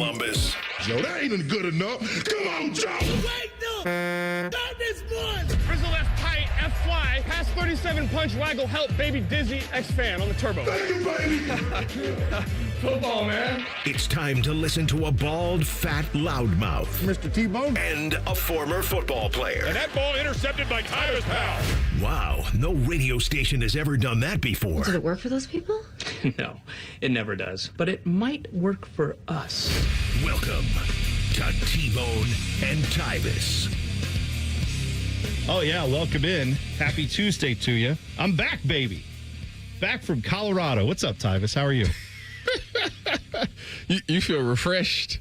Columbus. Joe, that ain't good enough. Come on, Joe. Wait, no. Not this one. Frizzle left tight, F fly, pass 37 punch, waggle, help, baby dizzy, X fan on the turbo. Thank you, baby. Football, man. It's time to listen to a bald, fat loudmouth Mr. T-Bone. and a former football player. And that ball intercepted by Tyvis, pal. Wow, no radio station has ever done that before. Did it work for those people? No, it never does. But it might work for us. Welcome to T-Bone and Tyvis. Oh, yeah, welcome in. Happy Tuesday to you. I'm back, baby. Back from Colorado. What's up, Tyvis? How are you? You feel refreshed?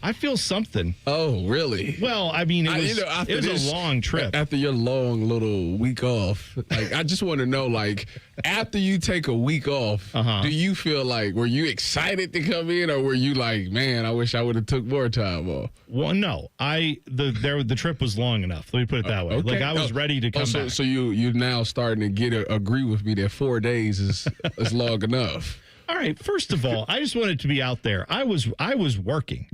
I feel something. Oh, really? Well, I mean, it was a long trip. After your long little week off, like, I just want to know, like, after you take a week off, do you feel like, were you excited to come in, or were you like, man, I wish I would have took more time off? Well, no. The trip was long enough. Let me put it that way. Okay. Like, I was ready to come back. So you're now starting to agree with me that 4 days is long enough. All right. First of all, I just wanted to be out there. I was working.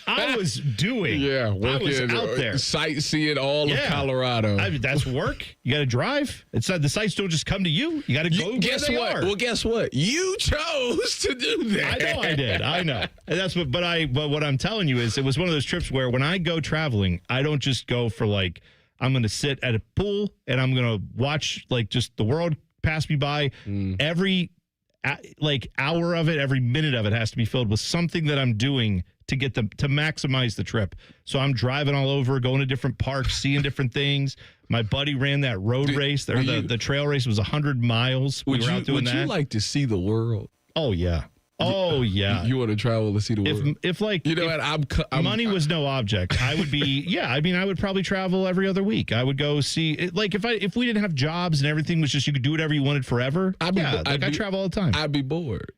I was doing. Yeah, working. I was out there. Sightseeing all of Colorado. That's work. You got to drive. It's not, the sites don't just come to you. You got to go. Guess where they what? are. Well, guess what? You chose to do that. I know I did. I know. And that's what. But what I'm telling you is, it was one of those trips where when I go traveling, I don't just go for like, I'm going to sit at a pool and I'm going to watch like just the world pass me by. Every like hour of it, every minute of it has to be filled with something that I'm doing to get them to maximize the trip. So I'm driving all over, going to different parks, seeing different things. My buddy ran that road race. The trail race was 100 miles. We were out doing that. Would you like to see the world? Oh, yeah. Oh, yeah. You want to travel to see the world? If like, you know what, money was no object, I would be, yeah, I mean, I would probably travel every other week. I would go see, like, if we didn't have jobs and everything was just, you could do whatever you wanted forever. I travel all the time. I'd be bored.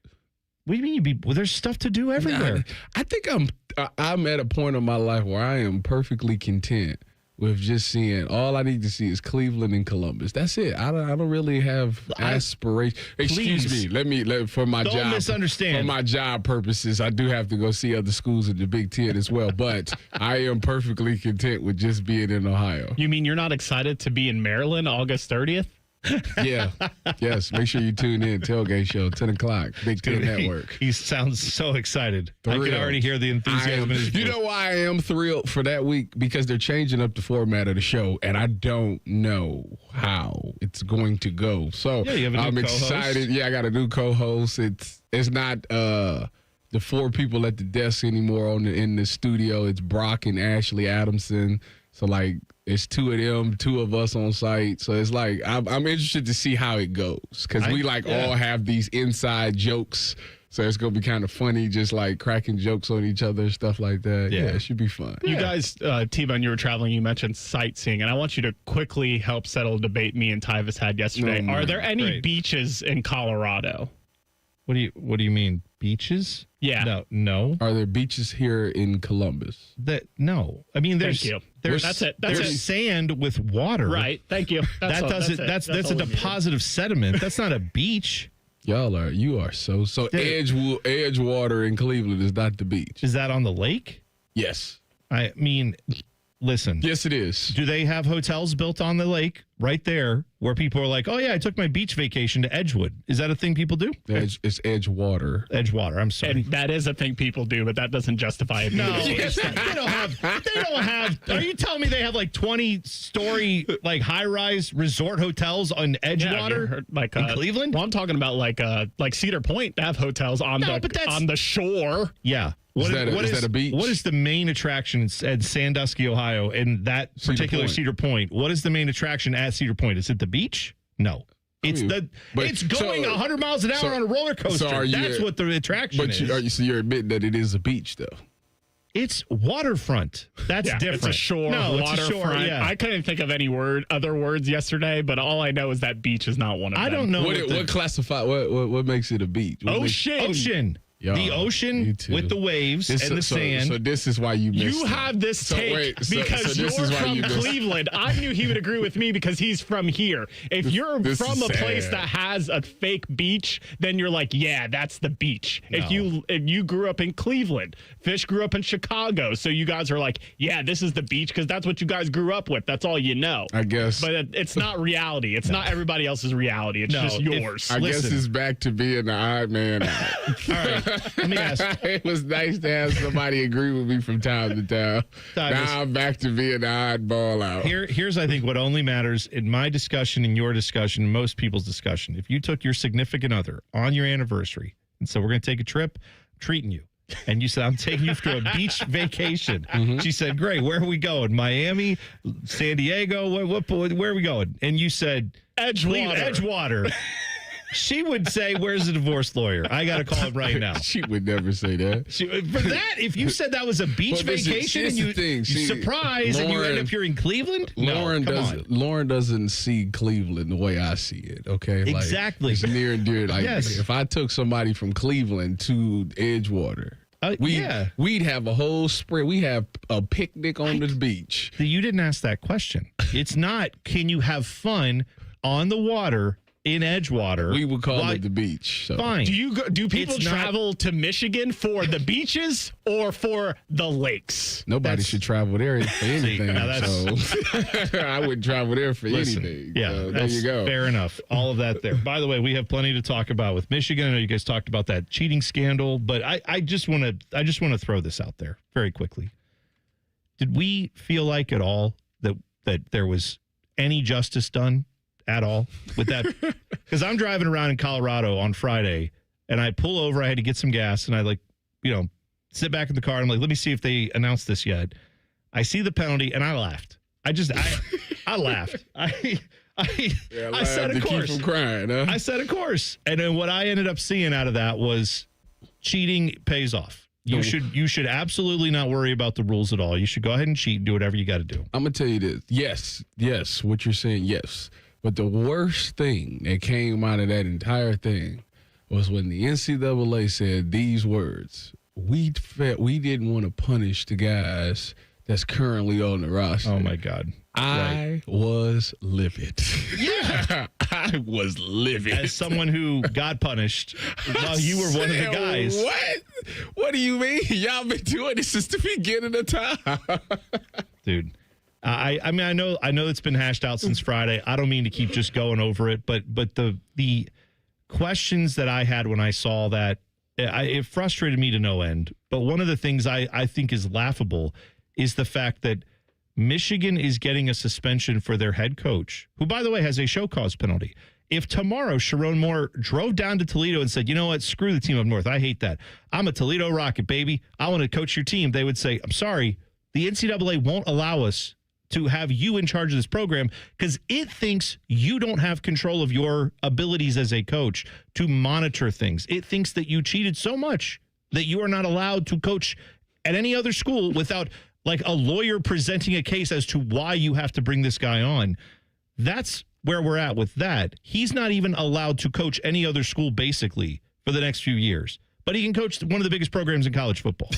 What do you mean there's stuff to do everywhere? I think I'm at a point in my life where I am perfectly content with just seeing, all I need to see is Cleveland and Columbus. That's it. I don't really have aspirations. Excuse me. For my don't job. misunderstand. For my job purposes, I do have to go see other schools in the Big Ten as well. But I am perfectly content with just being in Ohio. You mean you're not excited to be in Maryland August 30th? Yeah. Yes. Make sure you tune in. Tailgate Show, 10 o'clock, Big Ten Network. He sounds so excited. Thrilled. I can already hear the enthusiasm in his voice. You know why I am thrilled for that week? Because they're changing up the format of the show, and I don't know how it's going to go. So yeah, you have a new I'm excited. Yeah, I got a new co-host. It's not the four people at the desk anymore in the studio. It's Brock and Ashley Adamson. So, like, it's two of them, two of us on site. So it's like, I'm interested to see how it goes. Because we all have these inside jokes. So it's going to be kind of funny, just like cracking jokes on each other, stuff like that. Yeah, it should be fun. You guys, T-Bone, you were traveling, you mentioned sightseeing. And I want you to quickly help settle a debate me and Tyvis had yesterday. Are there any beaches in Colorado? What do you mean? Beaches? Yeah. No. Are there beaches here in Columbus? No. I mean, Thank you. That's it. There's sand with water. Right. Thank you. That's a deposit of sediment. That's not a beach. You are so Edgewater in Cleveland is not the beach. Is that on the lake? Yes. I mean, listen. Yes, it is. Do they have hotels built on the lake right there where people are like, oh, yeah, I took my beach vacation to Edgewood? Is that a thing people do? It's Edgewater. Edgewater, I'm sorry. And that is a thing people do, but that doesn't justify it. No, they don't have. Are you telling me they have like 20-story, like high-rise resort hotels on Edgewater in Cleveland? Well, I'm talking about like Cedar Point. They have hotels on the shore. Yeah. Is that a beach? What is the main attraction at Sandusky, Ohio, in that particular Cedar Point? What is the main attraction at Cedar Point? Is it the beach? No. It's going 100 miles an hour on a roller coaster. That's what the attraction is. So you're admitting that it is a beach, though? It's waterfront. That's different. It's a shore. No, waterfront. It's a shore, yeah. I couldn't think of any other words yesterday, but all I know is that beach is not one of them. I don't know. What makes it a beach? Ocean. The ocean with the waves and the sand. So this is why you missed You have this take because you're from Cleveland. I knew he would agree with me because he's from here. If you're from a place that has a fake beach, then you're like, yeah, that's the beach. No. If you grew up in Cleveland, Fish grew up in Chicago, so you guys are like, yeah, this is the beach because that's what you guys grew up with. That's all you know. I guess. But it's not reality. It's not everybody else's reality. It's just yours. I guess it's back to being the odd man out. All right. Let me ask. It was nice to have somebody agree with me from time to time. Now I'm back to being the oddball out. Here's, I think, what only matters in my discussion, in your discussion, in most people's discussion. If you took your significant other on your anniversary and said, we're going to take a trip, I'm treating you. And you said, I'm taking you to a beach vacation. Mm-hmm. She said, great, where are we going? Miami, San Diego, where are we going? And you said, Edgewater. She would say, where's the divorce lawyer? I got to call him right now. She would never say that. For that, if you said that was a beach vacation and you surprised and you end up here in Cleveland? Lauren doesn't see Cleveland the way I see it, okay? Exactly. It's near and dear. Like, if I took somebody from Cleveland to Edgewater, we'd have a whole spread. We have a picnic on the beach. You didn't ask that question. It's not, can you have fun on the water in Edgewater? We would call it the beach. So. Fine. Do people travel to Michigan for the beaches or for the lakes? Nobody should travel there for anything. So I wouldn't travel there for anything. Yeah, there you go. Fair enough. All of that there. By the way, we have plenty to talk about with Michigan. I know you guys talked about that cheating scandal, but I just want to throw this out there very quickly. Did we feel like at all that there was any justice done at all with that? Because I'm driving around in Colorado on Friday and I pull over. I had to get some gas and I sit back in the car and I'm like, let me see if they announced this yet. I see the penalty and I laughed. I laughed. I said of course. Keep from crying, huh? I said of course. And then what I ended up seeing out of that was cheating pays off. You should absolutely not worry about the rules at all. You should go ahead and cheat and do whatever you got to do. I'm going to tell you this. Yes, what you're saying, yes. But the worst thing that came out of that entire thing was when the NCAA said these words. We didn't want to punish the guys that's currently on the roster. Oh, my God. I was livid. Yeah. I was livid. As someone who got punished while you were one of the guys. What? What do you mean? Y'all been doing this since the beginning of time. Dude. I mean, I know it's been hashed out since Friday. I don't mean to keep just going over it, but the questions that I had when I saw that, it frustrated me to no end. But one of the things I think is laughable is the fact that Michigan is getting a suspension for their head coach, who, by the way, has a show cause penalty. If tomorrow Sharon Moore drove down to Toledo and said, you know what, screw the team up north. I hate that. I'm a Toledo Rocket, baby. I want to coach your team. They would say, I'm sorry, the NCAA won't allow us to have you in charge of this program because it thinks you don't have control of your abilities as a coach to monitor things. It thinks that you cheated so much that you are not allowed to coach at any other school without like a lawyer presenting a case as to why you have to bring this guy on. That's where we're at with that. He's not even allowed to coach any other school basically for the next few years. But he can coach one of the biggest programs in college football.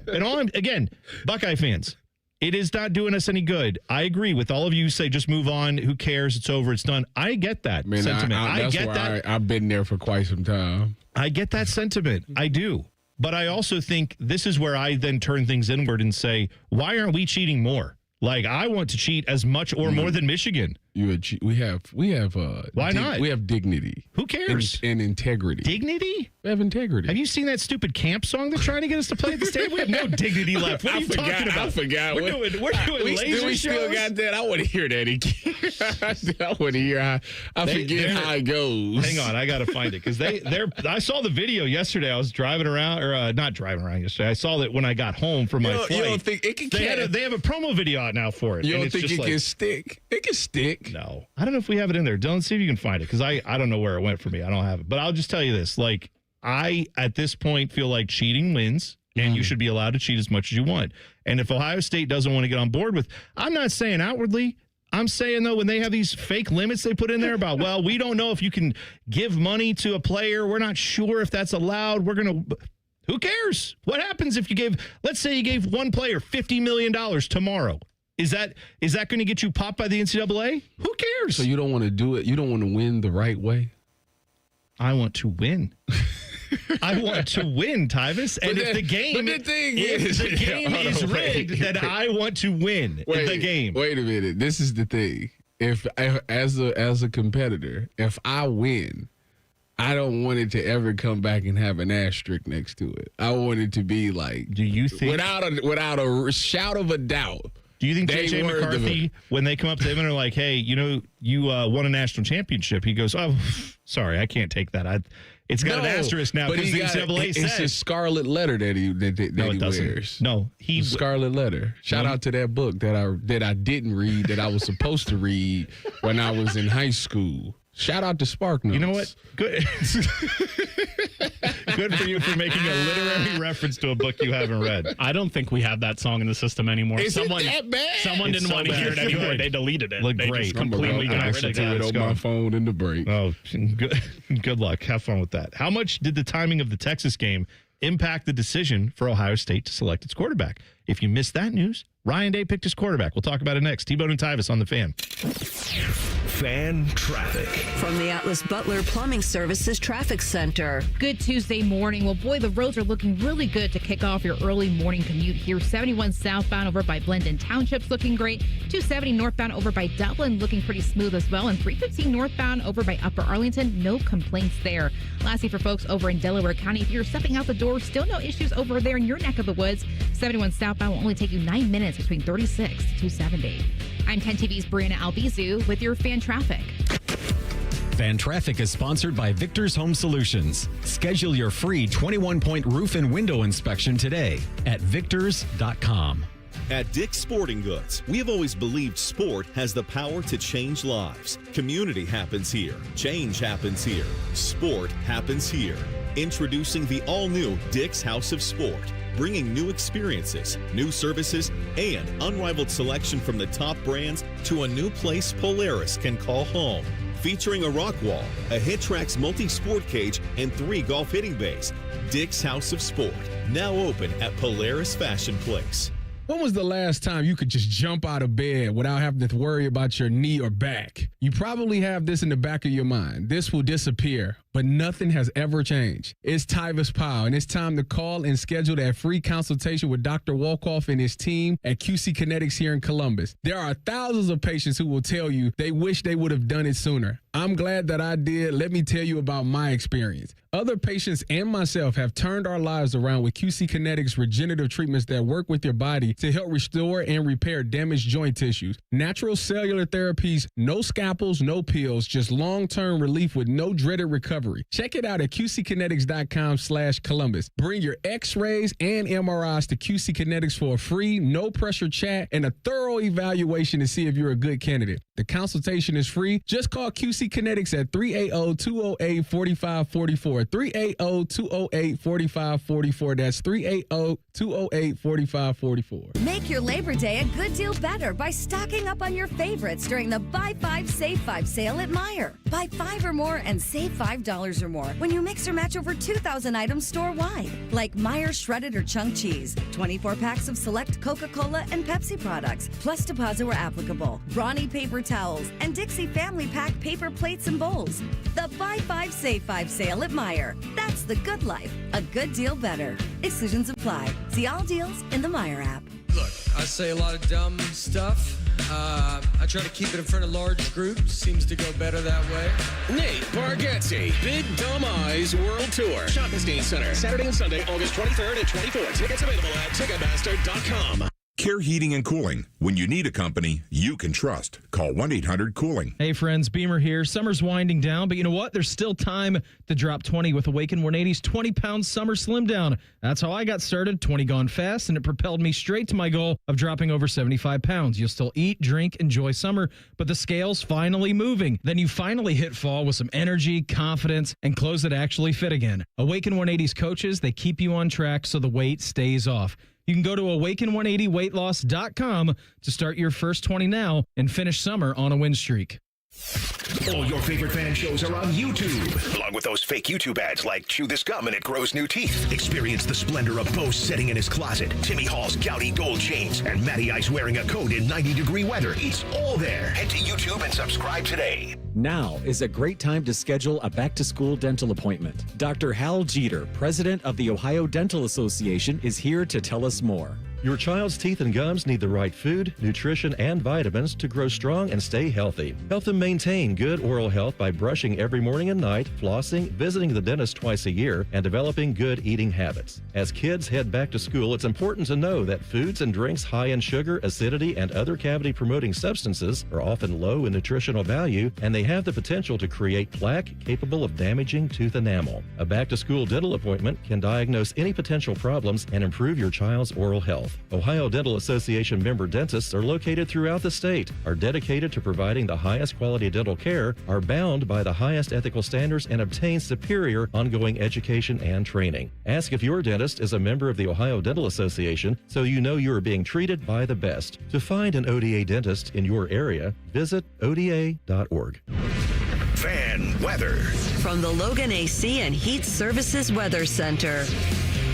And again, Buckeye fans, it is not doing us any good. I agree with all of you who say just move on. Who cares? It's over. It's done. I get that sentiment. I get that. I've been there for quite some time. I get that sentiment. I do. But I also think this is where I then turn things inward and say, why aren't we cheating more? Like, I want to cheat as much or more than Michigan. We have why not? We have dignity. Who cares? And integrity. Dignity? We have integrity. Have you seen that stupid camp song they're trying to get us to play at the stadium? We have no dignity left. What are you talking about? I forgot. We're doing laser we shows? Still got that. I want to hear that again. I want to hear how I forget how it goes. Hang on, I got to find it because I saw the video yesterday. I was driving around, or not driving around yesterday. I saw that when I got home from my flight. You don't think it can? They have a promo video out now for it. You don't think it can stick? It can stick. No, I don't know if we have it in there. Dylan, see if you can find it because I don't know where it went for me. I don't have it, but I'll just tell you this: like I at this point feel like cheating wins, and you should be allowed to cheat as much as you want. And if Ohio State doesn't want to get on board with, I'm not saying outwardly. I'm saying, though, when they have these fake limits they put in there about, well, we don't know if you can give money to a player. We're not sure if that's allowed. Who cares? What happens if let's say you gave one player $50 million tomorrow? Is that going to get you popped by the NCAA? Who cares? So you don't want to do it? You don't want to win the right way? I want to win. I want to win, Tyvis. And if the game is rigged, then I want to win the game. Wait a minute. This is the thing. If as a competitor, if I win, I don't want it to ever come back and have an asterisk next to it. I want it to be like, do you think without a shout of a doubt? Do you think J.J. McCarthy, when they come up to him and are like, hey, you won a national championship, he goes, oh, sorry, I can't take that. It's got an asterisk now because the NCAA says. It's his scarlet letter that he wears. No, scarlet letter. Shout out to that book that I didn't read that I was supposed to read when I was in high school. Shout out to Spark Notes. You know what? Good. Good for you for making a literary reference to a book you haven't read. I don't think we have that song in the system anymore. Someone didn't want to hear it anymore. They deleted it. Look they great. just completely got rid of it on my phone in the break. Oh, good luck. Have fun with that. How much did the timing of the Texas game impact the decision for Ohio State to select its quarterback? If you missed that news, Ryan Day picked his quarterback. We'll talk about it next. T-Bone and Tyvis on the Fan. Fan traffic. From the Atlas Butler Plumbing Services Traffic Center. Good Tuesday morning. Well, boy, the roads are looking really good to kick off your early morning commute here. 71 southbound over by Blendon Township's looking great. 270 northbound over by Dublin looking pretty smooth as well. And 315 northbound over by Upper Arlington, no complaints there. Lastly, for folks over in Delaware County, if you're stepping out the door, still no issues over there in your neck of the woods. 71 southbound will only take you 9 minutes between 36 to 270. I'm 10 TV's Brianna Albizu with your Fan Traffic. Fan Traffic is sponsored by Victor's Home Solutions. Schedule your free 21-point roof and window inspection today at victors.com. At Dick's Sporting Goods, we have always believed sport has the power to change lives. Community happens here. Change happens here. Sport happens here. Introducing the all-new Dick's House of Sport. Bringing new experiences, new services, and unrivaled selection from the top brands to a new place Polaris can call home. Featuring a rock wall, a HitTrax multi-sport cage, and 3 golf hitting bays. Dick's House of Sport, now open at Polaris Fashion Place. When was the last time you could just jump out of bed without having to worry about your knee or back? You probably have this in the back of your mind. This will disappear, but nothing has ever changed. It's Tyvis Powell, and it's time to call and schedule that free consultation with Dr. Wolkoff and his team at QC Kinetics here in Columbus. There are thousands of patients who will tell you they wish they would have done it sooner. I'm glad that I did. Let me tell you about my experience. Other patients and myself have turned our lives around with QC Kinetics regenerative treatments that work with your body to help restore and repair damaged joint tissues. Natural cellular therapies, no scalpels, no pills, just long-term relief with no dreaded recovery. Check it out at qckinetics.com/Columbus. Bring your x-rays and MRIs to QC Kinetics for a free, no-pressure chat and a thorough evaluation to see if you're a good candidate. The consultation is free. Just call QC Kinetics at 380-208-4544. 380-208-4544. That's 380-208-4544. Make your Labor Day a good deal better by stocking up on your favorites during the Buy 5, Save 5 sale at Meijer. Buy 5 or more and save $5 or more when you mix or match over 2,000 items store-wide, like Meijer shredded or chunk cheese, 24 packs of select Coca-Cola and Pepsi products, plus deposit where applicable, Brawny paper towels, and Dixie Family Pack paper plates and bowls. The Buy 5, Save 5 sale at Meijer. That's the good life. A good deal better. Exclusions apply. See all deals in the Meijer app. Look, I say a lot of dumb stuff. I try to keep it in front of large groups. Seems to go better that way. Nate Bargatze, Big Dumb Eyes World Tour. Schottenstein Center, Saturday and Sunday, August 23rd and 24th. Tickets available at Ticketmaster.com. Care Heating and Cooling. When you need a company you can trust, call 1-800-COOLING. Hey friends, Beamer here. Summer's winding down, but you know what? There's still time to drop 20 with Awaken 180's 20-pound summer slim down. That's how I got started, 20 gone fast, and it propelled me straight to my goal of dropping over 75 pounds. You'll still eat, drink, enjoy summer, but the scale's finally moving. Then you finally hit fall with some energy, confidence, and clothes that actually fit again. Awaken 180's coaches, they keep you on track so the weight stays off. You can go to awaken180weightloss.com to start your first 20 now and finish summer on a win streak. All your favorite fan shows are on YouTube, along with those fake YouTube ads like Chew This Gum and It Grows New Teeth. Experience the splendor of Bo sitting in his closet, Timmy Hall's gouty gold chains, and Matty Ice wearing a coat in 90-degree weather. It's all there. Head to YouTube and subscribe today. Now is a great time to schedule a back-to-school dental appointment. Dr. Hal Jeter, president of the Ohio Dental Association, is here to tell us more. Your child's teeth and gums need the right food, nutrition, and vitamins to grow strong and stay healthy. Help them maintain good oral health by brushing every morning and night, flossing, visiting the dentist twice a year, and developing good eating habits. As kids head back to school, it's important to know that foods and drinks high in sugar, acidity, and other cavity-promoting substances are often low in nutritional value, and they have the potential to create plaque capable of damaging tooth enamel. A back-to-school dental appointment can diagnose any potential problems and improve your child's oral health. Ohio Dental Association member dentists are located throughout the state, are dedicated to providing the highest quality dental care, are bound by the highest ethical standards, and obtain superior ongoing education and training. Ask if your dentist is a member of the Ohio Dental Association so you know you are being treated by the best. To find an ODA dentist in your area, visit ODA.org. Fan weather. From the Logan AC and Heat Services Weather Center.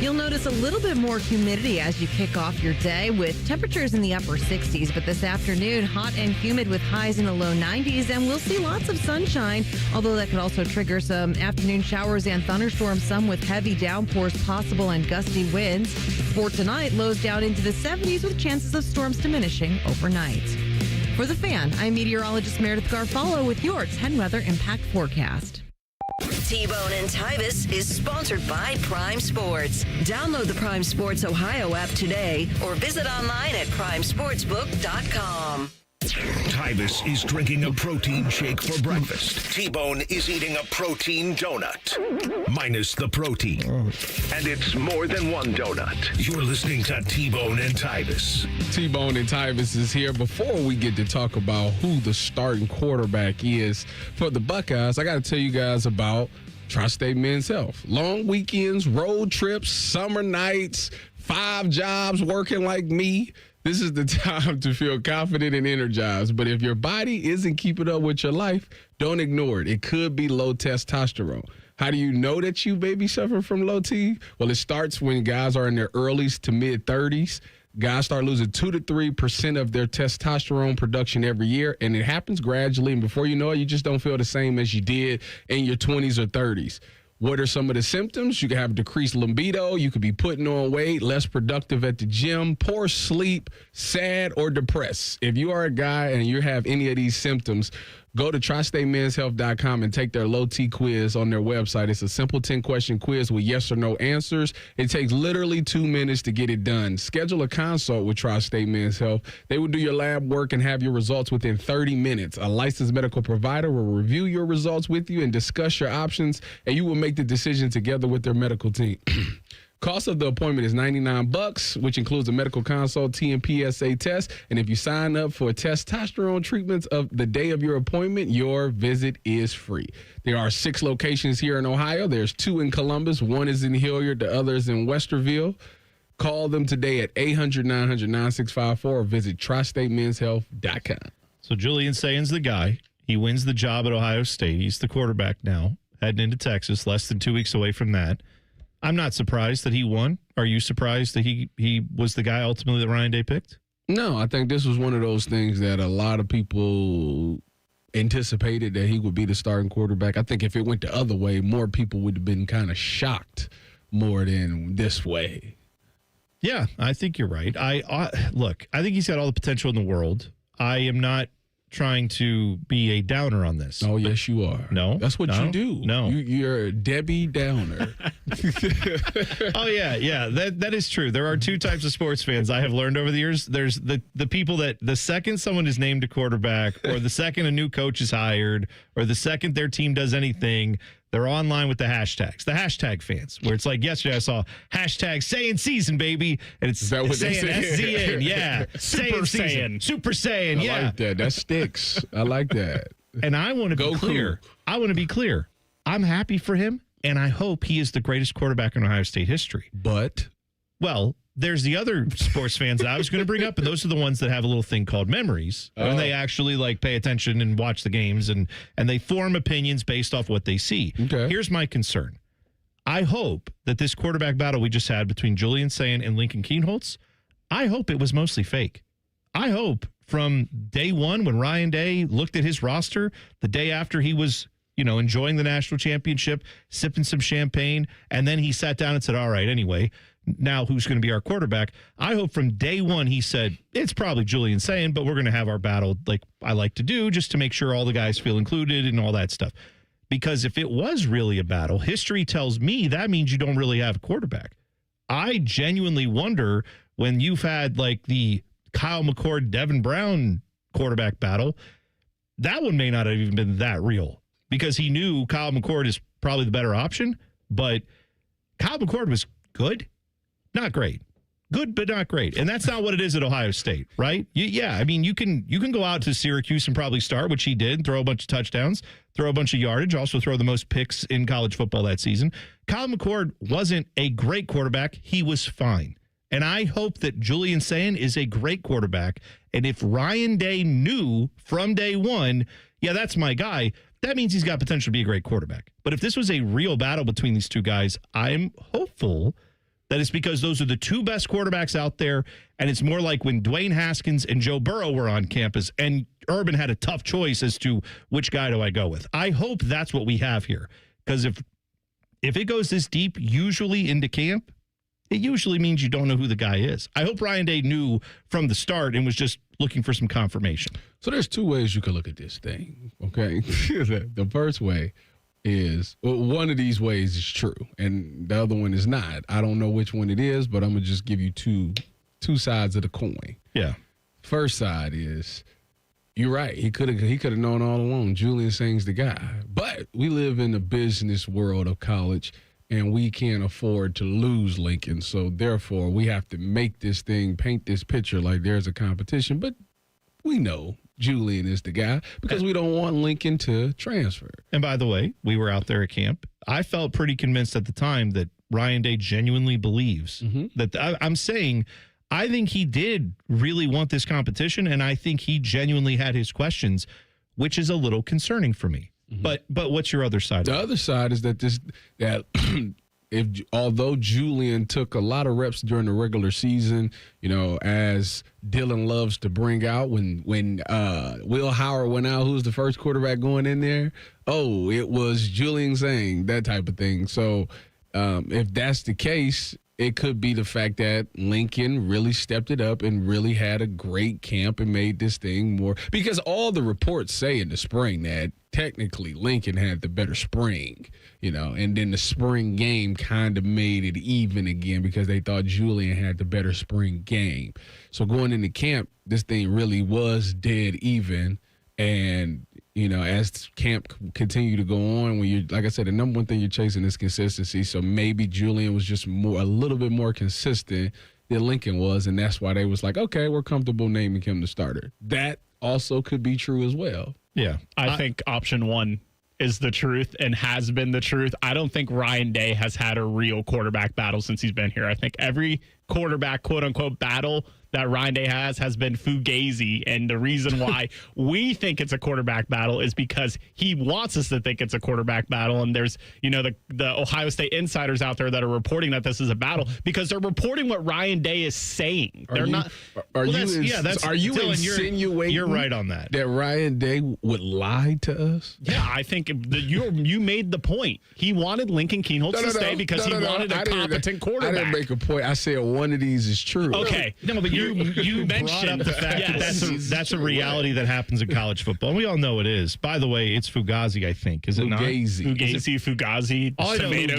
You'll notice a little bit more humidity as you kick off your day with temperatures in the upper 60s. But this afternoon, hot and humid with highs in the low 90s. And we'll see lots of sunshine, although that could also trigger some afternoon showers and thunderstorms, some with heavy downpours possible and gusty winds. For tonight, lows down into the 70s with chances of storms diminishing overnight. For The Fan, I'm meteorologist Meredith Garfalo with your 10 Weather Impact Forecast. T-Bone and Tyvis is sponsored by Prime Sports. Download the Prime Sports Ohio app today or visit online at primesportsbook.com. Tyvis is drinking a protein shake for breakfast. T-Bone is eating a protein donut, minus the protein. And it's more than one donut. You're listening to T-Bone and Tyvis. T-Bone and Tyvis is here. Before we get to talk about who the starting quarterback is for the Buckeyes, I got to tell you guys about Tri-State Men's Health. Long weekends, road trips, summer nights, 5 jobs working like me. This is the time to feel confident and energized. But if your body isn't keeping up with your life, don't ignore it. It could be low testosterone. How do you know that you maybe suffer from low T? Well, it starts when guys are in their early to mid 30s. Guys start losing 2 to 3% of their testosterone production every year, and it happens gradually. And before you know it, you just don't feel the same as you did in your 20s or 30s. What are some of the symptoms? You can have decreased libido. You could be putting on weight, less productive at the gym, poor sleep, sad, or depressed. If you are a guy and you have any of these symptoms, go to tristatemenshealth.com and take their low T quiz on their website. It's a simple 10-question quiz with yes or no answers. It takes literally 2 minutes to get it done. Schedule a consult with Tri-State Men's Health. They will do your lab work and have your results within 30 minutes. A licensed medical provider will review your results with you and discuss your options, and you will make the decision together with their medical team. Cost of the appointment is $99, which includes a medical consult, T and PSA test. And if you sign up for testosterone treatments of the day of your appointment, your visit is free. There are 6 locations here in Ohio. There's 2 in Columbus. 1 is in Hilliard. The other is in Westerville. Call them today at 800-900-9654 or visit tristatemenshealth.com. So Julian Sayin's the guy. He wins the job at Ohio State. He's the quarterback now, heading into Texas, less than 2 weeks away from that. I'm not surprised that he won. Are you surprised that he was the guy ultimately that Ryan Day picked? No, I think this was one of those things that a lot of people anticipated that he would be the starting quarterback. I think if it went the other way, more people would have been kind of shocked more than this way. Yeah, I think you're right. Look, I think he's got all the potential in the world. I am not trying to be a downer on this. Oh, yes, you are. No? That's what you do. No. You're a Debbie Downer. Oh, yeah. That is true. There are 2 types of sports fans I have learned over the years. There's the people that the second someone is named a quarterback or the second a new coach is hired or the second their team does anything, they're online with the hashtags, the hashtag fans, where it's like yesterday I saw hashtag Sayin season, baby. And it's Sayin, SZN. Yeah. Super Saiyan. Super Saiyan. Yeah. I like that. That sticks. I like that. And I want to be clear. I want to be clear. I'm happy for him, and I hope he is the greatest quarterback in Ohio State history. But Well, there's the other sports fans that I was going to bring up, and those are the ones that have a little thing called memories. And they actually pay attention and watch the games, and they form opinions based off what they see. Okay. Here's my concern. I hope that this quarterback battle we just had between Julian Sayin and Lincoln Kienholz, I hope it was mostly fake. I hope from day one when Ryan Day looked at his roster, the day after he was enjoying the national championship, sipping some champagne, and then he sat down and said, all right, anyway, now who's going to be our quarterback? I hope from day one he said, it's probably Julian Sayin, but we're going to have our battle like I like to do just to make sure all the guys feel included and all that stuff. Because if it was really a battle, history tells me that means you don't really have a quarterback. I genuinely wonder when you've had the Kyle McCord, Devin Brown quarterback battle, that one may not have even been that real. Because he knew Kyle McCord is probably the better option, but Kyle McCord was good, not great. Good, but not great. And that's not what it is at Ohio State, right? Yeah, I mean, you can go out to Syracuse and probably start, which he did, throw a bunch of touchdowns, throw a bunch of yardage, also throw the most picks in college football that season. Kyle McCord wasn't a great quarterback. He was fine. And I hope that Julian Sayin is a great quarterback. And if Ryan Day knew from day one, yeah, that's my guy, that means he's got potential to be a great quarterback. But if this was a real battle between these two guys, I'm hopeful that it's because those are the two best quarterbacks out there, and it's more like when Dwayne Haskins and Joe Burrow were on campus, and Urban had a tough choice as to which guy do I go with. I hope that's what we have here, because if it goes this deep, usually into camp, it usually means you don't know who the guy is. I hope Ryan Day knew from the start and was just looking for some confirmation. So there's two ways you could look at this thing, okay? The first way is, one of these ways is true, and the other one is not. I don't know which one it is, but I'm going to just give you two sides of the coin. Yeah. First side is, you're right. He could have known all along Julian Sayin's the guy. But we live in the business world of college, and we can't afford to lose Lincoln. So, therefore, we have to make this thing, paint this picture like there's a competition. But we know Julian is the guy because we don't want Lincoln to transfer. And by the way, we were out there at camp. I felt pretty convinced at the time that Ryan Day genuinely believes that I'm saying I think he did really want this competition, and I think he genuinely had his questions, which is a little concerning for me. But what's your other side? The other side is that although Julian took a lot of reps during the regular season, as Dylan loves to bring out when Will Howard went out, who was the first quarterback going in there? Oh, it was Julian Sayin, that type of thing. So if that's the case, it could be the fact that Lincoln really stepped it up and really had a great camp and made this thing more. Because all the reports say in the spring that technically Lincoln had the better spring, and then the spring game kind of made it even again because they thought Julian had the better spring game. So going into camp, this thing really was dead even. And, as camp continued to go on, when you're, like I said, the number one thing you're chasing is consistency. So maybe Julian was just a little bit more consistent than Lincoln was. And that's why they was like, okay, we're comfortable naming him the starter. That also could be true as well. Yeah. I think option one is the truth and has been the truth. I don't think Ryan Day has had a real quarterback battle since he's been here. I think every quarterback, quote unquote, battle that Ryan Day has been fugazi. And the reason why we think it's a quarterback battle is because he wants us to think it's a quarterback battle. And there's, the Ohio State insiders out there that are reporting that this is a battle because they're reporting what Ryan Day is saying. Are you insinuating you're right on that Ryan Day would lie to us? Yeah, I think you made the point. He wanted Lincoln Kienholz to stay because he wanted a competent quarterback. I didn't make a point. I said one of these is true. Okay. No, but you mentioned the fact that that's a reality that happens in college football. And we all know it is. By the way, it's Fugazi, I think. Is it not? Fugazi,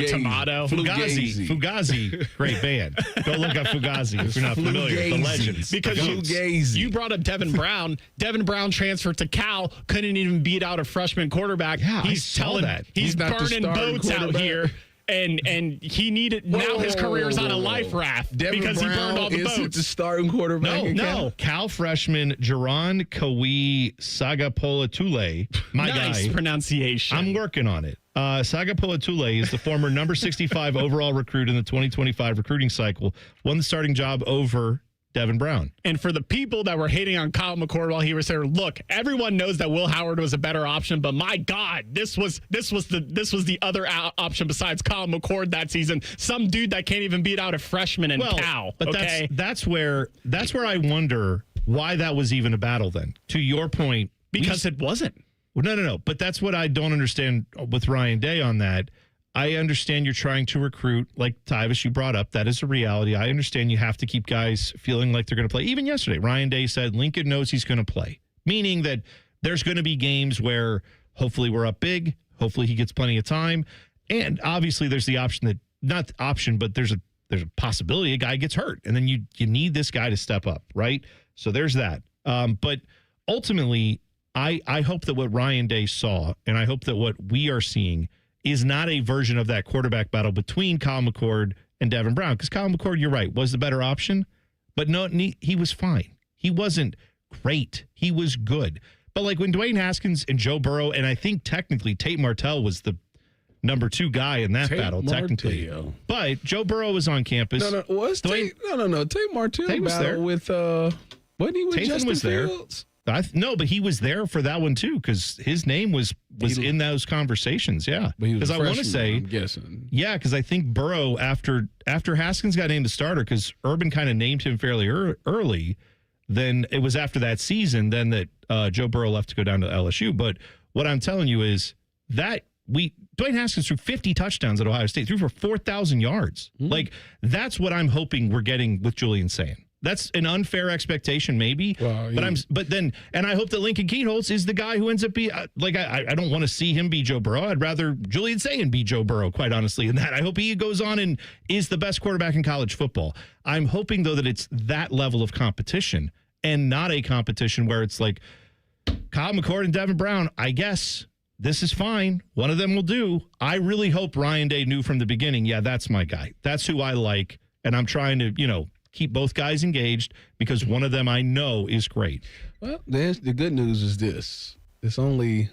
tomato. Fugazi. Great band. Go look up Fugazi if you're not familiar with the legends. Because you brought up Devin Brown. Devin Brown transferred to Cal, couldn't even beat out a freshman quarterback. Yeah, he's burning boats out here. and he needed now his career's on a life raft because he burned all the boats. The starting quarterback. No. Cal freshman Jaron Kawi Sagapolatule, my nice guy. Pronunciation. I'm working on it. Sagapolatule is the former number 65 overall recruit in the 2025 recruiting cycle. Won the starting job over Devin Brown. And for the people that were hating on Kyle McCord while he was there, look, everyone knows that Will Howard was a better option, but my God, this was the other option besides Kyle McCord that season. Some dude that can't even beat out a freshman in Cal. But okay? that's where I wonder why that was even a battle then. To your point, because it wasn't. Well, no. But that's what I don't understand with Ryan Day on that. I understand you're trying to recruit, like Tyvis, you brought up. That is a reality. I understand you have to keep guys feeling like they're going to play. Even yesterday, Ryan Day said Lincoln knows he's going to play, meaning that there's going to be games where hopefully we're up big. Hopefully he gets plenty of time. And obviously there's the option that, not the option, but there's a possibility a guy gets hurt. And then you need this guy to step up, right? So there's that. But ultimately, I hope that what Ryan Day saw, and I hope that what we are seeing is not a version of that quarterback battle between Kyle McCord and Devin Brown. Because Kyle McCord, you're right, was the better option. But no, he was fine. He wasn't great. He was good. But like when Dwayne Haskins and Joe Burrow, and I think technically Tate Martell was the number 2 guy in that battle, technically. But Joe Burrow was on campus. No. Tate Martell was there with, wasn't he with Tathan Justin was there. Fields? No, but he was there for that one too because his name was in those conversations. Yeah, because I want to say, I'm guessing. Yeah, because I think Burrow after Haskins got named the starter because Urban kind of named him fairly early. Then it was after that season then that Joe Burrow left to go down to LSU. But what I'm telling you is that Dwayne Haskins threw 50 touchdowns at Ohio State, threw for 4,000 yards. Mm-hmm. Like that's what I'm hoping we're getting with Julian Sayin. That's an unfair expectation, maybe. Well, yeah. And I hope that Lincoln Kienholz is the guy who ends up being like I don't want to see him be Joe Burrow. I'd rather Julian Sayin be Joe Burrow, quite honestly. In that, I hope he goes on and is the best quarterback in college football. I'm hoping though that it's that level of competition and not a competition where it's like Kyle McCord and Devin Brown. I guess this is fine. One of them will do. I really hope Ryan Day knew from the beginning. Yeah, that's my guy. That's who I like, and I'm trying to keep both guys engaged because one of them I know is great. Well, the good news is this. It's only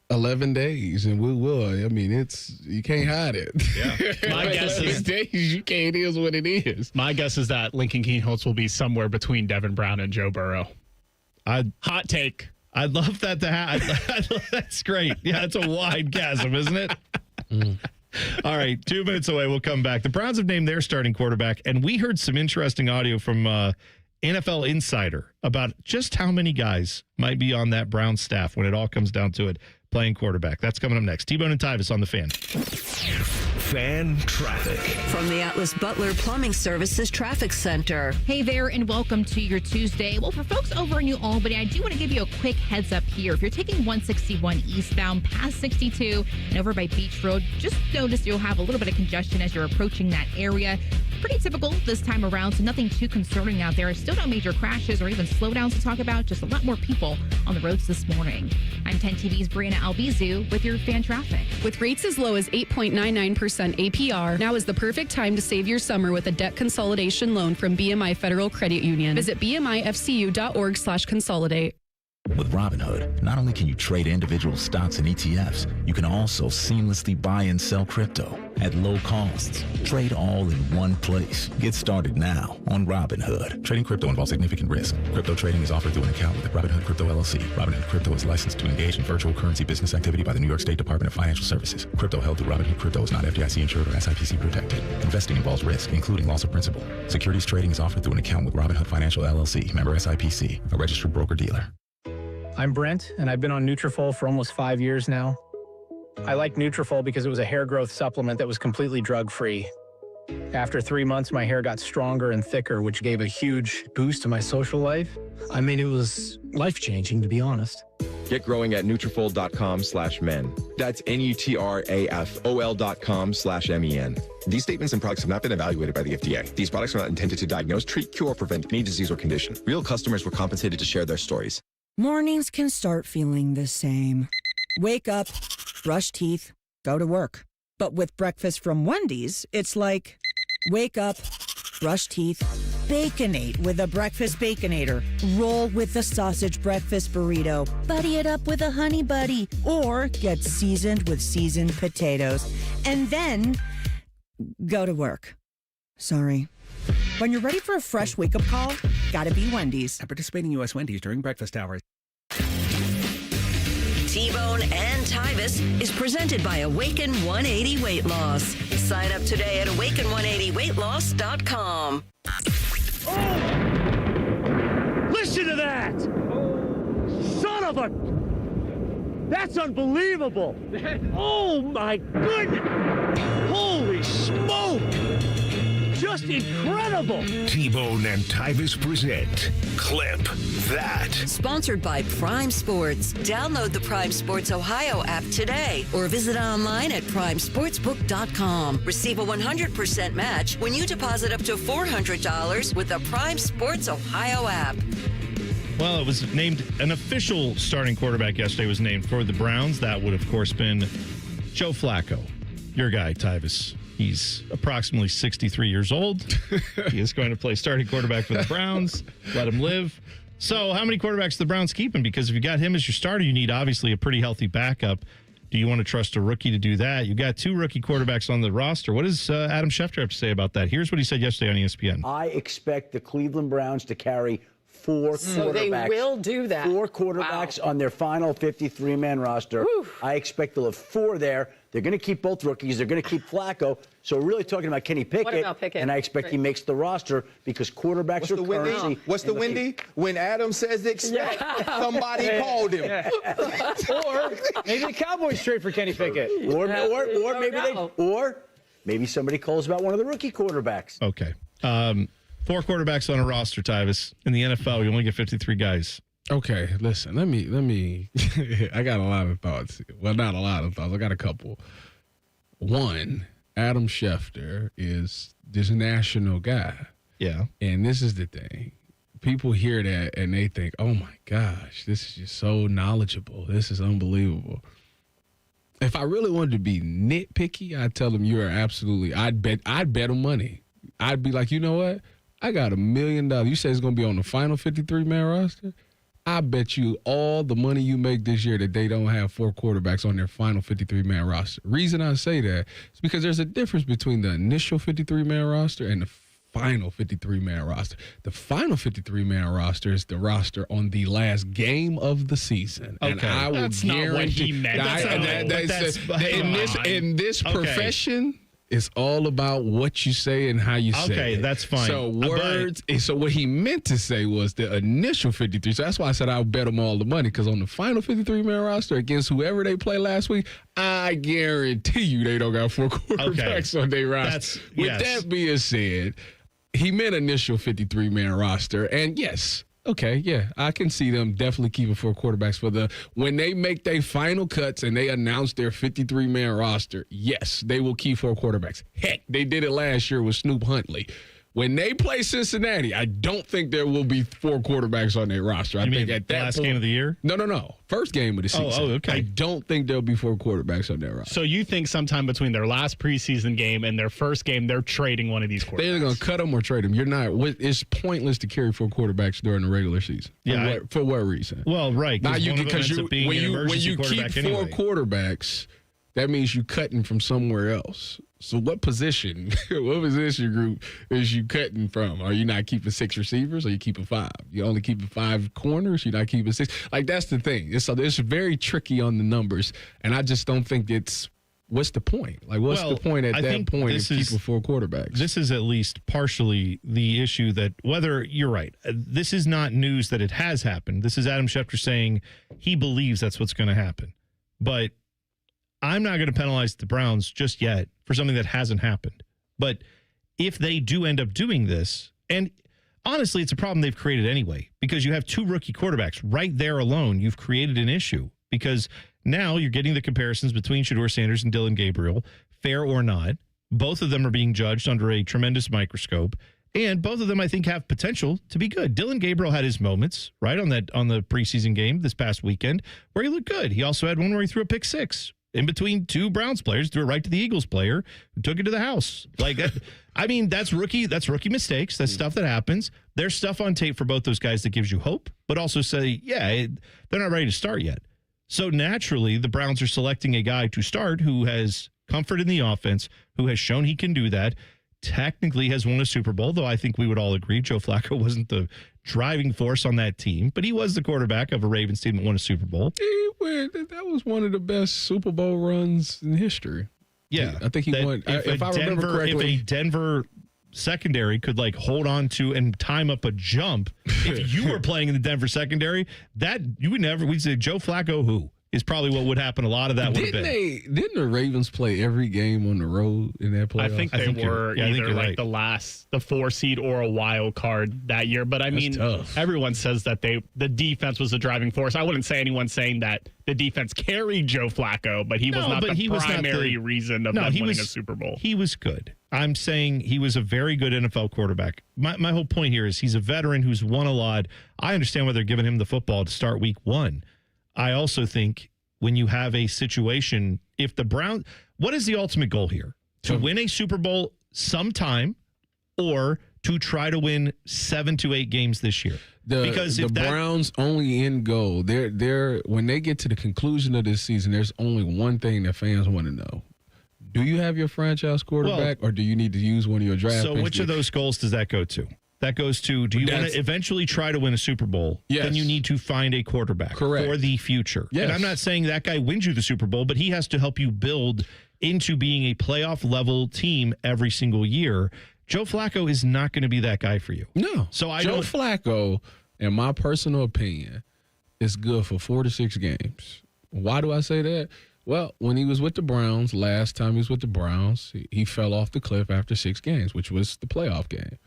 11 days, and we will. I mean, you can't hide it. Yeah. My guess is days you can't. It is what it is. My guess is that Lincoln Kienholz will be somewhere between Devin Brown and Joe Burrow. Hot take. I'd love that to happen. That's great. Yeah, it's a wide chasm, isn't it? All right, 2 minutes away. We'll come back. The Browns have named their starting quarterback, and we heard some interesting audio from NFL Insider about just how many guys might be on that Browns staff when it all comes down to it, playing quarterback. That's coming up next. T-Bone and Tyvis on The Fan. Fan traffic. From the Atlas Butler Plumbing Services Traffic Center. Hey there, and welcome to your Tuesday. Well, for folks over in New Albany, I do want to give you a quick heads up here. If you're taking 161 eastbound past 62 and over by Beach Road, just notice you'll have a little bit of congestion as you're approaching that area. Pretty typical this time around, so nothing too concerning out there. Still no major crashes or even slowdowns to talk about, just a lot more people on the roads this morning. I'm 10 TV's Brianna Albizu with your fan traffic. With rates as low as 8.99% APR, now is the perfect time to save your summer with a debt consolidation loan from BMI Federal Credit Union. Visit bmifcu.org/consolidate. With Robinhood, not only can you trade individual stocks and ETFs, you can also seamlessly buy and sell crypto at low costs. Trade all in one place. Get started now on Robinhood. Trading crypto involves significant risk. Crypto trading is offered through an account with Robinhood Crypto LLC. Robinhood Crypto is licensed to engage in virtual currency business activity by the New York State Department of Financial Services. Crypto held through Robinhood Crypto is not FDIC insured or SIPC protected. Investing involves risk, including loss of principal. Securities trading is offered through an account with Robinhood Financial LLC, member SIPC, a registered broker-dealer. I'm Brent, and I've been on Nutrafol for almost 5 years now. I like Nutrafol because it was a hair growth supplement that was completely drug-free. After 3 months, my hair got stronger and thicker, which gave a huge boost to my social life. I mean, it was life-changing, to be honest. Get growing at Nutrafol.com/men. That's Nutrafol.com/MEN. These statements and products have not been evaluated by the FDA. These products are not intended to diagnose, treat, cure, or prevent any disease or condition. Real customers were compensated to share their stories. Mornings can start feeling the same. Wake up, brush teeth, go to work. But with breakfast from Wendy's, it's like wake up, brush teeth, Baconate with a breakfast Baconator. Roll with the sausage breakfast burrito. Buddy it up with a honey buddy. Or get seasoned with seasoned potatoes. And then go to work. Sorry. When you're ready for a fresh wake-up call, gotta be Wendy's. At participating U.S. Wendy's during breakfast hours. T-Bone and Tyvis is presented by Awaken 180 Weight Loss. Sign up today at awaken180weightloss.com. Oh! Listen to that! Son of a... That's unbelievable! Oh my goodness! Holy smoke! Just incredible! T-Bone and Tyvis present Clip That. Sponsored by Prime Sports. Download the Prime Sports Ohio app today or visit online at primesportsbook.com. Receive a 100% match when you deposit up to $400 with the Prime Sports Ohio app. Well, it was named an official starting quarterback yesterday was named for the Browns. That would, of course, been Joe Flacco. Your guy, Tyvis. He's approximately 63 years old. He is going to play starting quarterback for the Browns. Let him live. So how many quarterbacks are the Browns keeping? Because if you got him as your starter, you need obviously a pretty healthy backup. Do you want to trust a rookie to do that? You got 2 rookie quarterbacks on the roster. What does Adam Schefter have to say about that? Here's what he said yesterday on ESPN. I expect the Cleveland Browns to carry 4 quarterbacks. So they will do that. 4 quarterbacks on their final 53-man roster. Whew. I expect they'll have 4 there. They're going to keep both rookies. They're going to keep Flacco. So we're really talking about Kenny Pickett. What about Pickett? And I expect he makes the roster because quarterbacks are currency. What's the Wendy? When Adam says expect, somebody called him. Yeah. Or maybe the Cowboys trade for Kenny Pickett. Or maybe somebody calls about one of the rookie quarterbacks. Okay. 4 quarterbacks on a roster, Tyvis. In the NFL, you only get 53 guys. Okay, listen, let me I got a lot of thoughts. Well, not a lot of thoughts. I got a couple. One, Adam Schefter is this national guy. Yeah. And this is the thing. People hear that and they think, oh my gosh, this is just so knowledgeable. This is unbelievable. If I really wanted to be nitpicky, I'd tell him I'd bet him money. I'd be like, you know what? I got $1 million. You say it's going to be on the final 53-man roster? I bet you all the money you make this year that they don't have 4 quarterbacks on their final 53-man roster. Reason I say that is because there's a difference between the initial 53-man roster and the final 53-man roster. The final 53-man roster is the roster on the last game of the season. Okay. And I will That's not what he meant. In this profession, it's all about what you say and how you say it. Okay, that's fine. So words. So what he meant to say was the initial 53. So that's why I said I'll bet them all the money, because on the final 53-man roster against whoever they play last week, I guarantee you they don't got 4 quarterbacks on their roster. With that being said, he meant initial 53-man roster. And yes, okay, yeah, I can see them definitely keeping 4 quarterbacks when they make their final cuts and they announce their 53-man roster. Yes, they will keep 4 quarterbacks. Heck, they did it last year with Snoop Huntley. When they play Cincinnati, I don't think there will be 4 quarterbacks on their roster. I think at that last game of the year? No. First game of the season. Oh, okay. I don't think there'll be 4 quarterbacks on their roster. So you think sometime between their last preseason game and their first game, they're trading one of these quarterbacks? They're either going to cut them or trade them. You're not. It's pointless to carry 4 quarterbacks during the regular season. For what reason? Well, right. Now when you keep 4 quarterbacks, that means you cutting from somewhere else. So what position group is you cutting from? Are you not keeping 6 receivers? Or are you keeping 5? You only keeping 5 corners? You're not keeping 6? Like, that's the thing. It's very tricky on the numbers, and I just don't think what's the point? Like, what's the point at that point of keeping 4 quarterbacks? This is at least partially the issue that whether you're right. This is not news that it has happened. This is Adam Schefter saying he believes that's what's going to happen. But I'm not going to penalize the Browns just yet for something that hasn't happened. But if they do end up doing this, and honestly, it's a problem they've created anyway, because you have 2 rookie quarterbacks right there alone. You've created an issue because now you're getting the comparisons between Shedeur Sanders and Dylan Gabriel, fair or not. Both of them are being judged under a tremendous microscope. And both of them, I think, have potential to be good. Dylan Gabriel had his moments, right, on the preseason game this past weekend where he looked good. He also had one where he threw a pick 6. in between two Browns players, threw it right to the Eagles player who took it to the house. Like, I mean, that's rookie mistakes. That's stuff that happens. There's stuff on tape for both those guys that gives you hope, but also say, they're not ready to start yet. So naturally, the Browns are selecting a guy to start who has comfort in the offense, who has shown he can do that, technically has won a Super Bowl, though I think we would all agree Joe Flacco wasn't the driving force on that team, but he was the quarterback of a Ravens team that won a Super Bowl. That was one of the best Super Bowl runs in history. Yeah. I think he won. If I remember correctly. If a Denver secondary could hold on to and time up a jump, if you were playing in the Denver secondary, we'd say Joe Flacco who? Is probably what would happen. A lot of that would have been. Didn't the Ravens play every game on the road in that playoff? I think they were either like right. the 4 seed or a wild card that year. But I mean, everyone says that the defense was the driving force. I wouldn't say anyone saying that the defense carried Joe Flacco, but he was not the primary reason of them winning a Super Bowl. He was good. I'm saying he was a very good NFL quarterback. My whole point here is he's a veteran who's won a lot. I understand why they're giving him the football to start week 1. I also think when you have a situation, if the Browns, what is the ultimate goal here? To win a Super Bowl sometime or to try to win 7 to 8 games this year? Because the Browns' only end goal, they're when they get to the conclusion of this season, there's only one thing that fans want to know. Do you have your franchise quarterback or do you need to use one of your draft picks? So which of those goals does that go to? That goes to, do you want to eventually try to win a Super Bowl? Yes. Then you need to find a quarterback for the future. Yes. And I'm not saying that guy wins you the Super Bowl, but he has to help you build into being a playoff level team every single year. Joe Flacco is not going to be that guy for you. No. So Joe Flacco, in my personal opinion, is good for 4 to 6 games. Why do I say that? Well, when he was with the Browns, last time he was with the Browns, he fell off the cliff after 6 games, which was the playoff game.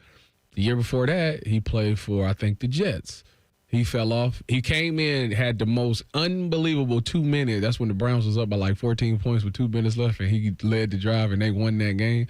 The year before that, he played for, I think, the Jets. He fell off. He came in, had the most unbelievable 2 minutes. That's when the Browns was up by like 14 points with 2 minutes left, and he led the drive, and they won that game.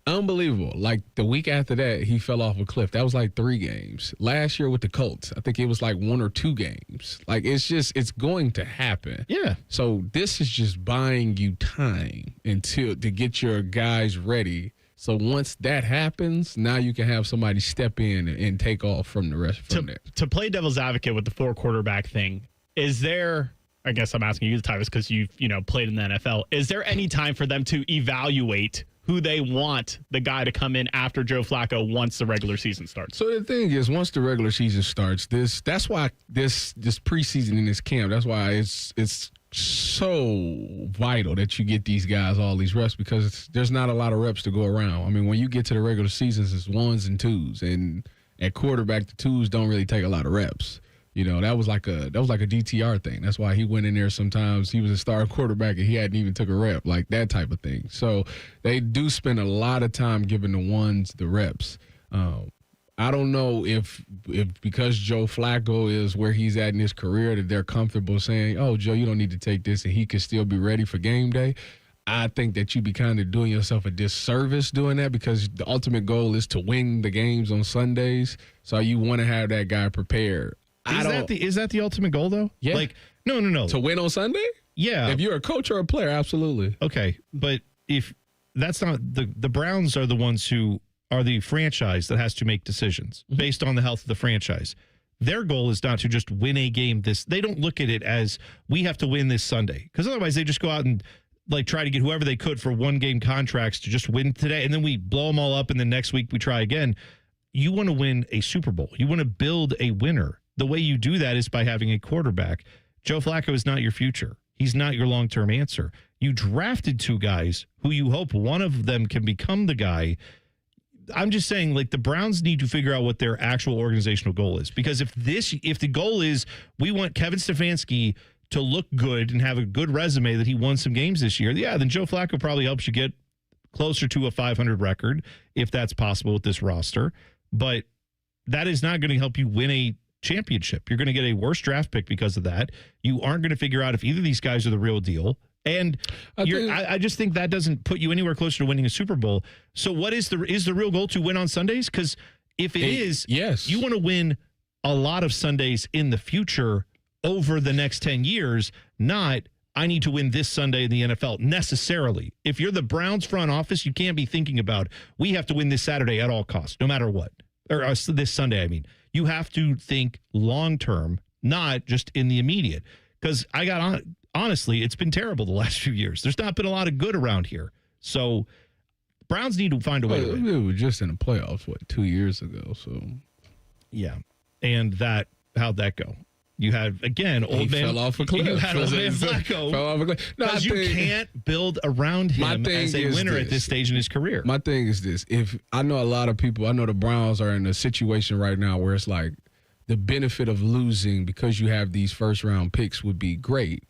Unbelievable. Like, the week after that, he fell off a cliff. That was like 3 games. Last year with the Colts, I think it was like 1 or 2 games. Like, it's going to happen. Yeah. So this is just buying you time to get your guys ready. So once that happens, now you can have somebody step in and take off from the rest from there. To play devil's advocate with the 4 quarterback thing, is there, I guess I'm asking you, Tyvis, because you've played in the NFL, is there any time for them to evaluate who they want the guy to come in after Joe Flacco once the regular season starts? So the thing is, once the regular season starts, that's why this preseason in this camp, that's why it's so vital that you get these guys all these reps, because there's not a lot of reps to go around. I mean, when you get to the regular seasons, it's 1s and 2s, and at quarterback, the 2s don't really take a lot of reps. That was like a DTR thing. That's why he went in there sometimes. He was a star quarterback and he hadn't even took a rep, like that type of thing. So they do spend a lot of time giving the 1s the reps. I don't know if because Joe Flacco is where he's at in his career that they're comfortable saying, oh, Joe, you don't need to take this, and he could still be ready for game day. I think that you'd be kind of doing yourself a disservice doing that, because the ultimate goal is to win the games on Sundays. So you want to have that guy prepared. Is that the ultimate goal, though? Yeah. Like, no. To win on Sunday? Yeah. If you're a coach or a player, absolutely. Okay, but if that's not the Browns are the ones who are the franchise that has to make decisions based on the health of the franchise. Their goal is not to just win a game. They don't look at it as we have to win this Sunday, because otherwise they just go out and try to get whoever they could for 1-game contracts to just win today, and then we blow them all up, and then next week we try again. You want to win a Super Bowl. You want to build a winner. The way you do that is by having a quarterback. Joe Flacco is not your future. He's not your long-term answer. You drafted 2 guys who you hope one of them can become the guy. I'm just saying, the Browns need to figure out what their actual organizational goal is. Because if the goal is we want Kevin Stefanski to look good and have a good resume that he won some games this year, then Joe Flacco probably helps you get closer to a 500 record, if that's possible with this roster. But that is not going to help you win a championship. You're going to get a worse draft pick because of that. You aren't going to figure out if either of these guys are the real deal. And I just think that doesn't put you anywhere closer to winning a Super Bowl. So what is the real goal to win on Sundays? Because if it is, yes, you want to win a lot of Sundays in the future over the next 10 years, not I need to win this Sunday in the NFL necessarily. If you're the Browns front office, you can't be thinking about, we have to win this Saturday at all costs, no matter what. Or this Sunday, I mean. You have to think long-term, not just in the immediate. Because honestly, it's been terrible the last few years. There's not been a lot of good around here. So Browns need to find a way to win. We were just in the playoffs, 2 years ago? So yeah. And how'd that go? You had, again, old man. Fell off a cliff. You had old man Flacco. Fell off a cliff. Because you can't build around him as a winner at this stage in his career. My thing is this. If I know a lot of people, I know the Browns are in a situation right now where it's like the benefit of losing because you have these first-round picks would be great.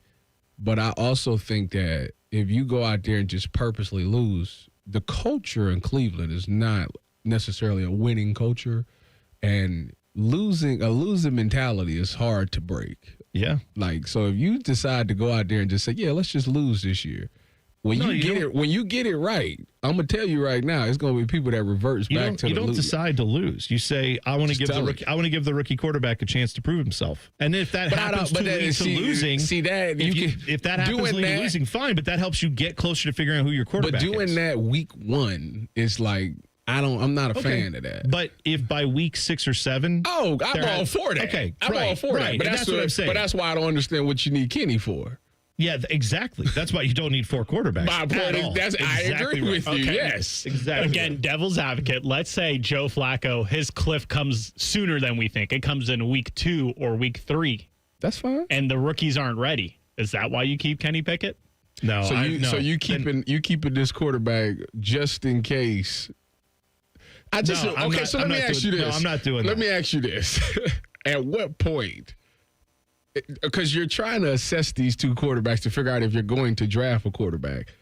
But I also think that if you go out there and just purposely lose, the culture in Cleveland is not necessarily a winning culture. And a losing mentality is hard to break. Yeah. So if you decide to go out there and just say, yeah, let's just lose this year. When you get it right, I'm gonna tell you right now, it's gonna be people that reverts back to the You don't decide to lose. You say, I want to give the rookie quarterback a chance to prove himself. And if that happens to lead to losing, if that happens to lead to losing, fine. But that helps you get closer to figuring out who your quarterback is. But doing that week one is like, I'm not a fan of that. But if by week 6 or 7, I'm all for that. Okay, I'm all for that. But that's what I'm saying. But that's why I don't understand what you need Kenny for. Yeah, exactly. That's why you don't need 4 quarterbacks. I agree with you. Okay. Yes, exactly. Again, devil's advocate. Let's say Joe Flacco, his cliff comes sooner than we think. It comes in week 2 or week 3. That's fine. And the rookies aren't ready. Is that why you keep Kenny Pickett? No. So you keeping this quarterback just in case. Let me ask you this. No, I'm not doing that. Let me ask you this. At what point? Because you're trying to assess these 2 quarterbacks to figure out if you're going to draft a quarterback.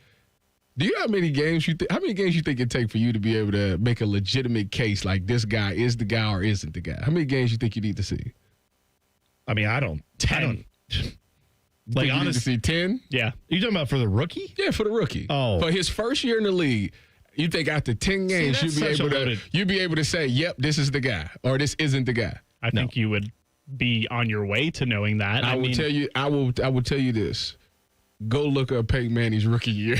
Do you know how many games you think it take for you to be able to make a legitimate case like this guy is the guy or isn't the guy? How many games you think you need to see? I mean, I don't. 10. Like, honestly, 10? Yeah. You talking about for the rookie? Yeah, for the rookie. Oh. For his first year in the league, you think after 10 games you'd be able to say, yep, this is the guy or this isn't the guy? I think you would be on your way to knowing that. I will tell you this. Go look up Peyton Manning's rookie year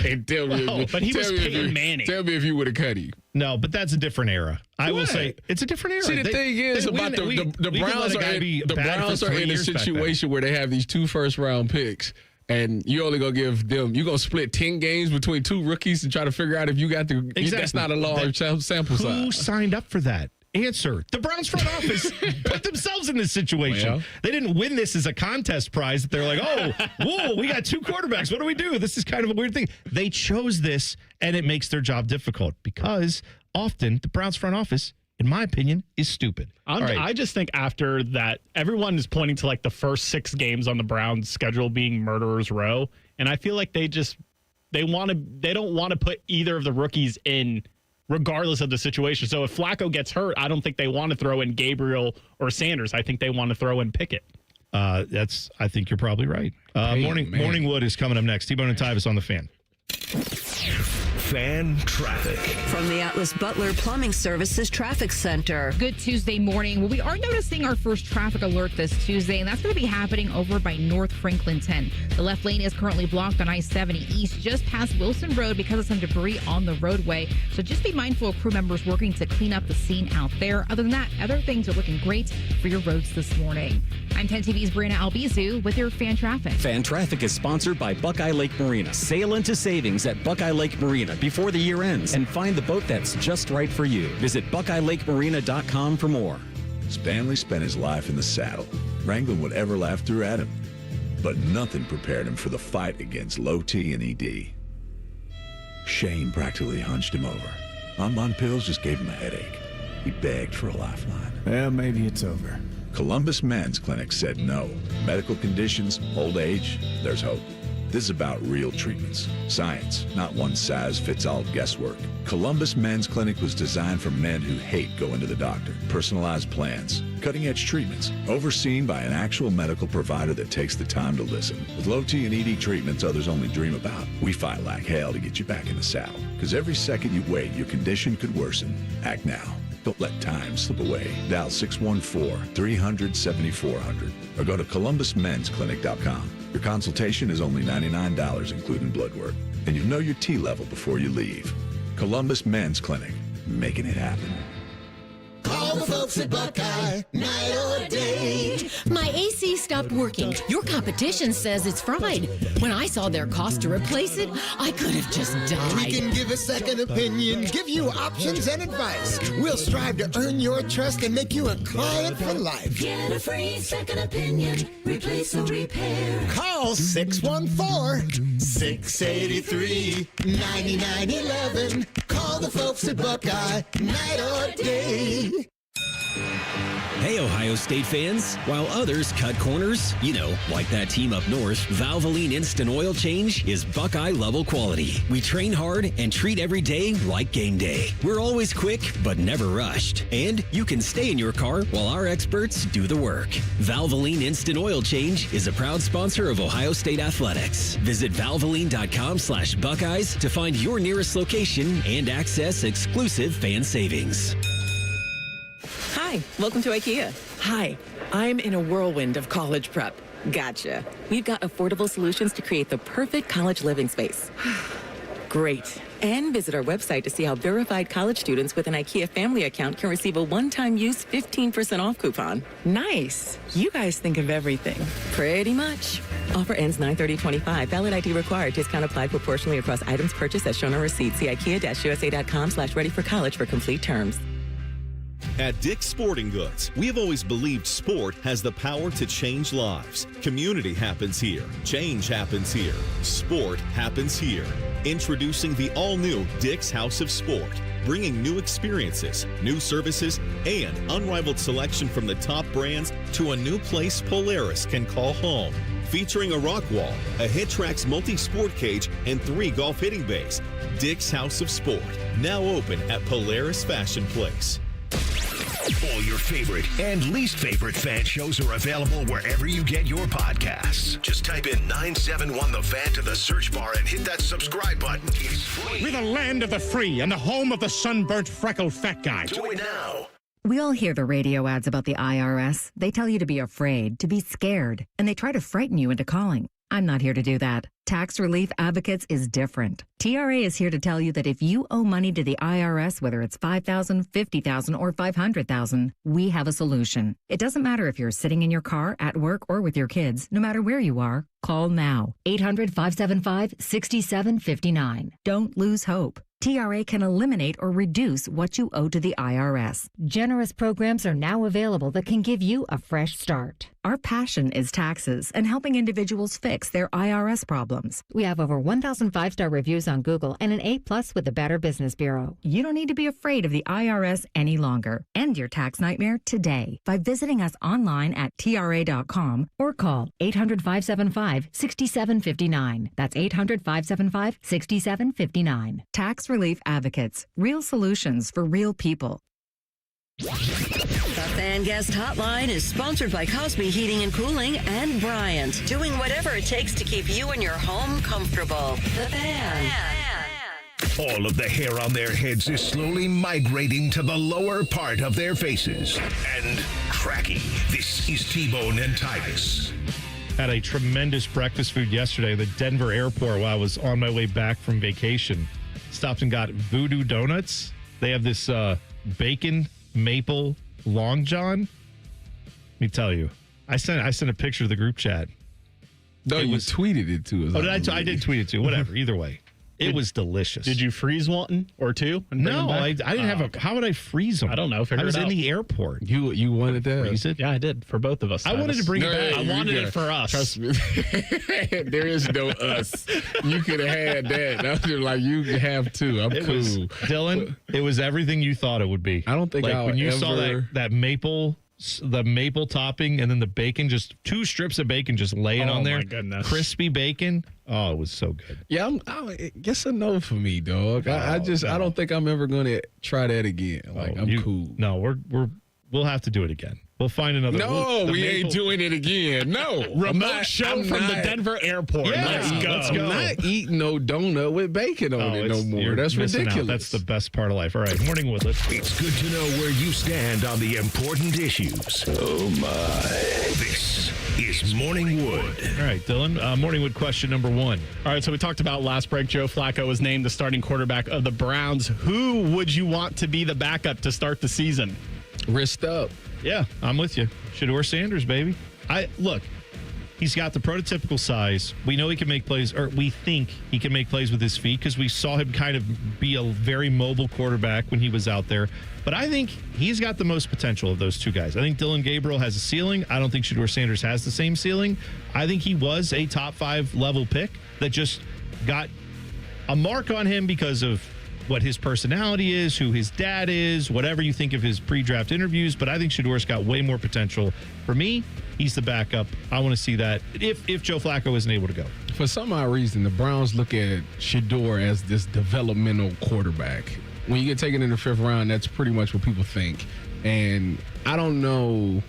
and tell me. But he was Peyton Manning. Tell me if you would have cut him. No, but that's a different era. I will say it's a different era. See, the thing is about the Browns are in a situation where they have these 2 first-round picks. And you only gonna give them. You gonna split 10 games between 2 rookies to try to figure out if you got the. Exactly. That's not a large sample size. Who signed up for that? Answer. The Browns front office put themselves in this situation. Well, they didn't win this as a contest prize that they're like, whoa, we got 2 quarterbacks. What do we do? This is kind of a weird thing. They chose this, and it makes their job difficult because often the Browns front office, in my opinion, is stupid. I just think after that, everyone is pointing to like the first 6 games on the Browns schedule being murderer's row. And I feel like they don't want to put either of the rookies in regardless of the situation. So if Flacco gets hurt, I don't think they want to throw in Gabriel or Sanders. I think they want to throw in Pickett. I think you're probably right. Morning Wood is coming up next. T-Bone and Tyvis on the Fan. Fan traffic. From the Atlas Butler Plumbing Services Traffic Center. Good Tuesday morning. Well, we are noticing our first traffic alert this Tuesday, and that's going to be happening over by North Franklin 10. The left lane is currently blocked on I-70 East just past Wilson Road because of some debris on the roadway. So just be mindful of crew members working to clean up the scene out there. Other than that, other things are looking great for your roads this morning. I'm 10 TV's Brianna Albizu with your Fan Traffic. Fan Traffic is sponsored by Buckeye Lake Marina. Sail into savings at Buckeye Lake Marina before the year ends and find the boat that's just right for you. Visit BuckeyeLakeMarina.com for more. Stanley spent his life in the saddle, wrangling whatever life threw at him. But nothing prepared him for the fight against low T and ED. Shane practically hunched him over. Bonbon pills just gave him a headache. He begged for a lifeline. Well, maybe it's over. Columbus Men's Clinic said no. Medical conditions, old age, there's hope. This is about real treatments. Science, not one-size-fits-all guesswork. Columbus Men's Clinic was designed for men who hate going to the doctor. Personalized plans, cutting-edge treatments, overseen by an actual medical provider that takes the time to listen. With low T and ED treatments others only dream about, we fight like hell to get you back in the saddle. Because every second you wait, your condition could worsen. Act now. Don't let time slip away. Dial 614-300-7400 or go to columbusmen'sclinic.com. Your consultation is only $99, including blood work. And you know your T level before you leave. Columbus Men's Clinic, making it happen. Call the folks at Buckeye, night or day. My AC stopped working. Your competition says it's fried. When I saw their cost to replace it, I could have just died. We can give a second opinion, give you options and advice. We'll strive to earn your trust and make you a client for life. Get a free second opinion. Replace or repair. Call 614-683-9911. Call the folks at Buckeye, night or day. Hey, Ohio State fans. While others cut corners, like that team up north, Valvoline Instant Oil Change is Buckeye-level quality. We train hard and treat every day like game day. We're always quick, but never rushed. And you can stay in your car while our experts do the work. Valvoline Instant Oil Change is a proud sponsor of Ohio State Athletics. Visit valvoline.com/Buckeyes to find your nearest location and access exclusive fan savings. Hi, welcome to IKEA. Hi, I'm in a whirlwind of college prep. Gotcha. We've got affordable solutions to create the perfect college living space. Great. And visit our website to see how verified college students with an IKEA family account can receive a one-time use 15% off coupon. Nice. You guys think of everything. Pretty much. Offer ends 9/30/25. Valid ID required. Discount applied proportionally across items purchased as shown on receipt. See IKEA-USA.com/ready-for-college for complete terms. At Dick's Sporting Goods, we have always believed sport has the power to change lives. Community happens here. Change happens here. Sport happens here. Introducing the all-new Dick's House of Sport, bringing new experiences, new services, and unrivaled selection from the top brands to a new place Polaris can call home. Featuring a rock wall, a HitTrax multi-sport cage, and 3 golf hitting bays. Dick's House of Sport, now open at Polaris Fashion Place. All your favorite and least favorite fan shows are available wherever you get your podcasts. Just type in 971 The Fan to the search bar and hit that subscribe button. It's free. We're the land of the free and the home of the sunburnt, freckled fat guy. Do it now. We all hear the radio ads about the IRS. They tell you to be afraid, to be scared, and they try to frighten you into calling. I'm not here to do that. Tax Relief Advocates is different. TRA is here to tell you that if you owe money to the IRS, whether it's $5,000, $50,000, or $500,000, we have a solution. It doesn't matter if you're sitting in your car, at work, or with your kids. No matter where you are, call now. 800-575-6759. Don't lose hope. TRA can eliminate or reduce what you owe to the IRS. Generous programs are now available that can give you a fresh start. Our passion is taxes and helping individuals fix their IRS problems. We have over 1,000 5-star reviews on Google and an A+ with the Better Business Bureau. You don't need to be afraid of the IRS any longer. End your tax nightmare today by visiting us online at TRA.com or call 800-575-6759. That's 800-575-6759. Tax Relief Advocates. Real solutions for real people. The Fan Guest Hotline is sponsored by Cosby Heating and Cooling and Bryant, doing whatever it takes to keep you and your home comfortable. The Fan. All of the hair on their heads is slowly migrating to the lower part of their faces. And cracking. This is T-Bone and Tyvis. Had a tremendous breakfast food yesterday at the Denver airport while I was on my way back from vacation. Stopped and got Voodoo Donuts. They have this bacon maple long john. Let me tell you, I sent a picture to the group chat. No, you tweeted it to us. Oh, I did tweet it too. Whatever. Either way, it was delicious. Did you freeze one or two? No, I didn't have a. How would I freeze them? I don't know. I was in the airport. You wanted that? Freeze it? Yeah, I did for both of us. I wanted to bring it back. I wanted it for us. Trust me. There is no us. You could have had that. I was just like, you can have two. I'm cool. Dylan, it was everything you thought it would be. I don't think like I'll when you ever... saw that maple. The maple topping and then the bacon, just 2 strips of bacon just laying on there. Oh, my goodness. Crispy bacon. Oh, it was so good. Yeah, I guess a no for me, dog. I don't think I'm ever going to try that again. Like, I'm cool. No, we'll have to do it again. We'll find another. No, we ain't doing it again. No. Remote show from the Denver airport. Yeah, Let's go. I'm not eating no donut with bacon on it no more. That's ridiculous. That's the best part of life. All right, morning Woodlet. It's good to know where you stand on the important issues. Oh, my. This is Morning Wood. All right, Dylan. Morning Wood question number 1. All right, so we talked about last break. Joe Flacco was named the starting quarterback of the Browns. Who would you want to be the backup to start the season? Wrist up. Yeah, I'm with you. Shedeur Sanders, baby. Look, he's got the prototypical size. We know he can make plays, or we think he can make plays with his feet because we saw him kind of be a very mobile quarterback when he was out there. But I think he's got the most potential of those two guys. I think Dylan Gabriel has a ceiling. I don't think Shedeur Sanders has the same ceiling. I think he was a top 5 level pick that just got a mark on him because of what his personality is, who his dad is, whatever you think of his pre-draft interviews. But I think Shedeur's got way more potential. For me, he's the backup. I want to see that if Joe Flacco isn't able to go. For some odd reason, the Browns look at Shedeur as this developmental quarterback. When you get taken in the 5th round, that's pretty much what people think. And I don't know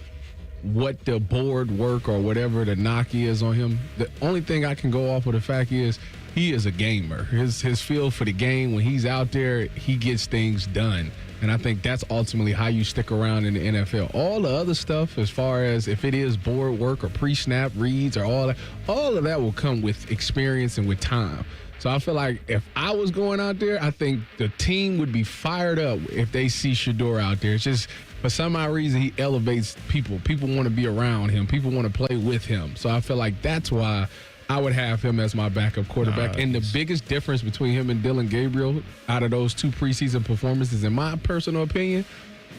what the board work or whatever the knock is on him. The only thing I can go off of the fact is he is a gamer. His feel for the game, when he's out there, he gets things done. And I think that's ultimately how you stick around in the NFL. All the other stuff, as far as if it is board work or pre-snap reads or all of that will come with experience and with time. So I feel like if I was going out there, I think the team would be fired up if they see Shedeur out there. It's just, for some odd reason, he elevates people. People want to be around him. People want to play with him. So I feel like that's why I would have him as my backup quarterback. And the biggest difference between him and Dylan Gabriel out of those 2 preseason performances, in my personal opinion,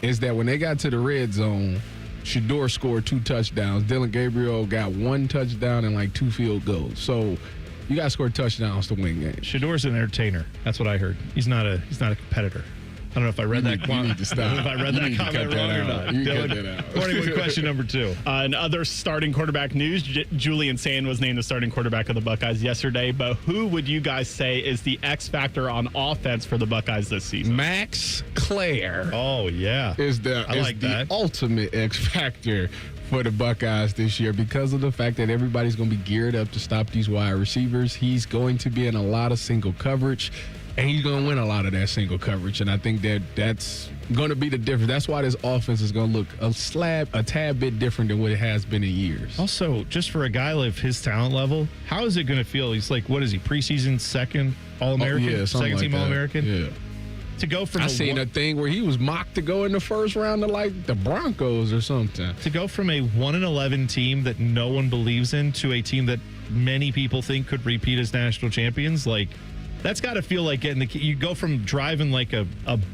is that when they got to the red zone, Shedeur scored 2 touchdowns. Dylan Gabriel got 1 touchdown and like 2 field goals. So you got to score touchdowns to win games. Shedeur's an entertainer. That's what I heard. He's not a competitor. I don't know if I read that. You need to stop. I don't know if I read that comment wrong or not. You cut that out. Morning Wood question number 2. In other starting quarterback news, Julian Sayin was named the starting quarterback of the Buckeyes yesterday. But who would you guys say is the X factor on offense for the Buckeyes this season? Max Clare. Oh, yeah. Is the ultimate X factor for the Buckeyes this year because of the fact that everybody's going to be geared up to stop these wide receivers. He's going to be in a lot of single coverage. And he's going to win a lot of that single coverage. And I think that's going to be the difference. That's why this offense is going to look a tad bit different than what it has been in years. Also, just for a guy of his talent level, how is it going to feel? He's like, what is he, preseason second All-American? Second team All-American? Yeah. To go from I seen a thing where he was mocked to go in the first round to like the Broncos or something. To go from a 1-11 team that no one believes in to a team that many people think could repeat as national champions, like, that's got to feel like getting you go from driving like a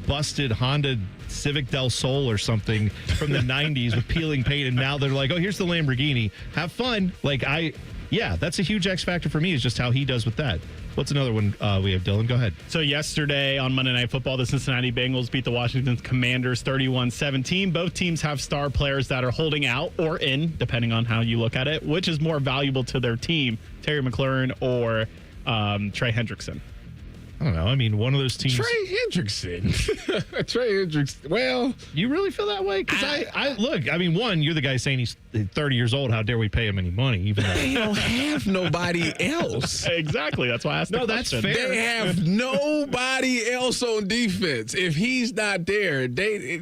busted Honda Civic Del Sol or something from the 90s with peeling paint, and now they're like, oh, here's the Lamborghini. Have fun. Like, that's a huge X factor for me, is just how he does with that. What's another one we have, Dylan? Go ahead. So yesterday on Monday Night Football, the Cincinnati Bengals beat the Washington Commanders 31-17. Both teams have star players that are holding out or in, depending on how you look at it. Which is more valuable to their team, Terry McLaurin or Trey Hendrickson? I don't know. I mean, one of those teams. Trey Hendrickson. Well, you really feel that way? Because I look. I mean, one, you're the guy saying he's 30 years old. How dare we pay him any money? Even though they don't have nobody else. Exactly. That's why I asked. No, that's fair. They have nobody else on defense. If he's not there, they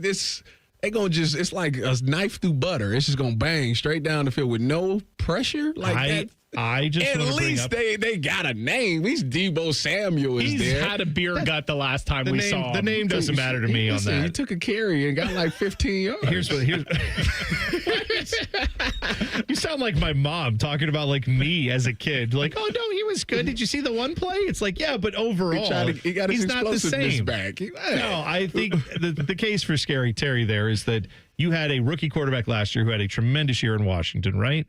gonna just. It's like a knife through butter. It's just gonna bang straight down the field with no pressure like that. I just at least they got a name. At least Debo Samuel is there. He's had a beer gut the last time we saw him. The name doesn't matter to me on that. He took a carry and got like 15 yards. Here's you sound like my mom talking about like me as a kid. Like, oh no, he was good. Did you see the one play? It's like, yeah, but overall, he got his he's not the same. Back. No, I think the case for Scary Terry there is that you had a rookie quarterback last year who had a tremendous year in Washington, right?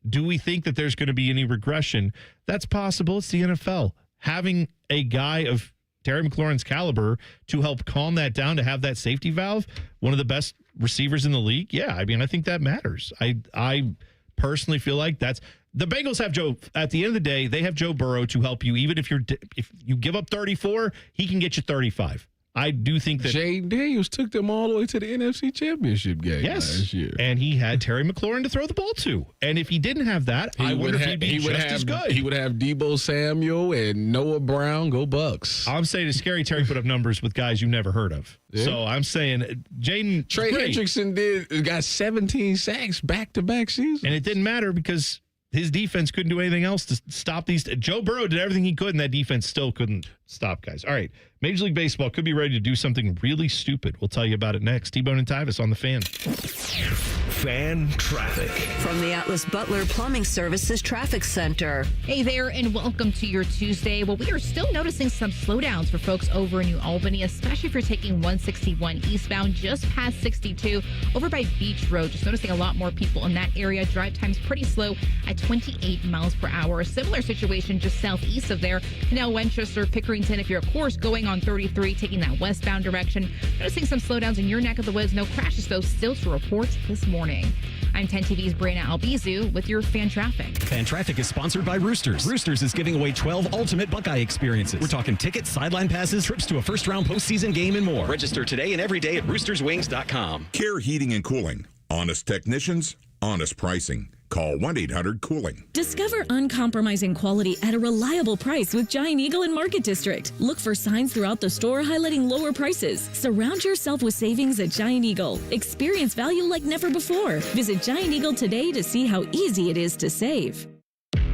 Do we think that there's going to be any regression? That's possible. It's the NFL. Having a guy of Terry McLaurin's caliber to help calm that down, to have that safety valve, one of the best receivers in the league. Yeah, I mean, I think that matters. I personally feel like that's the Bengals have Joe. At the end of the day, they have Joe Burrow to help you. Even if you give up 34, he can get you 35. I do think that Jay Daniels took them all the way to the NFC Championship game last year. And he had Terry McLaurin to throw the ball to. And if he didn't have that, I wonder if he'd be just as good. He would have Deebo Samuel and Noah Brown. Go Bucks. I'm saying it's scary Terry put up numbers with guys you've never heard of. Yeah. So I'm saying Trey Hendrickson got 17 sacks back-to-back seasons. And it didn't matter because his defense couldn't do anything else to stop these. Joe Burrow did everything he could, and that defense still couldn't stop guys. All right, Major League Baseball could be ready to do something really stupid. We'll tell you about it next. T-Bone and Tyvis on the Fan. Fan traffic. From the Atlas Butler Plumbing Services Traffic Center. Hey there, and welcome to your Tuesday. Well, we are still noticing some slowdowns for folks over in New Albany, especially if you're taking 161 eastbound just past 62 over by Beach Road. Just noticing a lot more people in that area. Drive time's pretty slow at 28 miles per hour. A similar situation just southeast of there. Now, Winchester, Pickerington, if you're, of course, going on 33, taking that westbound direction. Noticing some slowdowns in your neck of the woods. No crashes, though, still to report this morning. I'm 10 TV's Brianna Albizu with your Fan Traffic. Fan Traffic is sponsored by Roosters. Roosters is giving away 12 ultimate Buckeye experiences. We're talking tickets, sideline passes, trips to a first-round postseason game, and more. Register today and every day at roosterswings.com. Care Heating and Cooling. Honest technicians, honest pricing. Call 1-800-COOLING. Discover uncompromising quality at a reliable price with Giant Eagle and Market District. Look for signs throughout the store highlighting lower prices. Surround yourself with savings at Giant Eagle. Experience value like never before. Visit Giant Eagle today to see how easy it is to save.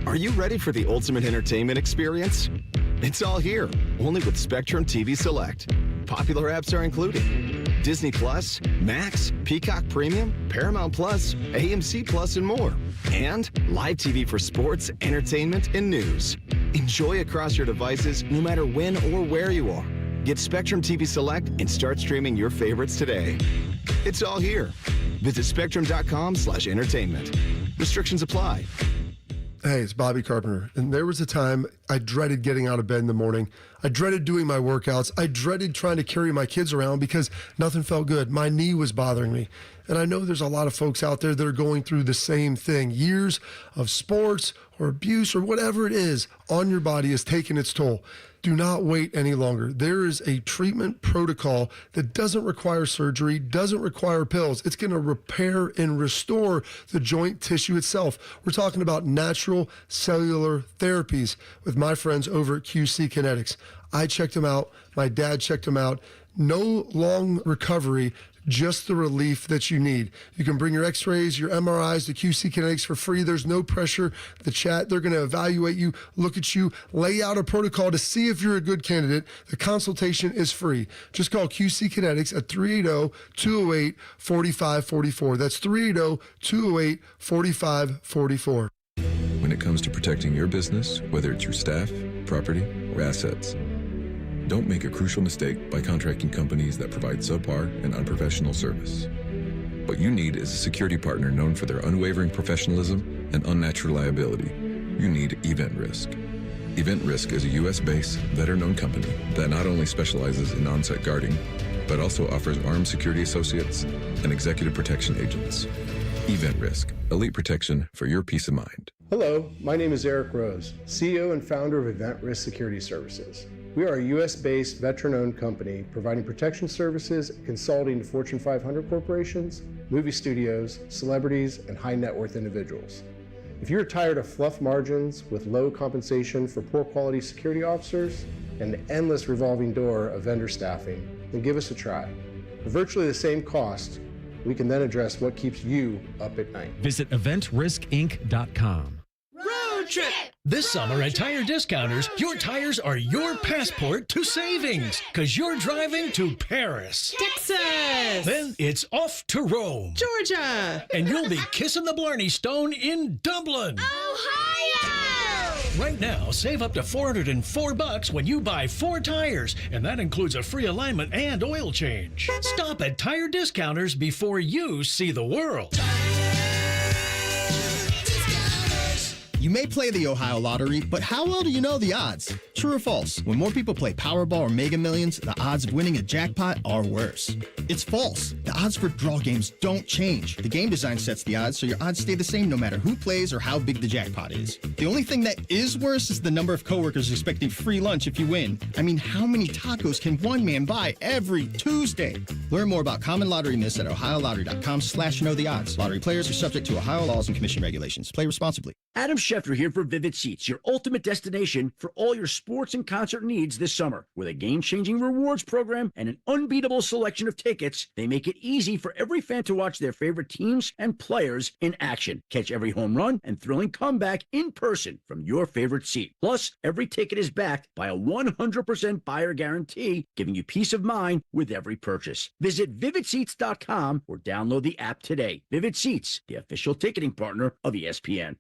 Are you ready for the ultimate entertainment experience? It's all here, only with Spectrum TV Select. Popular apps are included. Disney Plus, Max, Peacock Premium, Paramount Plus, AMC Plus, and more. And live TV for sports, entertainment, and news. Enjoy across your devices no matter when or where you are. Get Spectrum TV Select and start streaming your favorites today. It's all here. Visit spectrum.com/entertainment. Restrictions apply. Hey, it's Bobby Carpenter. And there was a time I dreaded getting out of bed in the morning. I dreaded doing my workouts. I dreaded trying to carry my kids around because nothing felt good. My knee was bothering me. And I know there's a lot of folks out there that are going through the same thing. Years of sports or abuse or whatever it is on your body is taking its toll. Do not wait any longer. There is a treatment protocol that doesn't require surgery, doesn't require pills. It's going to repair and restore the joint tissue itself. We're talking about natural cellular therapies with my friends over at QC Kinetics. I checked them out. My dad checked them out. No long recovery, just the relief that you need. You can bring your x-rays, your MRIs to QC Kinetics for free. There's no pressure. The chat, they're going to evaluate you, look at you, lay out a protocol to see if you're a good candidate. The consultation is free. Just call QC Kinetics at 380-208-4544. That's 380-208-4544. When it comes to protecting your business, whether it's your staff, property, or assets, don't make a crucial mistake by contracting companies that provide subpar and unprofessional service. What you need is a security partner known for their unwavering professionalism and unnatural liability. You need Event Risk. Event Risk is a U.S.-based, veteran-owned company that not only specializes in on-site guarding, but also offers armed security associates and executive protection agents. Event Risk, elite protection for your peace of mind. Hello, my name is Eric Rose, CEO and founder of Event Risk Security Services. We are a U.S.-based, veteran-owned company providing protection services and consulting to Fortune 500 corporations, movie studios, celebrities, and high-net-worth individuals. If you're tired of fluff margins with low compensation for poor-quality security officers and the endless revolving door of vendor staffing, then give us a try. For virtually the same cost, we can then address what keeps you up at night. Visit EventRiskInc.com. Road trip! This summer at Tire Discounters, your tires are your passport to savings, because you're driving to Paris, Texas, then it's off to Rome, Georgia, and you'll be kissing the Blarney Stone in Dublin, Ohio! Right now, save up to $404 when you buy 4 tires, and that includes a free alignment and oil change. Stop at Tire Discounters before you see the world. You may play the Ohio Lottery, but how well do you know the odds? True or false? When more people play Powerball or Mega Millions, the odds of winning a jackpot are worse. It's false. The odds for draw games don't change. The game design sets the odds so your odds stay the same no matter who plays or how big the jackpot is. The only thing that is worse is the number of coworkers expecting free lunch if you win. I mean, how many tacos can one man buy every Tuesday? Learn more about common lottery myths at ohiolottery.com/knowtheodds. Lottery players are subject to Ohio laws and commission regulations. Play responsibly. Adam Schefter here for Vivid Seats, your ultimate destination for all your sports and concert needs this summer. With a game-changing rewards program and an unbeatable selection of tickets, they make it easy for every fan to watch their favorite teams and players in action. Catch every home run and thrilling comeback in person from your favorite seat. Plus, every ticket is backed by a 100% buyer guarantee, giving you peace of mind with every purchase. Visit VividSeats.com or download the app today. Vivid Seats, the official ticketing partner of ESPN.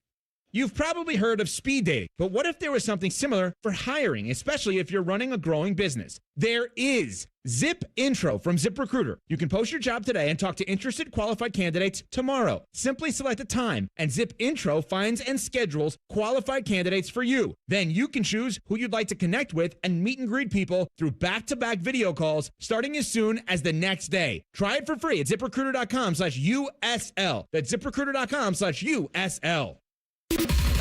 You've probably heard of speed dating, but what if there was something similar for hiring, especially if you're running a growing business? There is Zip Intro from ZipRecruiter. You can post your job today and talk to interested qualified candidates tomorrow. Simply select a time, and Zip Intro finds and schedules qualified candidates for you. Then you can choose who you'd like to connect with and meet and greet people through back-to-back video calls starting as soon as the next day. Try it for free at ZipRecruiter.com/USL. That's ZipRecruiter.com/USL.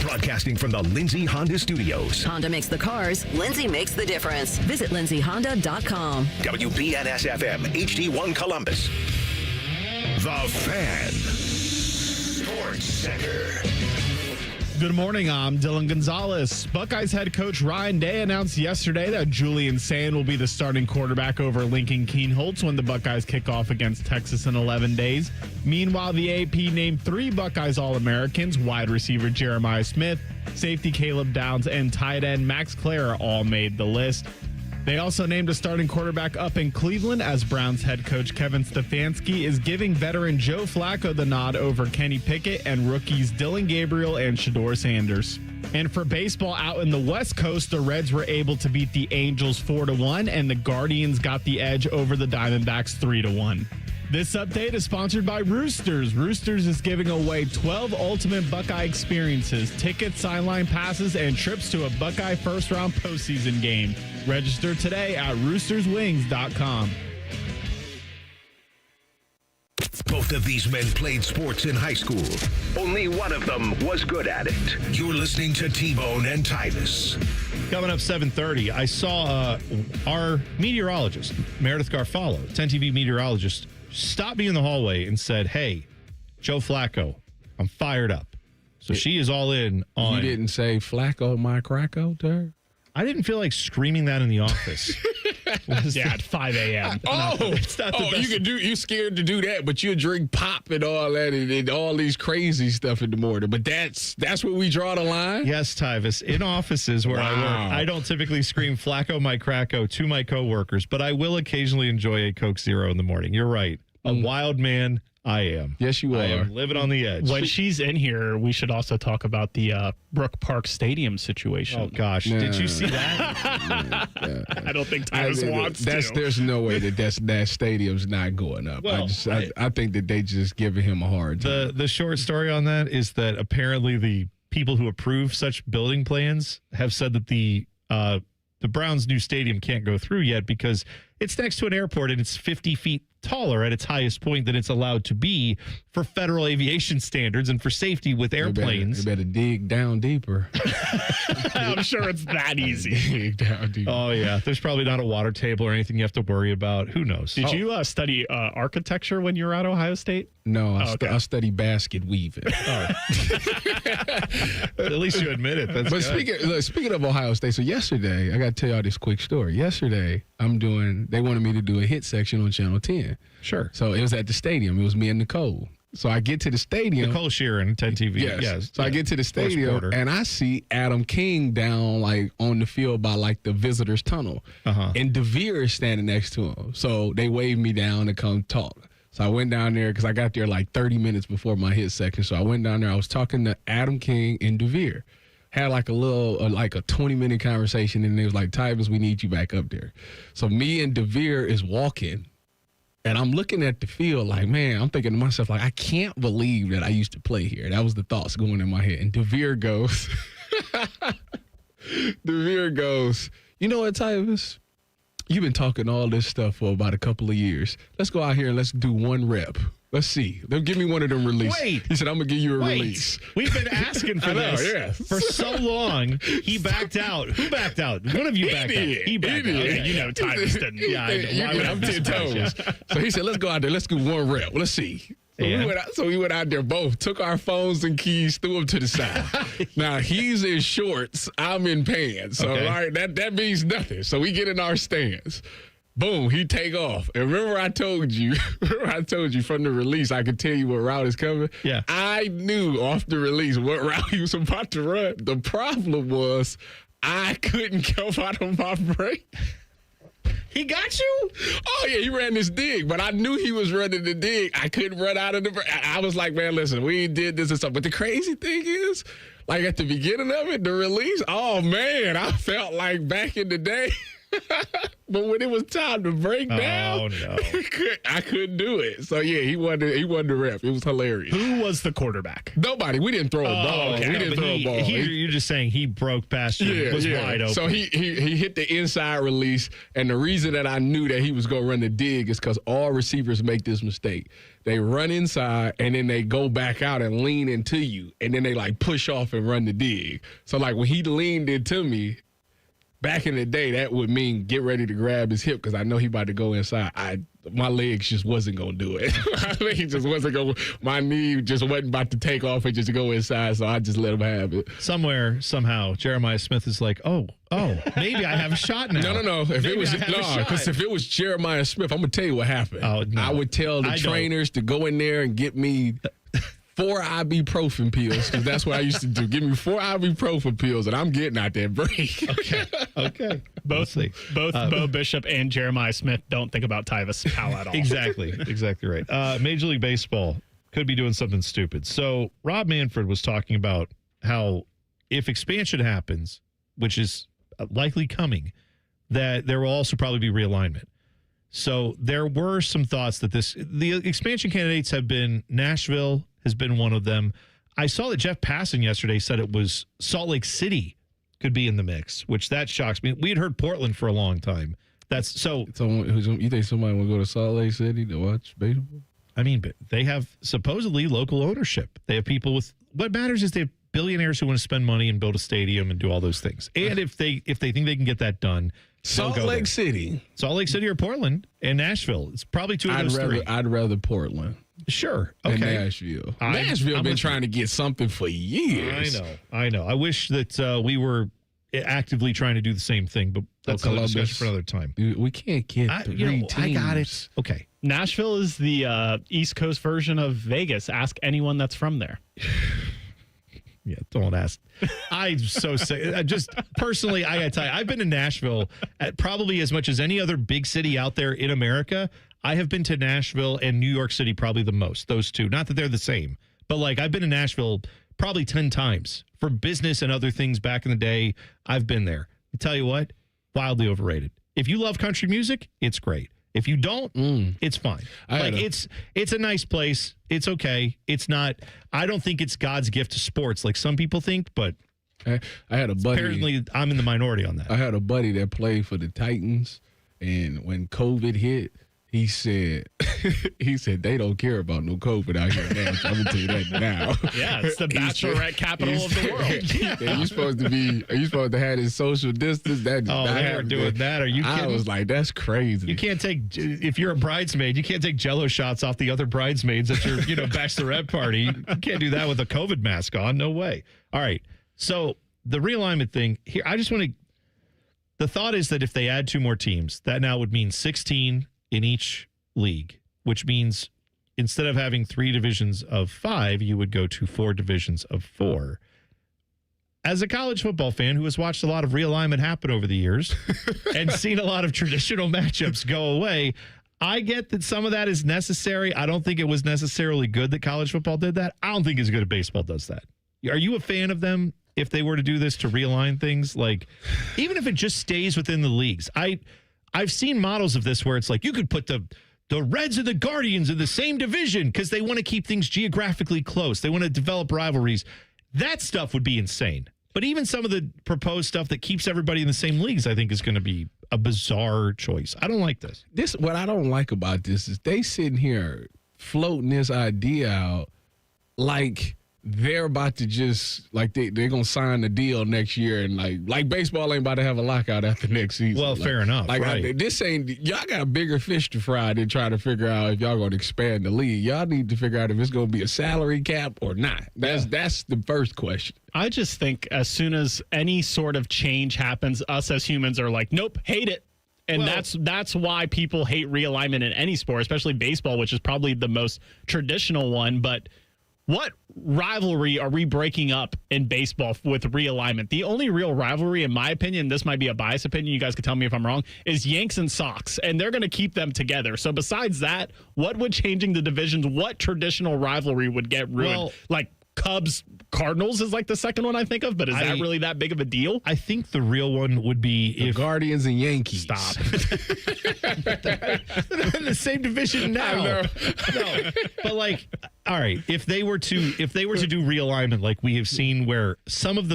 Broadcasting from the Lindsay Honda Studios. Honda makes the cars. Lindsay makes the difference. Visit lindsayhonda.com. WBNS-FM, HD1 Columbus. The Fan. Sports Center. Good morning, I'm Dylan Gonzalez. Buckeyes head coach Ryan Day announced yesterday that Julian Sayin will be the starting quarterback over Lincoln Keenholz when the Buckeyes kick off against Texas in 11 days. Meanwhile, the AP named 3 Buckeyes All-Americans, wide receiver Jeremiah Smith, safety Caleb Downs, and tight end Max Clare all made the list. They also named a starting quarterback up in Cleveland as Browns head coach Kevin Stefanski is giving veteran Joe Flacco the nod over Kenny Pickett and rookies Dylan Gabriel and Shedeur Sanders. And for baseball out in the West Coast, the Reds were able to beat the Angels 4-1, and the Guardians got the edge over the Diamondbacks 3-1. This update is sponsored by Roosters. Roosters is giving away 12 ultimate Buckeye experiences, tickets, sideline passes, and trips to a Buckeye first-round postseason game. Register today at roosterswings.com. Both of these men played sports in high school. Only one of them was good at it. You're listening to T-Bone and Tyvis. Coming up 7:30, I saw our meteorologist, Meredith Garfalo, 10 TV meteorologist, stopped me in the hallway and said, "Hey, Joe Flacco, I'm fired up." So she is all in on. You didn't say Flacco, my cracko to her? I didn't feel like screaming that in the office. At 5 a.m. You scared to do that, but you drink pop and all that and all these crazy stuff in the morning. But that's where we draw the line? Yes, Tyvis. In offices where I work, I don't typically scream Flacco, my cracko to my coworkers, but I will occasionally enjoy a Coke Zero in the morning. You're right. A wild man. I am. Yes, you are. I am living on the edge. When she's in here, we should also talk about the Brook Park Stadium situation. Oh, gosh. Did you see that? I don't think Tyvis wants to. There's no way that stadium's not going up. Well, I think that they just giving him a hard time. The short story on that is that apparently the people who approve such building plans have said that the Browns' new stadium can't go through yet because it's next to an airport and it's 50 feet taller at its highest point than it's allowed to be for federal aviation standards and for safety with airplanes. They better dig down deeper. I'm sure it's that easy. Dig down deeper. Oh, yeah. There's probably not a water table or anything you have to worry about. Who knows? Did you study architecture when you were at Ohio State? No, I study basket weaving. At least you admit it. That's but speaking of Ohio State, so yesterday, I got to tell y'all this quick story. Yesterday, they wanted me to do a hit section on Channel 10. Sure. So it was at the stadium. It was me and Nicole. So I get to the stadium. Nicole Sheeran, 10 TV. Yes. So I get to the stadium and I see Adam King down on the field by the visitors tunnel. And DeVere is standing next to him. So they waved me down to come talk. So I went down there because I got there 30 minutes before my hit section. So I went down there. I was talking to Adam King and DeVere. Had a 20-minute conversation, and they was like, "Tyvis, we need you back up there." So me and DeVere is walking And I'm looking at the field like, man, I'm thinking to myself, like, I can't believe that I used to play here. That was the thoughts going in my head. And DeVere goes, you know what, Tyvis? You've been talking all this stuff for about a couple of years. Let's go out here and let's do one rep. Let's see. They'll give me one of them releases. Wait. He said, I'm going to give you a release. We've been asking for this for so long. He backed out. Who backed out? One of you backed out. He backed out. did. You know, Tyvis didn't. Yeah, I know. I'm 10 toes. So he said, let's go out there. Let's do one rep. Let's see. So we went out there both, took our phones and keys, threw them to the side. Now, he's in shorts. I'm in pants. So, right, that means nothing. So we get in our stance. Boom, he take off. And remember I told you from the release, I could tell you what route is coming? Yeah. I knew off the release what route he was about to run. The problem was I couldn't come out of my break. He got you? Oh, yeah, he ran this dig, but I knew he was running the dig. I couldn't run out of the break. I was like, man, listen, we did this and stuff. But the crazy thing is, like at the beginning of it, the release, oh, man, I felt like back in the day. But when it was time to break down, I couldn't do it. So yeah, he won the rep. It was hilarious. Who was the quarterback? Nobody. We didn't throw a ball. Okay. We didn't throw a ball. You're just saying he broke past you. It was wide open. So he hit the inside release, and the reason that I knew that he was going to run the dig is because all receivers make this mistake. They run inside, and then they go back out and lean into you, and then they like push off and run the dig. So like when he leaned into me, back in the day, that would mean get ready to grab his hip because I know he about to go inside. My legs just wasn't going to do it. My knee just wasn't about to take off and just go inside, so I just let him have it. Somewhere, somehow, Jeremiah Smith is like, oh, maybe I have a shot now. No. Because if it was Jeremiah Smith, I'm going to tell you what happened. Oh, no. I would tell the trainers to go in there and get me 4 ibuprofen pills, because that's what I used to do. Give me 4 ibuprofen pills, and I'm getting out that break. Okay. Both Bo Bishop and Jeremiah Smith don't think about Tyvis Powell at all. Exactly right. Major League Baseball could be doing something stupid. So Rob Manfred was talking about how if expansion happens, which is likely coming, that there will also probably be realignment. So there were some thoughts that the expansion candidates have been Nashville has been one of them. I saw that Jeff Passan yesterday said it was Salt Lake City could be in the mix, which that shocks me. We had heard Portland for a long time. That's so. You think somebody will go to Salt Lake City to watch baseball? I mean, but they have supposedly local ownership. They have people with. What matters is they have billionaires who want to spend money and build a stadium and do all those things. And if they think they can get that done, Salt Lake City or Portland and Nashville. It's probably two of those three. I'd rather Portland. Sure. Okay. Okay. Nashville. Nashville been trying to get something for years. I know. I wish that we were actively trying to do the same thing, but that's a discussion for another time. We can't get three teams. I got it. Okay. Nashville is the East Coast version of Vegas. Ask anyone that's from there. Yeah, don't ask. I'm so sick. Just personally, I got to tell you, I've been to Nashville at probably as much as any other big city out there in America. I have been to Nashville and New York City probably the most, those two. Not that they're the same, but like I've been to Nashville probably 10 times for business and other things back in the day. I've been there. I tell you what, wildly overrated. If you love country music, it's great. If you don't, it's fine. It's a nice place. It's okay. It's not. I don't think it's God's gift to sports like some people think, but I had a buddy. Apparently, I'm in the minority on that. I had a buddy that played for the Titans, and when COVID hit, he said they don't care about no COVID out here now. So I'm gonna tell you that now. Yeah, it's the bachelorette capital of the world. Yeah. Are you supposed to have this social distance? They weren't doing that. Are you kidding? I was like, that's crazy. You can't if you're a bridesmaid, you can't take Jell-O shots off the other bridesmaids at your bachelorette party. You can't do that with a COVID mask on. No way. All right. So the realignment thing here, the thought is that if they add 2 more teams, that now would mean 16 in each league, which means instead of having 3 divisions of 5, you would go to 4 divisions of 4. As a college football fan who has watched a lot of realignment happen over the years and seen a lot of traditional matchups go away, I get that some of that is necessary. I don't think it was necessarily good that college football did that. I don't think it's good if baseball does that. Are you a fan of them if they were to do this to realign things? Like, even if it just stays within the leagues, I've seen models of this where it's like you could put the the Reds and the Guardians in the same division because they want to keep things geographically close. They want to develop rivalries. That stuff would be insane. But even some of the proposed stuff that keeps everybody in the same leagues, I think, is going to be a bizarre choice. I don't like this. What I don't like about this is they sitting here floating this idea out like they're about to just they're gonna sign the deal next year, and like baseball ain't about to have a lockout after next season. Well, fair enough. Right. This ain't, y'all got bigger fish to fry than trying to figure out if y'all gonna expand the league. Y'all need to figure out if it's gonna be a salary cap or not. That's the first question. I just think as soon as any sort of change happens, us as humans are like, nope, hate it. And that's why people hate realignment in any sport, especially baseball, which is probably the most traditional one. But what rivalry are we breaking up in baseball with realignment? The only real rivalry, in my opinion, this might be a biased opinion, you guys can tell me if I'm wrong, is Yanks and Sox, and they're going to keep them together. So besides that, what would changing the divisions, what traditional rivalry would get ruined? Like Cubs, Cardinals is like the second one I think of, but is that really that big of a deal? I think the real one would be the Guardians and Yankees. Stop. They're in the same division now. No, but all right, if they were to do realignment like we have seen, where some of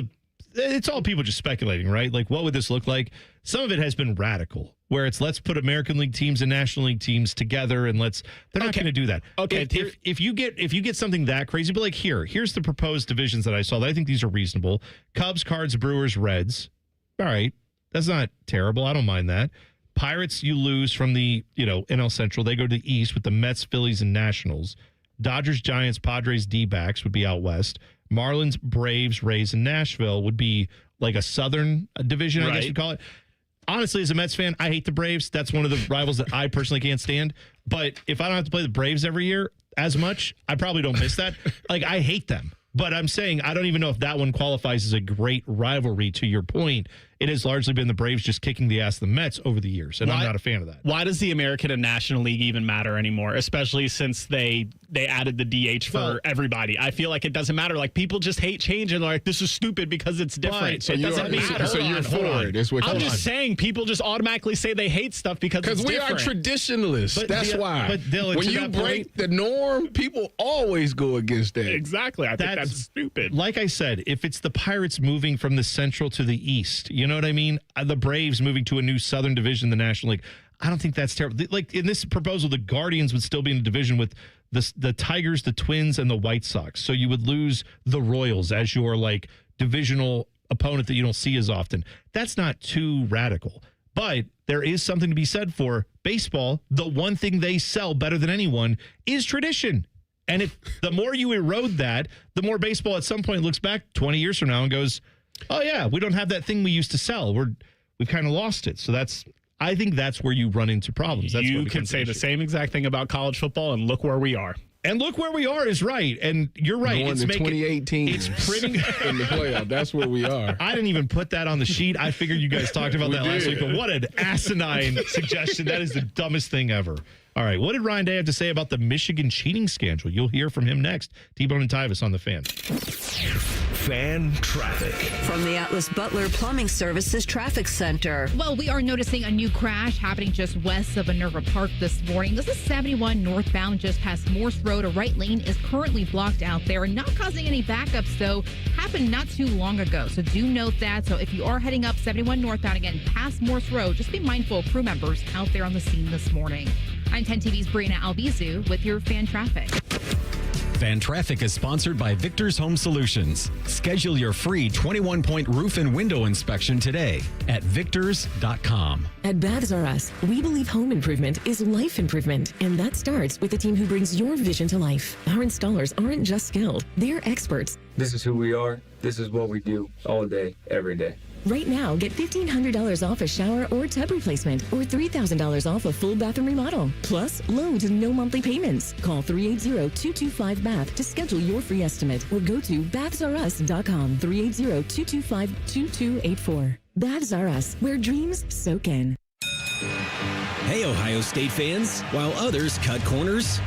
it's all people just speculating, right? Like, what would this look like? Some of it has been radical, where it's let's put American League teams and National League teams together, and they're not going to do that. Okay, if you get something that crazy, but here's the proposed divisions that I saw. That I think these are reasonable: Cubs, Cards, Brewers, Reds. All right, that's not terrible. I don't mind that. Pirates, you lose from the NL Central. They go to the East with the Mets, Phillies, and Nationals. Dodgers, Giants, Padres, D-backs would be out west. Marlins, Braves, Rays, and Nashville would be like a Southern division, I guess you'd call it. Honestly, as a Mets fan, I hate the Braves. That's one of the rivals that I personally can't stand. But if I don't have to play the Braves every year as much, I probably don't miss that. I hate them. But I'm saying I don't even know if that one qualifies as a great rivalry. To your point, it has largely been the Braves just kicking the ass of the Mets over the years, and I'm not a fan of that. Why does the American and National League even matter anymore, especially since they added the DH for everybody? I feel like it doesn't matter. Like, people just hate change, and they're like, this is stupid because it's different. So it doesn't matter. So you're for it. I'm just saying people just automatically say they hate stuff because it's we different. are traditionalists. That's why. But Dylan, when you break the norm, people always go against that. Exactly. I think that's stupid. Like I said, if it's the Pirates moving from the Central to the East, you know what I mean? The Braves moving to a new Southern division, the National League, I don't think that's terrible. Like, in this proposal, the Guardians would still be in a division with the Tigers, the Twins, and the White Sox. So you would lose the Royals as your divisional opponent that you don't see as often. That's not too radical. But there is something to be said for baseball. The one thing they sell better than anyone is tradition. And if the more you erode that, the more baseball at some point looks back 20 years from now and goes, oh yeah, we don't have that thing we used to sell. We've kind of lost it. So I think that's where you run into problems. That's you can say the same exact thing about college football, and look where we are. And look where we are is right. And you're right. Going it's to 2018. It's printing in the playoff. That's where we are. I didn't even put that on the sheet. I figured you guys talked about that last week. But what an asinine suggestion. That is the dumbest thing ever. All right. What did Ryan Day have to say about the Michigan cheating scandal? You'll hear from him next. T-Bone and Tyvis on the Fan. Fan traffic. From the Atlas Butler Plumbing Services Traffic Center. Well, we are noticing a new crash happening just west of Minerva Park this morning. This is 71 northbound just past Morse Road. A right lane is currently blocked out there and not causing any backups, though. Happened not too long ago, so do note that. So if you are heading up 71 northbound again past Morse Road, just be mindful of crew members out there on the scene this morning. I'm 10 TV's Brianna Albizu with your Fan Traffic. Fan Traffic is sponsored by Victor's Home Solutions. Schedule your free 21-point roof and window inspection today at victors.com. At Baths R Us, we believe home improvement is life improvement, and that starts with the team who brings your vision to life. Our installers aren't just skilled, they're experts. This is who we are. This is what we do all day, every day. Right now, get $1,500 off a shower or tub replacement or $3,000 off a full bathroom remodel. Plus, loads and no monthly payments. Call 380-225-BATH to schedule your free estimate or go to bathsrus.com. 380-225-2284. Baths R Us, where dreams soak in. Hey, Ohio State fans. While others cut corners,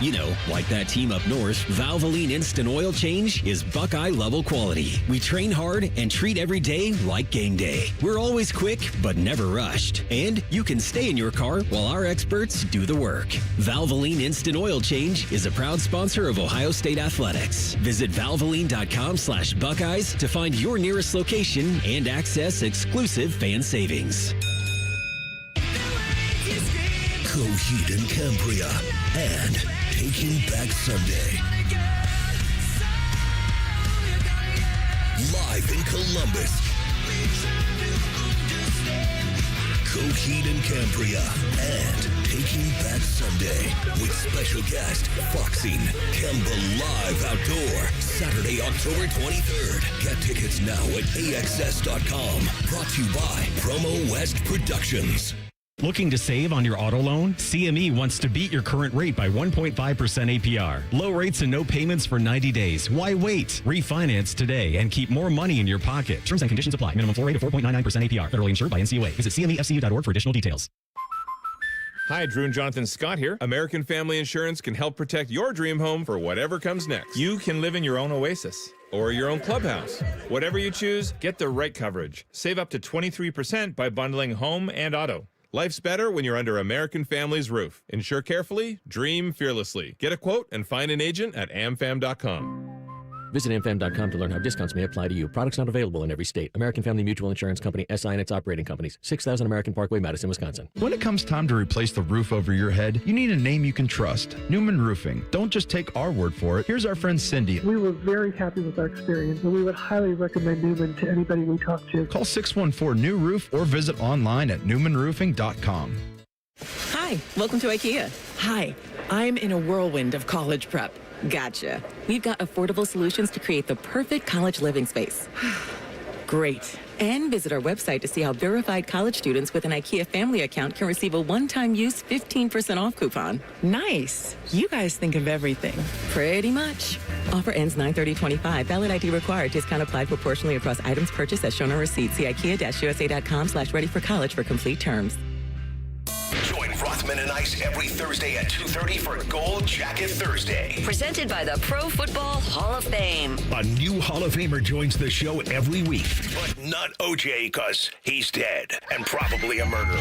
like that team up north, Valvoline Instant Oil Change is Buckeye-level quality. We train hard and treat every day like game day. We're always quick, but never rushed. And you can stay in your car while our experts do the work. Valvoline Instant Oil Change is a proud sponsor of Ohio State Athletics. Visit valvoline.com/Buckeyes to find your nearest location and access exclusive fan savings. Coheed and Cambria and Taking Back Sunday. Live in Columbus. Coheed and Cambria and Taking Back Sunday with special guest Foxing Kemba Live Outdoor Saturday, October 23rd. Get tickets now at AXS.com. Brought to you by Promo West Productions. Looking to save on your auto loan? CME wants to beat your current rate by 1.5% APR. Low rates and no payments for 90 days. Why wait? Refinance today and keep more money in your pocket. Terms and conditions apply. Minimum floor rate of 4.99% APR. Federally insured by NCUA. Visit CMEFCU.org for additional details. Hi, Drew and Jonathan Scott here. American Family Insurance can help protect your dream home for whatever comes next. You can live in your own oasis or your own clubhouse. Whatever you choose, get the right coverage. Save up to 23% by bundling home and auto. Life's better when you're under American Family's roof. Insure carefully, dream fearlessly. Get a quote and find an agent at amfam.com. Visit amfam.com to learn how discounts may apply to you. Products not available in every state. American Family Mutual Insurance Company, SI and its operating companies. 6000 American Parkway, Madison, Wisconsin. When it comes time to replace the roof over your head, you need a name you can trust. Newman Roofing. Don't just take our word for it. Here's our friend Cindy. We were very happy with our experience, and we would highly recommend Newman to anybody we talk to. Call 614-NEW-ROOF or visit online at newmanroofing.com. Hi, welcome to IKEA. Hi, I'm in a whirlwind of college prep. Gotcha. We've got affordable solutions to create the perfect college living space. Great. And visit our website to see how verified college students with an IKEA family account can receive a one-time use 15% off coupon. Nice. You guys think of everything. Pretty much. Offer ends 9/30/25. Valid ID required. Discount applied proportionally across items purchased as shown on receipt. See IKEA-USA.com/ready-for-college for complete terms. Join Rothman and Ice every Thursday at 2:30 for Gold Jacket Thursday. Presented by the Pro Football Hall of Fame. A new Hall of Famer joins the show every week, but not OJ because he's dead and probably a murderer.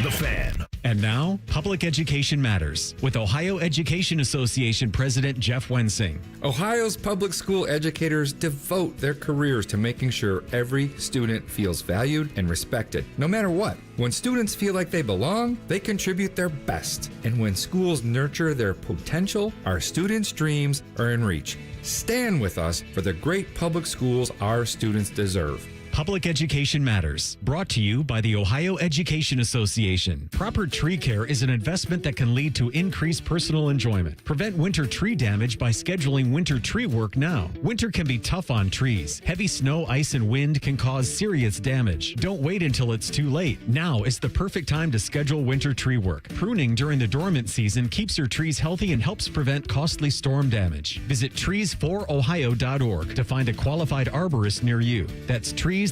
The Fan. And now, Public Education Matters with Ohio Education Association President Jeff Wensing. Ohio's public school educators devote their careers to making sure every student feels valued and respected, no matter what. When students feel like they belong, they contribute their best. And when schools nurture their potential, our students' dreams are in reach. Stand with us for the great public schools our students deserve. Public Education Matters, brought to you by the Ohio Education Association. Proper tree care is an investment that can lead to increased personal enjoyment. Prevent winter tree damage by scheduling winter tree work now. Winter can be tough on trees. Heavy snow, ice, and wind can cause serious damage. Don't wait until it's too late. Now is the perfect time to schedule winter tree work. Pruning during the dormant season keeps your trees healthy and helps prevent costly storm damage. Visit trees4ohio.org to find a qualified arborist near you. That's trees4ohio.org.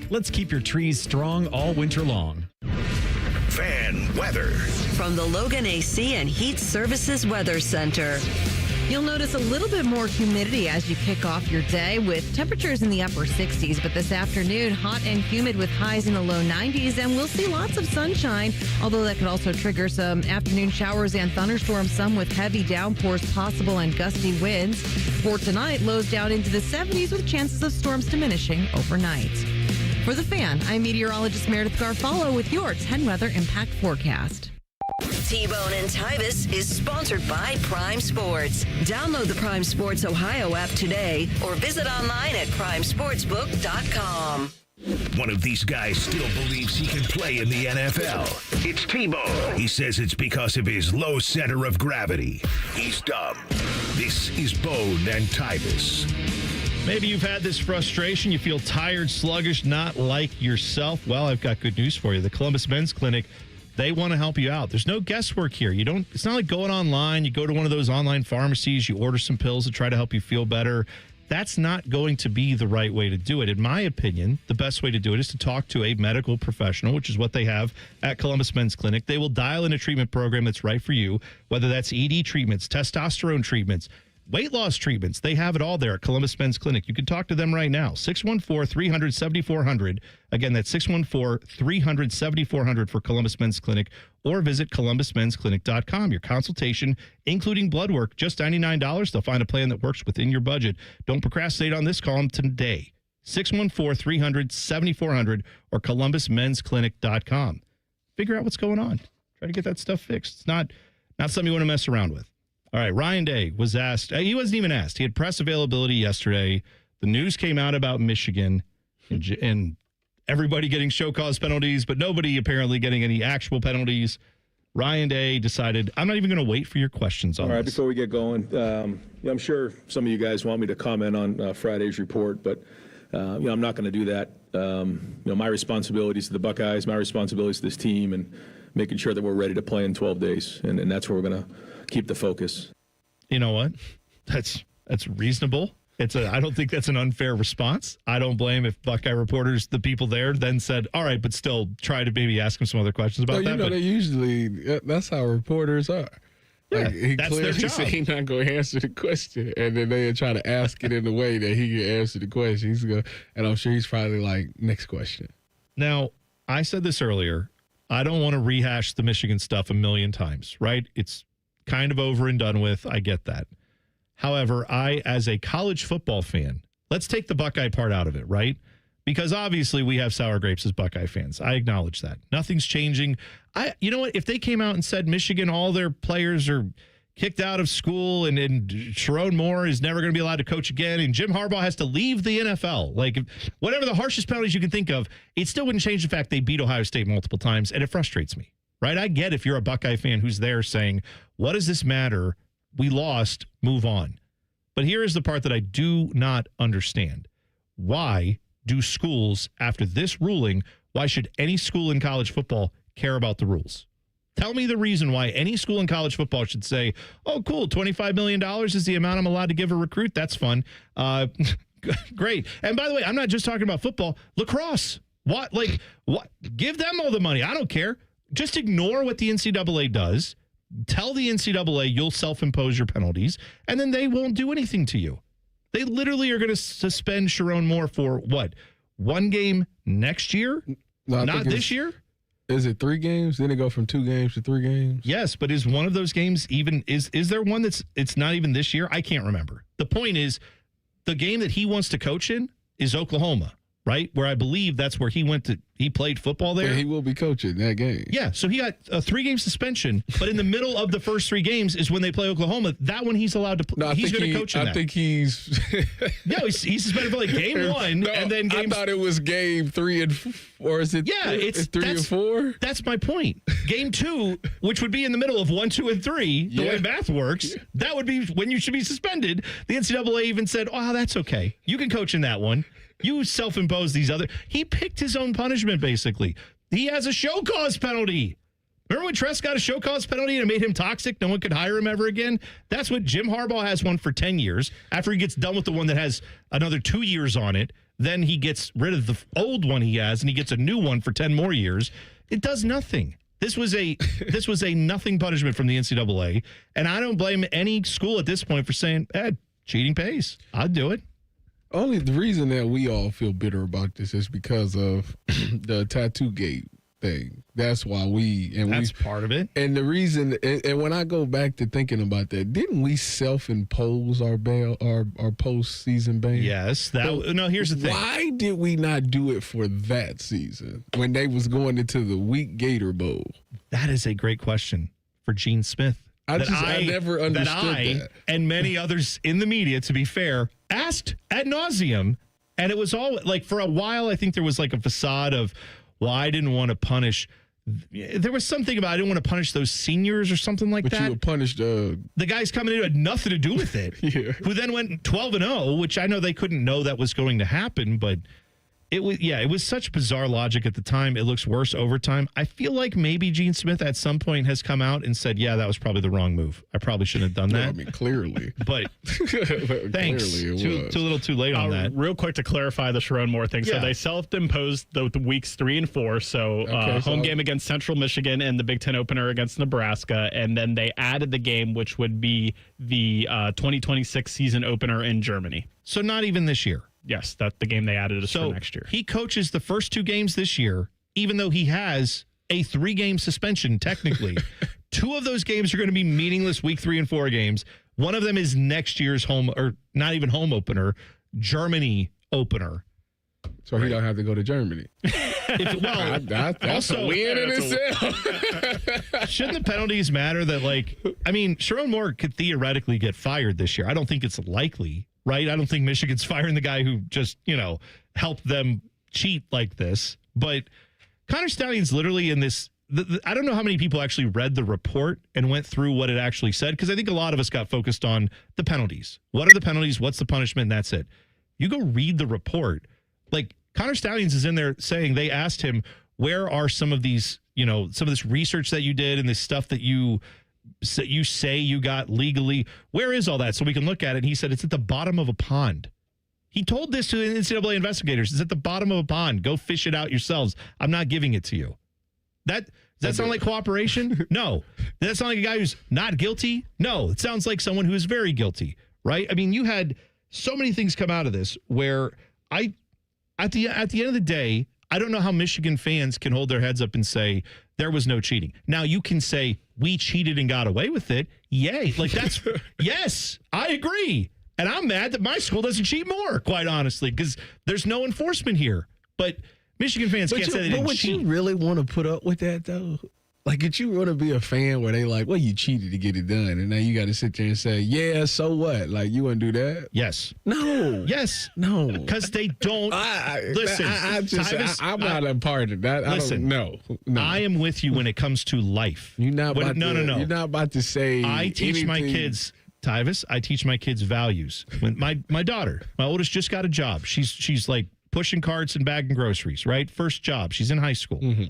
Let's keep your trees strong all winter long. Fan weather. From the Logan AC and Heat Services Weather Center. You'll notice a little bit more humidity as you kick off your day with temperatures in the upper 60s. But this afternoon, hot and humid with highs in the low 90s. And we'll see lots of sunshine, although that could also trigger some afternoon showers and thunderstorms, some with heavy downpours possible and gusty winds. For tonight, lows down into the 70s with chances of storms diminishing overnight. For The Fan, I'm meteorologist Meredith Garfalo with your 10 Weather Impact Forecast. T-Bone and Tyvis is sponsored by Prime Sports. Download the Prime Sports Ohio app today or visit online at primesportsbook.com. One of these guys still believes he can play in the NFL. It's T-Bone. He says it's because of his low center of gravity. He's dumb. This is Bone and Tyvis. Maybe you've had this frustration. You feel tired, sluggish, not like yourself. Well, I've got good news for you. The Columbus Men's Clinic, they want to help you out. There's no guesswork here. It's not like going online. You go to one of those online pharmacies, you order some pills to try to help you feel better. That's not going to be the right way to do it. In my opinion, the best way to do it is to talk to a medical professional, which is what they have at Columbus Men's Clinic. They will dial in a treatment program that's right for you, whether that's ED treatments, testosterone treatments, weight loss treatments. They have it all there at Columbus Men's Clinic. You can talk to them right now. 614-300-7400. Again, that's 614-300-7400 for Columbus Men's Clinic, or visit columbusmensclinic.com. Your consultation, including blood work, just $99. They'll find a plan that works within your budget. Don't procrastinate on this. Call them today. 614-300-7400 or columbusmensclinic.com. Figure out what's going on. Try to get that stuff fixed. It's not something you want to mess around with. All right, Ryan Day was asked. He wasn't even asked. He had press availability yesterday. The news came out about Michigan and everybody getting show cause penalties, but nobody apparently getting any actual penalties. Ryan Day decided, I'm not even going to wait for your questions on this. All right, before we get going, I'm sure some of you guys want me to comment on Friday's report, but I'm not going to do that. My responsibilities to the Buckeyes, my responsibilities to this team, and making sure that we're ready to play in 12 days, and that's where we're going to keep the focus. You know what? That's reasonable. I don't think that's an unfair response. I don't blame if Buckeye reporters, the people there, then said, all right, but still try to maybe ask him some other questions about that. They usually, that's how reporters are. Yeah, he that's clearly their job. said he's not going to answer the question, and then they try to ask it in a way that he can answer the question. And I'm sure he's probably like, next question. Now, I said this earlier. I don't want to rehash the Michigan stuff a million times, right? It's kind of over and done with. I get that. However, I, as a college football fan, let's take the Buckeye part out of it, right? Because obviously we have sour grapes as Buckeye fans. I acknowledge that. Nothing's changing. You know what? If they came out and said Michigan, all their players are kicked out of school and Sharon Moore is never going to be allowed to coach again and Jim Harbaugh has to leave the NFL, like whatever the harshest penalties you can think of, it still wouldn't change the fact they beat Ohio State multiple times, and it frustrates me. Right? I get if you're a Buckeye fan who's there saying, what does this matter? We lost, move on. But here is the part that I do not understand. Why do schools, after this ruling, why should any school in college football care about the rules? Tell me the reason why any school in college football should say, oh, cool, $25 million is the amount I'm allowed to give a recruit. That's fun. Great. And by the way, I'm not just talking about football. Lacrosse. What? Give them all the money. I don't care. Just ignore what the NCAA does. Tell the NCAA you'll self-impose your penalties, and then they won't do anything to you. They literally are going to suspend Sharon Moore for what? One game next year? No, not this year? Is it 3 games? Then it go from 2 games to 3 games? Yes, but is one of those games even is there one it's not even this year? I can't remember. The point is the game that he wants to coach in is Oklahoma, right? Where I believe that's where he played football there. Yeah, he will be coaching that game. Yeah, so he got a 3-game suspension, but in the middle of the first 3 games is when they play Oklahoma. That one he's allowed to play. No, he's going to coach in that. I think he's... No, he's suspended for game 1, and then I thought it was game 3 and 4, or is it? Yeah, it's 3 and 4? That's my point. Game 2, which would be in the middle of 1, 2, and 3, the way math works, that would be when you should be suspended. The NCAA even said, oh, that's okay. You can coach in that one. You self-impose these other. He picked his own punishment, basically. He has a show cause penalty. Remember when Tress got a show cause penalty and it made him toxic? No one could hire him ever again? That's what Jim Harbaugh has one for 10 years. After he gets done with the one that has another 2 years on it, then he gets rid of the old one he has and he gets a new one for 10 more years. It does nothing. This was a nothing punishment from the NCAA, and I don't blame any school at this point for saying, cheating pays. I'd do it. Only the reason that we all feel bitter about this is because of the tattoo gate thing. That's why that's part of it. And the reason, and when I go back to thinking about that, didn't we self-impose our postseason ban? Yes. Here's the thing. Why did we not do it for that season when they was going into the weak Gator Bowl? That is a great question for Gene Smith. I never understood that. And many others in the media, to be fair, asked ad nauseum. And it was all like, for a while, I think there was like a facade of, well, I didn't want to punish. There was something about I didn't want to punish those seniors or something like that. But you would punish the guys coming in who had nothing to do with it, who then went 12-0, which I know they couldn't know that was going to happen. But It was such bizarre logic at the time. It looks worse over time. I feel like maybe Gene Smith at some point has come out and said, yeah, that was probably the wrong move. I probably shouldn't have done that. I mean, clearly. But thanks. Clearly Too little too late on that. Real quick to clarify the Sharon Moore thing. Yeah. So they self-imposed the weeks 3 and 4. So home game against Central Michigan and the Big Ten opener against Nebraska. And then they added the game, which would be the 2026 season opener in Germany. So not even this year. Yes, that's the game they added for next year. He coaches the first 2 games this year, even though he has a 3-game suspension, technically. 2 of those games are going to be meaningless week 3 and 4 games. One of them is next year's home, or not even home opener, Germany opener. So he don't have to go to Germany. That's also, a win in itself. Shouldn't the penalties matter that, Sharon Moore could theoretically get fired this year. I don't think it's likely. Right? I don't think Michigan's firing the guy who just, helped them cheat like this. But Connor Stalions literally in this, I don't know how many people actually read the report and went through what it actually said, because I think a lot of us got focused on the penalties. What are the penalties? What's the punishment? And that's it. You go read the report. Connor Stalions is in there saying they asked him, where are some of these, some of this research that you did and this stuff that you say you got legally, where is all that? So we can look at it. And he said, it's at the bottom of a pond. He told this to NCAA investigators. It's at the bottom of a pond. Go fish it out yourselves. I'm not giving it to you. Does that sound like cooperation? No. Does that sound like a guy who's not guilty? No. It sounds like someone who is very guilty, right? I mean, you had so many things come out of this where at the end of the day, I don't know how Michigan fans can hold their heads up and say there was no cheating. Now you can say we cheated and got away with it. Yay. That's, yes, I agree. And I'm mad that my school doesn't cheat more, quite honestly, because there's no enforcement here. But Michigan fans can't say they didn't cheat. But would you really want to put up with that, though? Could you want to be a fan where they you cheated to get it done, and now you got to sit there and say, yeah, so what? You wouldn't do that? Yes. No. Yes. No. Because they don't. Listen, I'm not a part of that. Listen, no. I am with you when it comes to life. You're not about no. You're not about to say I teach my kids, Tyvis, I teach my kids values. When my daughter, my oldest, just got a job. She's pushing carts and bagging groceries, right? First job. She's in high school. Mm-hmm.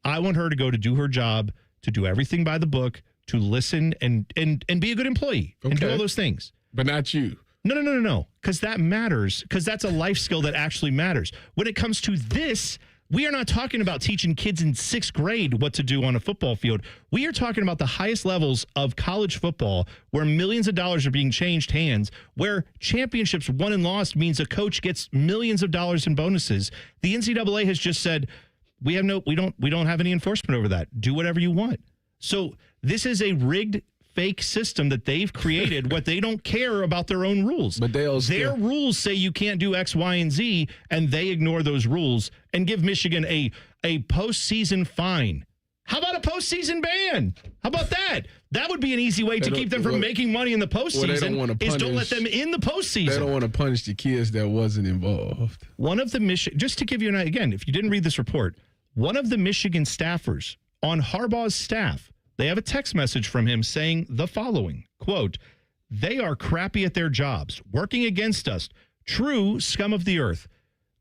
I want her to go to do her job, to do everything by the book, to listen and be a good employee and do all those things. But not you. No. Because that matters. Because that's a life skill that actually matters. When it comes to this, we are not talking about teaching kids in 6th grade what to do on a football field. We are talking about the highest levels of college football where millions of dollars are being changed hands, where championships won and lost means a coach gets millions of dollars in bonuses. The NCAA has just said, we don't have any enforcement over that. Do whatever you want. So this is a rigged, fake system that they've created. What they don't care about their own rules. But their rules say you can't do X, Y, and Z, and they ignore those rules and give Michigan a postseason fine. How about a postseason ban? How about that? That would be an easy way to keep them from making money in the postseason. Don't let them in the postseason. They don't want to punish the kids that wasn't involved. One of the just to give you an idea, again, if you didn't read this report, one of the Michigan staffers on Harbaugh's staff, they have a text message from him saying the following, quote, "They are crappy at their jobs, working against us, true scum of the earth."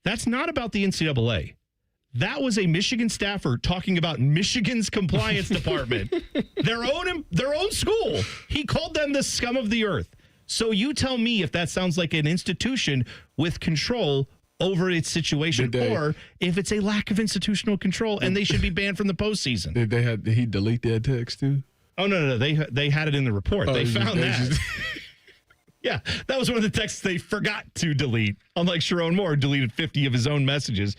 That's not about the NCAA. That was a Michigan staffer talking about Michigan's compliance department, their own school. He called them the scum of the earth. So you tell me if that sounds like an institution with control over its situation, or if it's a lack of institutional control and they should be banned from the postseason. Did he delete that text too? Oh, no. They had it in the report. They found that. Yeah, that was one of the texts they forgot to delete. Unlike Sharon Moore, deleted 50 of his own messages.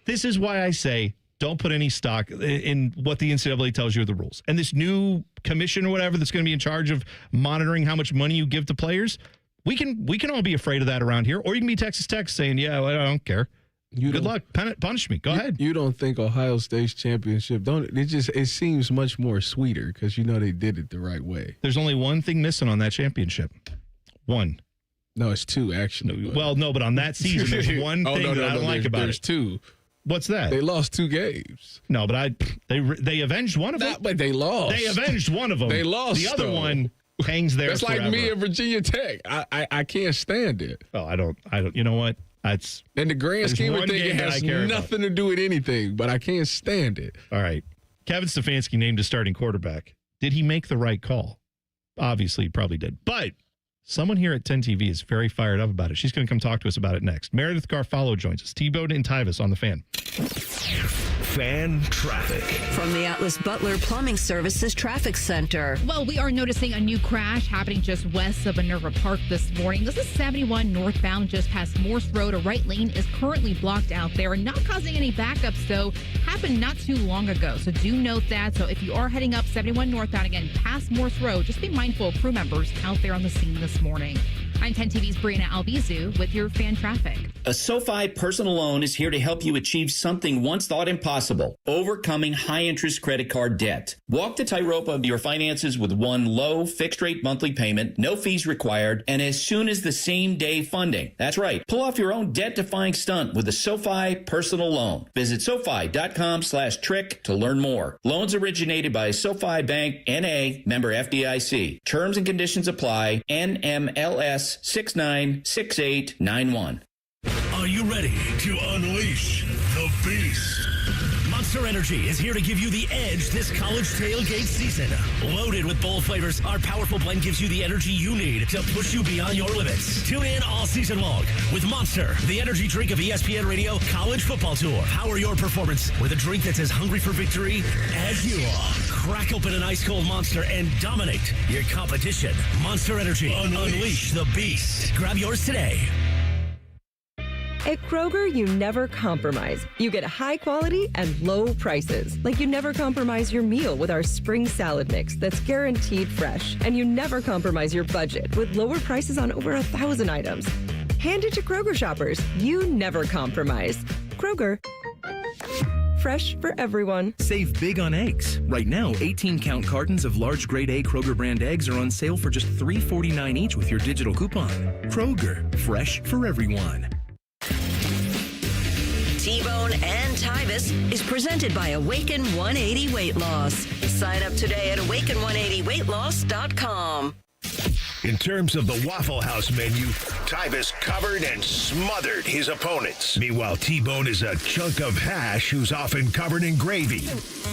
This is why I say don't put any stock in what the NCAA tells you are the rules. And this new commission or whatever that's going to be in charge of monitoring how much money you give to players, we can all be afraid of that around here. Or you can be Texas Tech saying, yeah, well, I don't care. Good luck. Punish me. Go ahead. You don't think Ohio State's championship, it seems much more sweeter because they did it the right way. There's only one thing missing on that championship. One. No, it's two, actually. Well, no, but on that season, there's one thing that I don't like about it. There's two. What's that? They lost 2 games. No, but they avenged one of them. But they lost. They avenged one of them. They lost. The other one hangs there. That's forever. like me and Virginia Tech. I can't stand it. Oh, I don't. You know what? That's in the grand scheme of things, it has nothing to do with anything, but I can't stand it. All right. Kevin Stefanski named a starting quarterback. Did he make the right call? Obviously, he probably did. But someone here at 10 TV is very fired up about it. She's going to come talk to us about it next. Meredith Garfalo joins us. T-Bone and Tyvis on the Fan. Fan traffic. From the Atlas Butler Plumbing Services Traffic Center. Well, we are noticing a new crash happening just west of Minerva Park this morning. This is 71 northbound just past Morse Road. A right lane is currently blocked out there and not causing any backups, though. Happened not too long ago, so do note that. So if you are heading up 71 northbound again past Morse Road, just be mindful of crew members out there on the scene this morning. I'm 10 TV's Brianna Albizu with your fan traffic. A SoFi personal loan is here to help you achieve something once thought impossible, overcoming high-interest credit card debt. Walk the tightrope of your finances with one low, fixed-rate monthly payment, no fees required, and as soon as the same-day funding. That's right. Pull off your own debt-defying stunt with a SoFi personal loan. Visit SoFi.com/trick to learn more. Loans originated by SoFi Bank, N.A., member FDIC. Terms and conditions apply. NMLS 696891. Are you ready to unleash the beast? Monster Energy is here to give you the edge this college tailgate season. Loaded with bold flavors, our powerful blend gives you the energy you need to push you beyond your limits. Tune in all season long with Monster, the energy drink of ESPN Radio College Football Tour. Power your performance with a drink that's as hungry for victory as you are. Crack open an ice-cold Monster and dominate your competition. Monster Energy. Unleash the beast. Grab yours today. At Kroger, you never compromise. You get high quality and low prices. Like you never compromise your meal with our spring salad mix that's guaranteed fresh. And you never compromise your budget with lower prices on over 1,000 items. Hand it to Kroger shoppers. You never compromise. Kroger. Fresh for everyone. Save big on eggs. Right now, 18-count cartons of large grade A Kroger brand eggs are on sale for just $3.49 each with your digital coupon. Kroger, fresh for everyone. T-Bone and Tyvis is presented by Awaken 180 Weight Loss. Sign up today at awaken180weightloss.com. In terms of the Waffle House menu, Tyvis covered and smothered his opponents. Meanwhile, T-Bone is a chunk of hash who's often covered in gravy.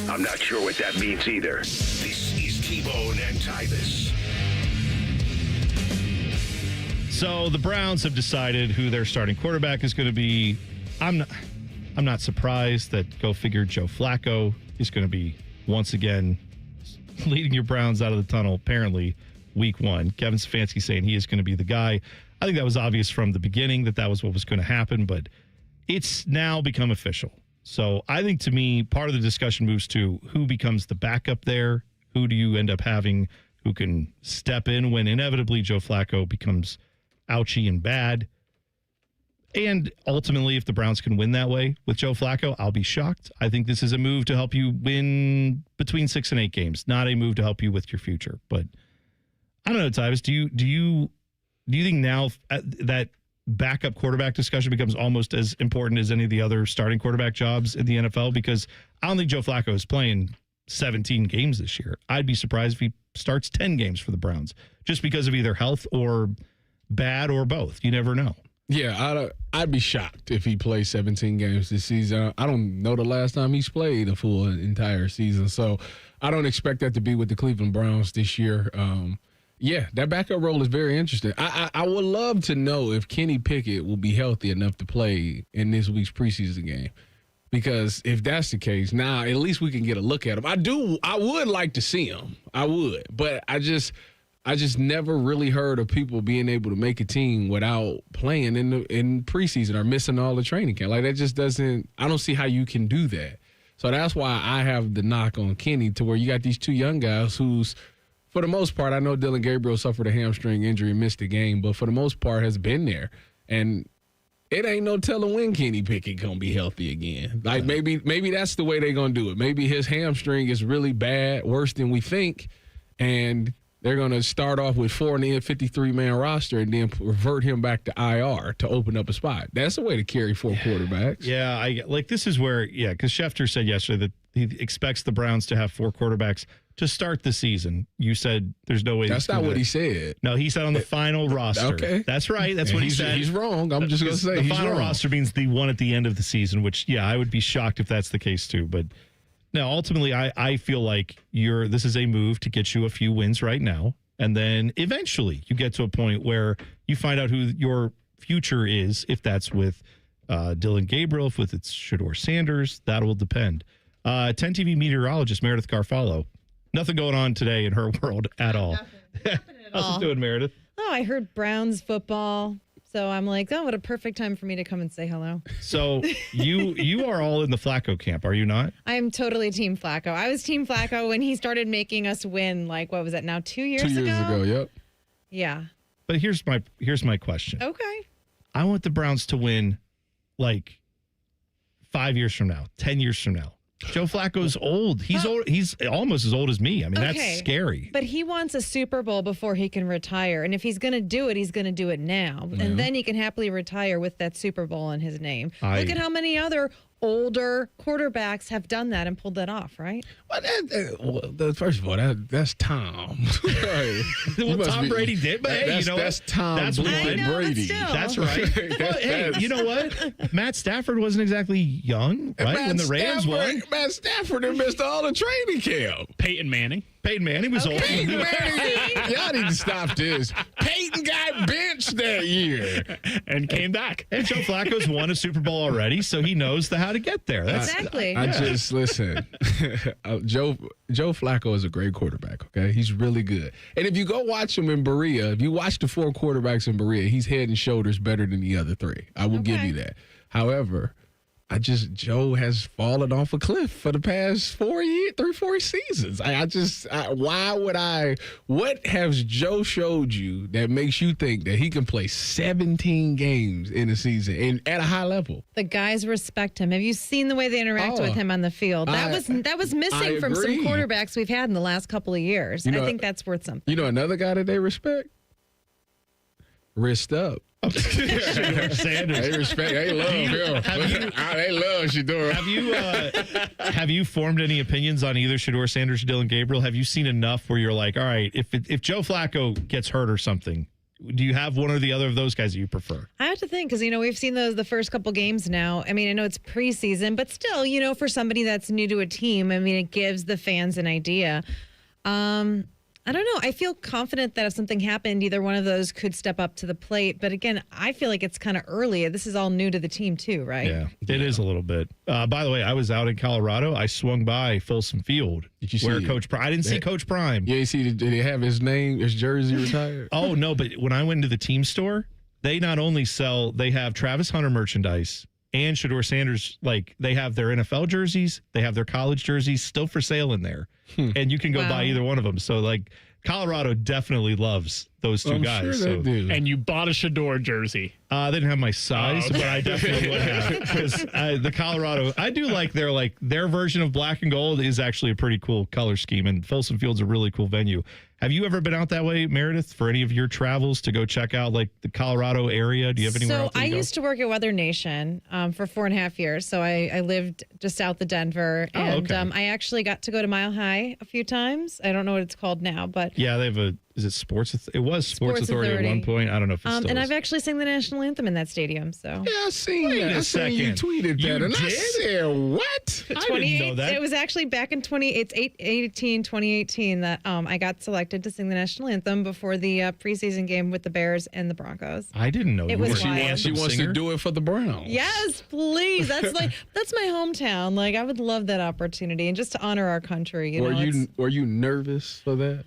I'm not sure what that means either. This is T-Bone and Tyvis. So the Browns have decided who their starting quarterback is going to be. I'm not surprised that, go figure, Joe Flacco is going to be once again leading your Browns out of the tunnel, apparently, week one. Kevin Stefanski saying he is going to be the guy. I think that was obvious from the beginning that was what was going to happen, but it's now become official. So I think, to me, part of the discussion moves to who becomes the backup there. Who do you end up having who can step in when inevitably Joe Flacco becomes ouchy and bad? And ultimately, if the Browns can win that way with Joe Flacco, I'll be shocked. I think this is a move to help you win between 6 and 8 games, not a move to help you with your future. But I don't know, Tyvis, do you think now that backup quarterback discussion becomes almost as important as any of the other starting quarterback jobs in the NFL? Because I don't think Joe Flacco is playing 17 games this year. I'd be surprised if he starts 10 games for the Browns just because of either health or bad or both. You never know. Yeah, I'd be shocked if he plays 17 games this season. I don't know the last time he's played a full entire season, so I don't expect that to be with the Cleveland Browns this year. Yeah, that backup role is very interesting. I would love to know if Kenny Pickett will be healthy enough to play in this week's preseason game, because if that's the case, now at least we can get a look at him. I would like to see him. I would, but I just never really heard of people being able to make a team without playing in preseason or missing all the training camp. Like, that just doesn't – I don't see how you can do that. So that's why I have the knock on Kenny, to where you got these two young guys who's, for the most part, I know Dylan Gabriel suffered a hamstring injury and missed the game, but for the most part has been there. And it ain't no telling when Kenny Pickett going to be healthy again. Like, maybe that's the way they're going to do it. Maybe his hamstring is really bad, worse than we think, and – they're going to start off with 4 in the 53-man roster and then revert him back to IR to open up a spot. That's a way to carry 4 quarterbacks. Yeah, this is where, because Schefter said yesterday that he expects the Browns to have 4 quarterbacks to start the season, you said there's no way. That's not what he said. No, he said on the final roster. Okay. That's right. That's what he said. He's wrong. I'm just going to say the he's final wrong. roster means the one at the end of the season, which, yeah, I would be shocked if that's the case too. But no, ultimately, I feel like this is a move to get you a few wins right now. And then eventually you get to a point where you find out who your future is, if that's with Dylan Gabriel, if it's Shedeur Sanders, that will depend. 10 TV meteorologist Meredith Garfalo. Nothing going on today in her world at all. How's it doing, Meredith? Oh, I heard Browns football. So I'm like, oh, what a perfect time for me to come and say hello. So you are all in the Flacco camp, are you not? I'm totally Team Flacco. I was Team Flacco when he started making us win, like, what was that now, 2 years ago? 2 years ago, yep. Yeah. But here's my question. Okay. I want the Browns to win like 5 years from now, 10 years from now. Joe Flacco's old. He's old. He's almost as old as me. I mean, that's scary. But he wants a Super Bowl before he can retire. And if he's going to do it, he's going to do it now. Yeah. And then he can happily retire with that Super Bowl in his name. Look at how many other older quarterbacks have done that and pulled that off, right? Well, first of all, that's Tom. Well, Tom Brady did, but hey, you know that's Tom. That's Brady. That's right. Well, hey, you know what? Matt Stafford wasn't exactly young, right? When the Rams won. Matt Stafford had missed all the training camp. Peyton Manning was old. Peyton Manning. Y'all need to stop this. Peyton got benched that year and came back. And Joe Flacco's won a Super Bowl already, so he knows how to get there. Exactly. I just listen. Joe Flacco is a great quarterback. Okay, he's really good. And if you go watch him in Berea, if you watch the 4 quarterbacks in Berea, he's head and shoulders better than the other 3. I will give you that. However, Joe has fallen off a cliff for the past 4 seasons. What has Joe showed you that makes you think that he can play 17 games in a season and at a high level? The guys respect him. Have you seen the way they interact with him on the field? That was missing from some quarterbacks we've had in the last couple of years. I think that's worth something. You know another guy that they respect? Wrist up. Shedeur Sanders. They respect. They love him. They love Shedeur. Have you formed any opinions on either Shedeur Sanders or Dylan Gabriel? Have you seen enough where you're like, all right, if Joe Flacco gets hurt or something, do you have one or the other of those guys that you prefer? I have to think because, we've seen the first couple games now. I mean, I know it's preseason, but still, for somebody that's new to a team, I mean, it gives the fans an idea. I don't know. I feel confident that if something happened, either one of those could step up to the plate. But again, I feel like it's kind of early. This is all new to the team too, right? Yeah, it is a little bit. By the way, I was out in Colorado. I swung by Folsom Field. Did you see where Coach Prime? I didn't see Coach Prime. Yeah, you see, did he have his jersey retired? Oh, no, but when I went into the team store, they not only they have Travis Hunter merchandise and Shedeur Sanders, they have their NFL jerseys, they have their college jerseys still for sale in there. And you can go buy either one of them. So, Colorado definitely loves those two guys. Sure they do. And you bought a Shedeur jersey. They didn't have my size, but I definitely would have. Because the Colorado, I do like their version of black and gold is actually a pretty cool color scheme. And Folsom Field's a really cool venue. Have you ever been out that way, Meredith, for any of your travels to go check out the Colorado area? Do you have anywhere else? So I used to work at Weather Nation for 4.5 years. So I lived just south of Denver. And I actually got to go to Mile High a few times. I don't know what it's called now, but yeah, they have is it Sports? It was Sports Authority at one point. I don't know if it's still and is. I've actually sang the national anthem in that stadium. So yeah, I seen that. I seen you tweeted that, and I said, "What?" I didn't know that. It was actually back in 2018 that I got selected to sing the national anthem before the preseason game with the Bears and the Broncos. I didn't know it was she wants to do it for the Browns. Yes, please. That's that's my hometown. I would love that opportunity, and just to honor our country. Were you nervous for that?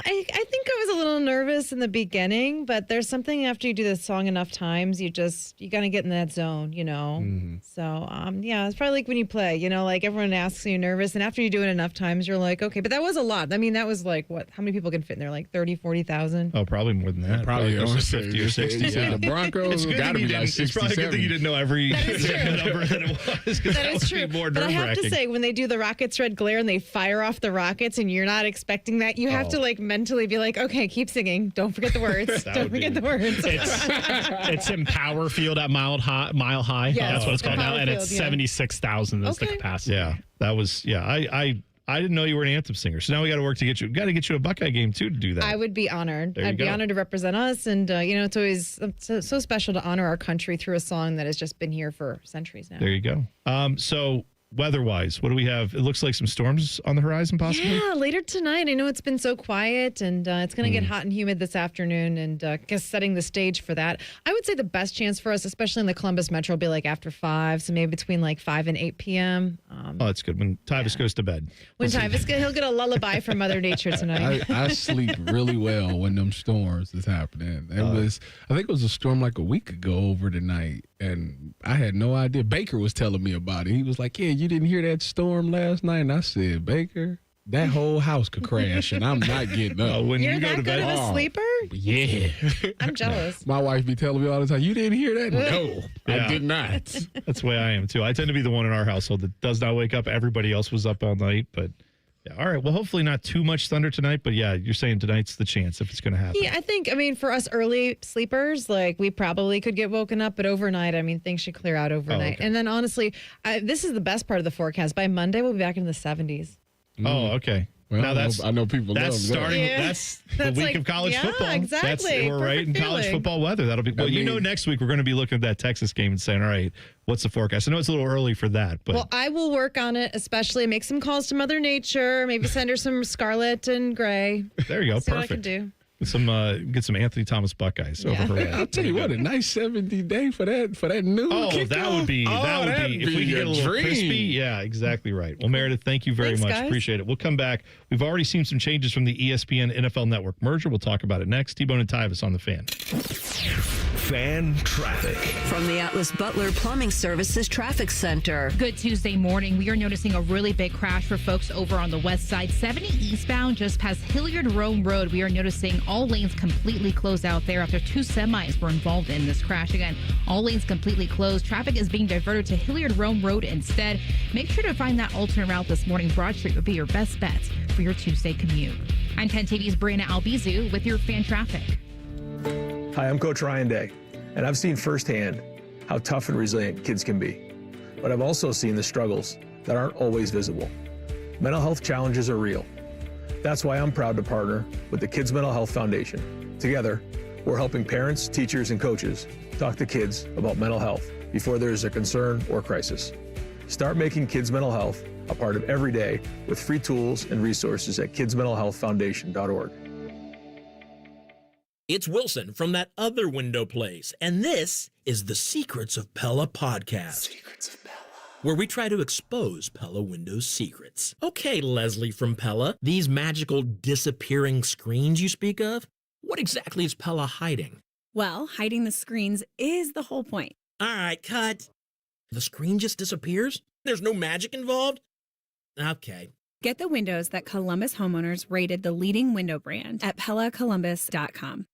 I think I was a little nervous in the beginning, but there's something after you do this song enough times, you gotta get in that zone, Mm-hmm. So, it's probably like when you play, everyone asks you nervous, and after you do it enough times, you're like, okay, but that was a lot. I mean, that was what? How many people can fit in there? 30, 40,000? Oh, probably more than that. Probably 50 or 60. Yeah. The Broncos gotta be 60, It's probably a good thing you didn't know every number that it was. That is true. But I have to say, when they do the Rockets Red Glare and they fire off the Rockets and you're not expecting that, you have to mentally be like, okay, keep singing. Don't forget the words. Don't forget the words. It's in Power Field at Mile High. Yes, that's what it's called now. And Field, it's 76,000 is the capacity. Yeah, that was, I I didn't know you were an anthem singer. So now we got to work to get you a Buckeye game too to do that. I would be honored. There you I'd be go. honored to represent us. And, it's always so special to honor our country through a song that has just been here for centuries now. There you go. So weather-wise, what do we have? It looks like some storms on the horizon, possibly? Yeah, later tonight. I know it's been so quiet, and it's going to get hot and humid this afternoon, and I guess setting the stage for that. I would say the best chance for us, especially in the Columbus Metro, will be like after 5, so maybe between like 5 and 8 p.m. That's good. When Tyvis goes to bed. When Tyvis, he'll get a lullaby from Mother Nature tonight. I sleep really well when them storms is happening. I think it was a storm like a week ago over the night, and I had no idea. Baker was telling me about it. He was like, "Yeah, you didn't hear that storm last night?" And I said, "Baker, that whole house could crash, and I'm not getting up." When You're you go that to good bed, of a sleeper? Yeah. I'm jealous. My wife be telling me all the time, "You didn't hear that?" No, Yeah. I did not. That's the way I am too. I tend to be the one in our household that does not wake up. Everybody else was up all night, but yeah. All right. Well, hopefully not too much thunder tonight, but yeah, you're saying tonight's the chance if it's going to happen. Yeah, I think, for us early sleepers, like we probably could get woken up, but overnight, things should clear out overnight. okay. And then honestly, this is the best part of the forecast. By Monday, we'll be back in the 70s. Oh, okay. Well, Now I know people love that. That's the That's week like- of college yeah, football. exactly. We're right in Perfect college feeling. football weather. That'll be well. Next week we're going to be looking at that Texas game and saying, all right, what's the forecast? I know it's a little early for that, but Well, I will work on it, especially make some calls to Mother Nature, maybe send her some scarlet and gray. there you go. See Perfect. what I can do. Get some Anthony Thomas Buckeyes over her way. I'll tell you what, a nice 70 day for that new kickoff. That would be if we could get a little crispy. Yeah, exactly right. Well, Meredith, thank you very Thanks, much. guys. Appreciate it. We'll come back. We've already seen some changes from the ESPN NFL Network merger. We'll talk about it next. T-Bone and Tyvis on the Fan. Fan traffic. From the Atlas Butler Plumbing Services Traffic Center. Good Tuesday morning. We are noticing a really big crash for folks over on the west side. 70 eastbound just past Hilliard-Rome Road. We are noticing all lanes completely closed out there after 2 semis were involved in this crash. Again, all lanes completely closed. Traffic is being diverted to Hilliard-Rome Road instead. Make sure to find that alternate route this morning. Broad Street would be your best bet for your Tuesday commute. I'm 10 TV's Brianna Albizu with your fan traffic. Hi, I'm Coach Ryan Day, and I've seen firsthand how tough and resilient kids can be. But I've also seen the struggles that aren't always visible. Mental health challenges are real. That's why I'm proud to partner with the Kids Mental Health Foundation. Together, we're helping parents, teachers, and coaches talk to kids about mental health before there is a concern or crisis. Start making kids' mental health a part of every day with free tools and resources at kidsmentalhealthfoundation.org. It's Wilson from that other window place, and this is the Secrets of Pella podcast. Secrets of Pella. Where we try to expose Pella Windows secrets. Okay, Leslie from Pella, these magical disappearing screens you speak of, what exactly is Pella hiding? Well, hiding the screens is the whole point. All right, cut. The screen just disappears? There's no magic involved? Okay. Get the windows that Columbus homeowners rated the leading window brand at PellaColumbus.com.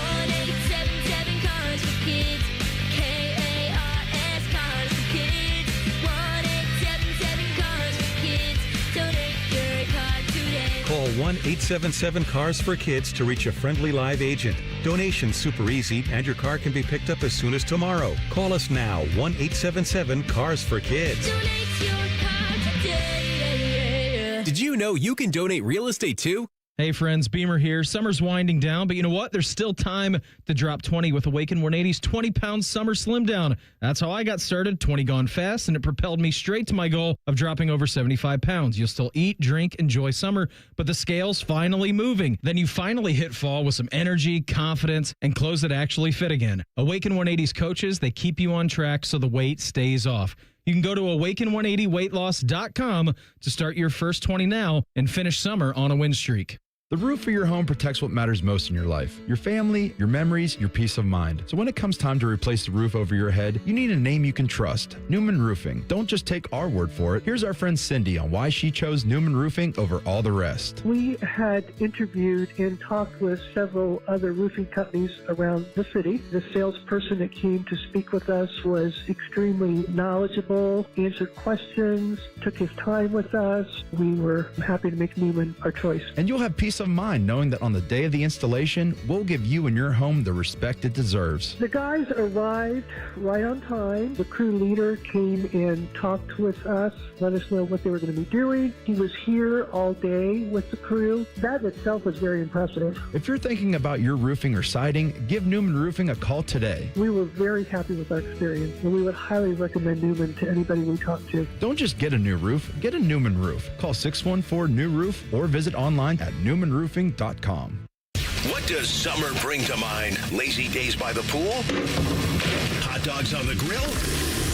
1877 Cars for Kids. K-A-R-S Cars for Kids. 1877 Cars for Kids. Donate your car today. Call 1-877-CARS-FOR-KIDS to reach a friendly live agent. Donation's super easy, and your car can be picked up as soon as tomorrow. Call us now, 1-877-CARS-FOR-KIDS. Donate your car today. Did you know you can donate real estate too? Hey friends, Beamer here. Summer's winding down, but you know what? There's still time to drop 20 with Awaken 180's 20-pound summer slim down. That's how I got started, 20 gone fast, and it propelled me straight to my goal of dropping over 75 pounds. You'll still eat, drink, enjoy summer, but the scale's finally moving. Then you finally hit fall with some energy, confidence, and clothes that actually fit again. Awaken 180's coaches, they keep you on track so the weight stays off. You can go to awaken180weightloss.com to start your first 20 now and finish summer on a win streak. The roof of your home protects what matters most in your life. Your family, your memories, your peace of mind. So when it comes time to replace the roof over your head, you need a name you can trust. Newman Roofing. Don't just take our word for it. Here's our friend Cindy on why she chose Newman Roofing over all the rest. We had interviewed and talked with several other roofing companies around the city. The salesperson that came to speak with us was extremely knowledgeable, answered questions, took his time with us. We were happy to make Newman our choice. And you'll have peace of mind knowing that on the day of the installation, we'll give you and your home the respect it deserves. The guys arrived right on time. The crew leader came and talked with us, let us know what they were going to be doing. He was here all day with the crew. That in itself was very impressive. If you're thinking about your roofing or siding, give Newman Roofing a call today. We were very happy with our experience, and we would highly recommend Newman to anybody we talk to. Don't just get a new roof, get a Newman roof. Call 614-NEW-ROOF or visit online at newmanroofing.com. What does summer bring to mind? Lazy days by the pool? Hot dogs on the grill?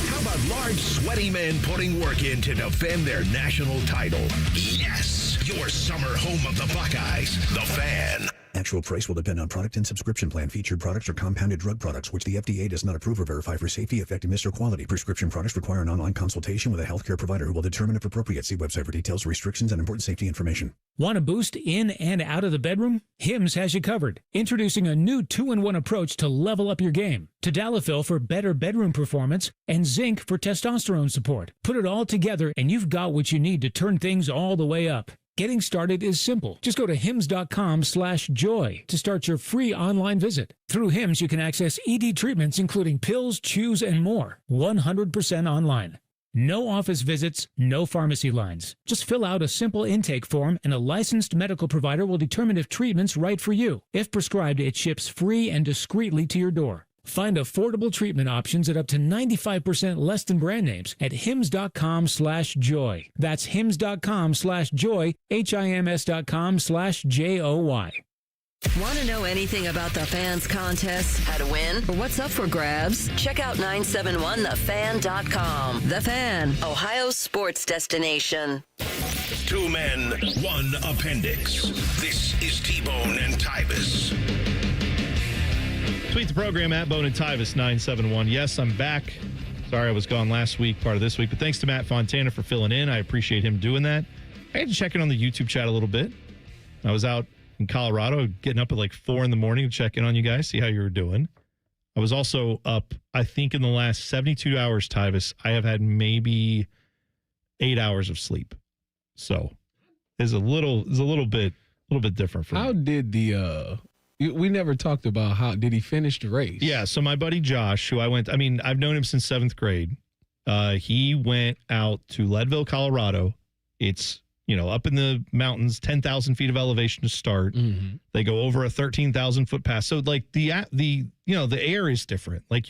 How about large, sweaty men putting work in to defend their national title? Yes! Your summer home of the Buckeyes, The Fan. Actual price will depend on product and subscription plan. Featured products are compounded drug products, which the FDA does not approve or verify for safety, effectiveness, or quality. Prescription products require an online consultation with a healthcare provider who will determine if appropriate. See website for details, restrictions, and important safety information. Want a boost in and out of the bedroom? Hims has you covered. Introducing a new 2-in-1 approach to level up your game. Tadalafil for better bedroom performance and zinc for testosterone support. Put it all together and you've got what you need to turn things all the way up. Getting started is simple. Just go to hims.com/joy to start your free online visit. Through Hims, you can access ED treatments including pills, chews, and more. 100% online. No office visits, no pharmacy lines. Just fill out a simple intake form and a licensed medical provider will determine if treatment's right for you. If prescribed, it ships free and discreetly to your door. Find affordable treatment options at up to 95% less than brand names at hims.com/joy. That's hims.com/joy, hims.com/joy. Want to know anything about the Fans contest, how to win, or what's up for grabs? Check out 971thefan.com. The Fan, Ohio's sports destination. 2 men, 1 appendix. This is T-Bone and Tyvis. Tweet the program at Bone and Tyvis 971. Yes, I'm back. Sorry I was gone last week, part of this week, but thanks to Matt Fontana for filling in. I appreciate him doing that. I had to check in on the YouTube chat a little bit. I was out in Colorado, getting up at like 4 in the morning to check in on you guys, see how you were doing. I was also up, I think in the last 72 hours, Tyvis, I have had maybe 8 hours of sleep. So it's a little bit different for me. How did we never talked about how did he finish the race? Yeah, so my buddy Josh, who I've known him since 7th grade. He went out to Leadville, Colorado. It's, up in the mountains, 10,000 feet of elevation to start. Mm-hmm. They go over a 13,000 foot pass. So like the air is different. Like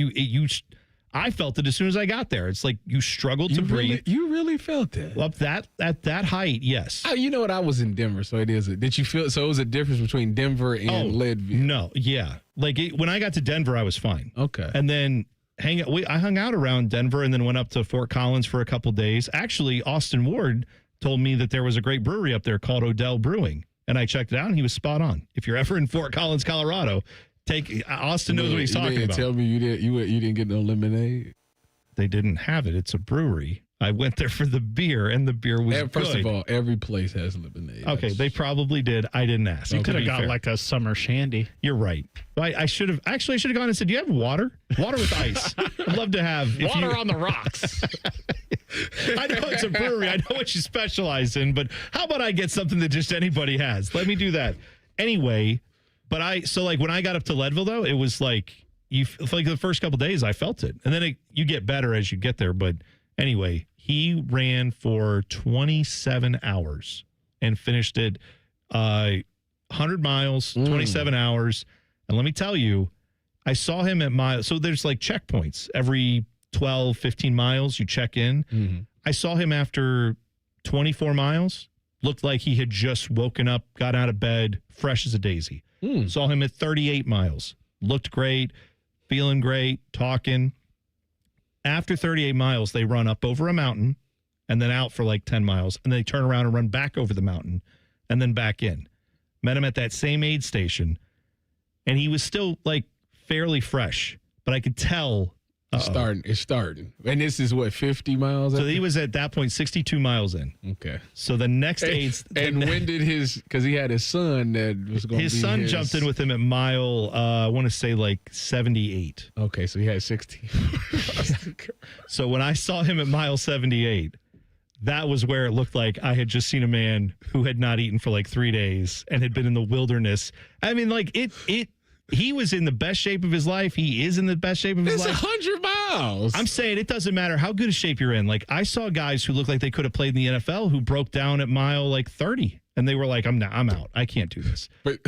I felt it as soon as I got there. It's like you struggle to breathe. You really felt it? Well, at that height, yes. Oh, you know what? I was in Denver, so it is. Did you feel? So it was a difference between Denver and Leadville? No, yeah. Like when I got to Denver, I was fine. Okay. And then I hung out around Denver and then went up to Fort Collins for a couple days. Actually, Austin Ward told me that there was a great brewery up there called Odell Brewing, and I checked it out, and he was spot on. If you're ever in Fort Collins, Colorado, Austin knows what he's talking about. Tell me you didn't get no lemonade. They didn't have it. It's a brewery. I went there for the beer, and the beer was good. First of all, every place has lemonade. Okay, they probably did. I didn't ask. You could have got like a summer shandy. You're right. I should have gone and said, "Do you have water? Water with ice? I'd love to have water on the rocks." I know it's a brewery. I know what you specialize in, but how about I get something that just anybody has? Let me do that. Anyway, when I got up to Leadville, though, it was like the first couple days I felt it, and then you get better as you get there. But anyway, he ran for 27 hours and finished it 100 miles, 27 hours. And let me tell you, I saw him at so there's like checkpoints every 12, 15 miles, you check in. Mm-hmm. I saw him after 24 miles, looked like he had just woken up, got out of bed, fresh as a daisy. Saw him at 38 miles, looked great, feeling great, talking. After 38 miles, they run up over a mountain and then out for like 10 miles, and they turn around and run back over the mountain and then back in. Met him at that same aid station, and he was still like fairly fresh, but I could tell. It's starting. And this is what, 50 miles? So he was at that point 62 miles in. Okay. So the next when did because he had his son that was going to be his son jumped in with him at mile, I want to say like 78. Okay, so he had 16. So when I saw him at mile 78, that was where it looked like I had just seen a man who had not eaten for like 3 days and had been in the wilderness. I mean, like he was in the best shape of his life. He is in the best shape of his life. It's 100 miles. I'm saying it doesn't matter how good a shape you're in. Like, I saw guys who looked like they could have played in the NFL who broke down at mile like 30, and they were like, I'm out. I can't do this. But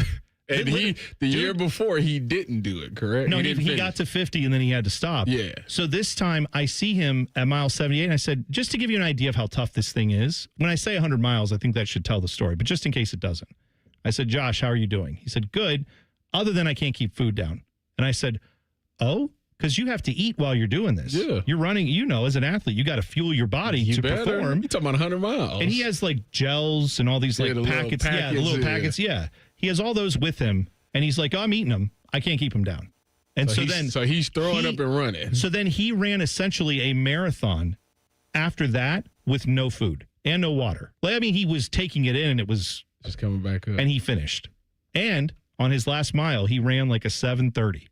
year before, he didn't do it, correct? No, he got to 50, and then he had to stop. Yeah. So this time, I see him at mile 78, and I said, just to give you an idea of how tough this thing is, when I say 100 miles, I think that should tell the story, but just in case it doesn't. I said, Josh, how are you doing? He said, good, other than I can't keep food down. And I said, oh? Because you have to eat while you're doing this. Yeah. You're running, as an athlete, you got to fuel your body to perform. You're talking about 100 miles. And he has like gels and all these like packets. The little packets. Yeah. He has all those with him. And he's like, I'm eating them. I can't keep them down. And so he's throwing up and running. So then he ran essentially a marathon after that with no food and no water. Like, I mean, he was taking it in and it was just coming back up. And he finished. And on his last mile, he ran like a 7:30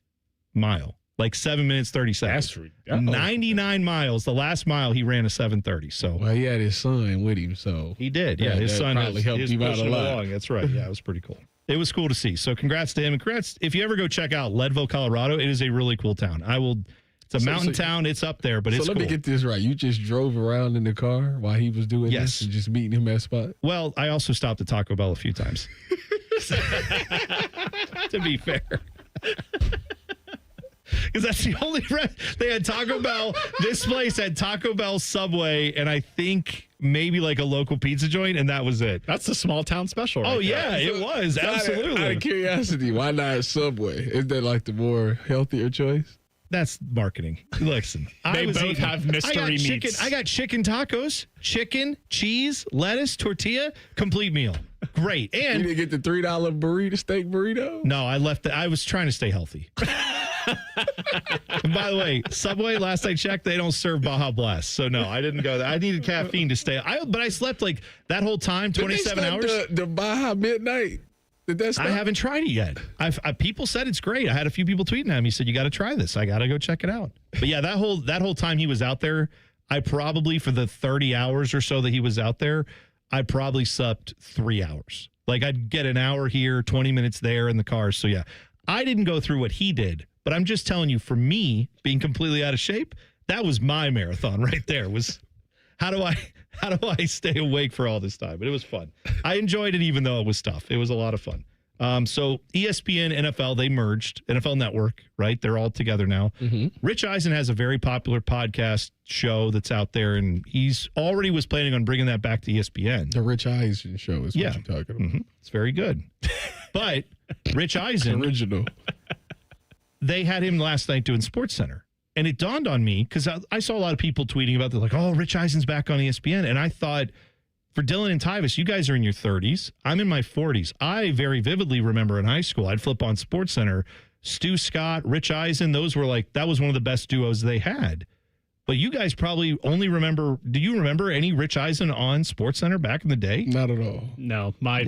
mile. Like 7 minutes, 30 seconds. That's 99 miles. The last mile, he ran a 7:30. So, well, he had his son with him, so he did. Yeah, his son probably helped him out a lot. Along. That's right. Yeah, it was pretty cool. It was cool to see. So, congrats to him. And congrats if you ever go check out Leadville, Colorado. It is a really cool town. It's a mountain town. It's up there, but it's cool. So let me get this right. You just drove around in the car while he was doing this and just meeting him at a spot? Well, I also stopped at Taco Bell a few times. To be fair. Because that's the only they had Taco Bell. This place had Taco Bell, Subway, and I think maybe like a local pizza joint, and that was it. That's a small town special. Oh, yeah, it was. Absolutely. Out of curiosity, why not Subway? Is that like the more healthier choice? That's marketing. Listen, they both have mystery meats. I got chicken tacos, chicken, cheese, lettuce, tortilla, complete meal. Great. And you didn't get the $3 steak burrito? No, I left I was trying to stay healthy. And by the way, Subway, last I checked, they don't serve Baja Blast. So no, I didn't go there. I needed caffeine to stay. But I slept like that whole time, 27 hours. The Baja Midnight. I haven't tried it yet. People said it's great. I had a few people tweeting at me, said, you got to try this. I got to go check it out. But yeah, that whole time he was out there, I probably, for the 30 hours or so that he was out there, I probably slept 3 hours. Like I'd get an hour here, 20 minutes there in the car. So yeah, I didn't go through what he did, but I'm just telling you, for me being completely out of shape, that was my marathon right there. Was how do I stay awake for all this time? But it was fun. I enjoyed it, even though it was tough. It was a lot of fun. So ESPN, NFL, they merged. NFL Network, right? They're all together now. Mm-hmm. Rich Eisen has a very popular podcast show that's out there, and he's already was planning on bringing that back to ESPN. The Rich Eisen show is what you're talking about. Mm-hmm. It's very good. But Rich Eisen, original. They had him last night doing SportsCenter. And it dawned on me, because I saw a lot of people tweeting about this, like, oh, Rich Eisen's back on ESPN. And I thought, for Dylan and Tyvis, you guys are in your 30s. I'm in my 40s. I very vividly remember in high school, I'd flip on SportsCenter. Stu Scott, Rich Eisen, those were like, that was one of the best duos they had. But you guys probably only remember, do you remember any Rich Eisen on SportsCenter back in the day? Not at all. No, my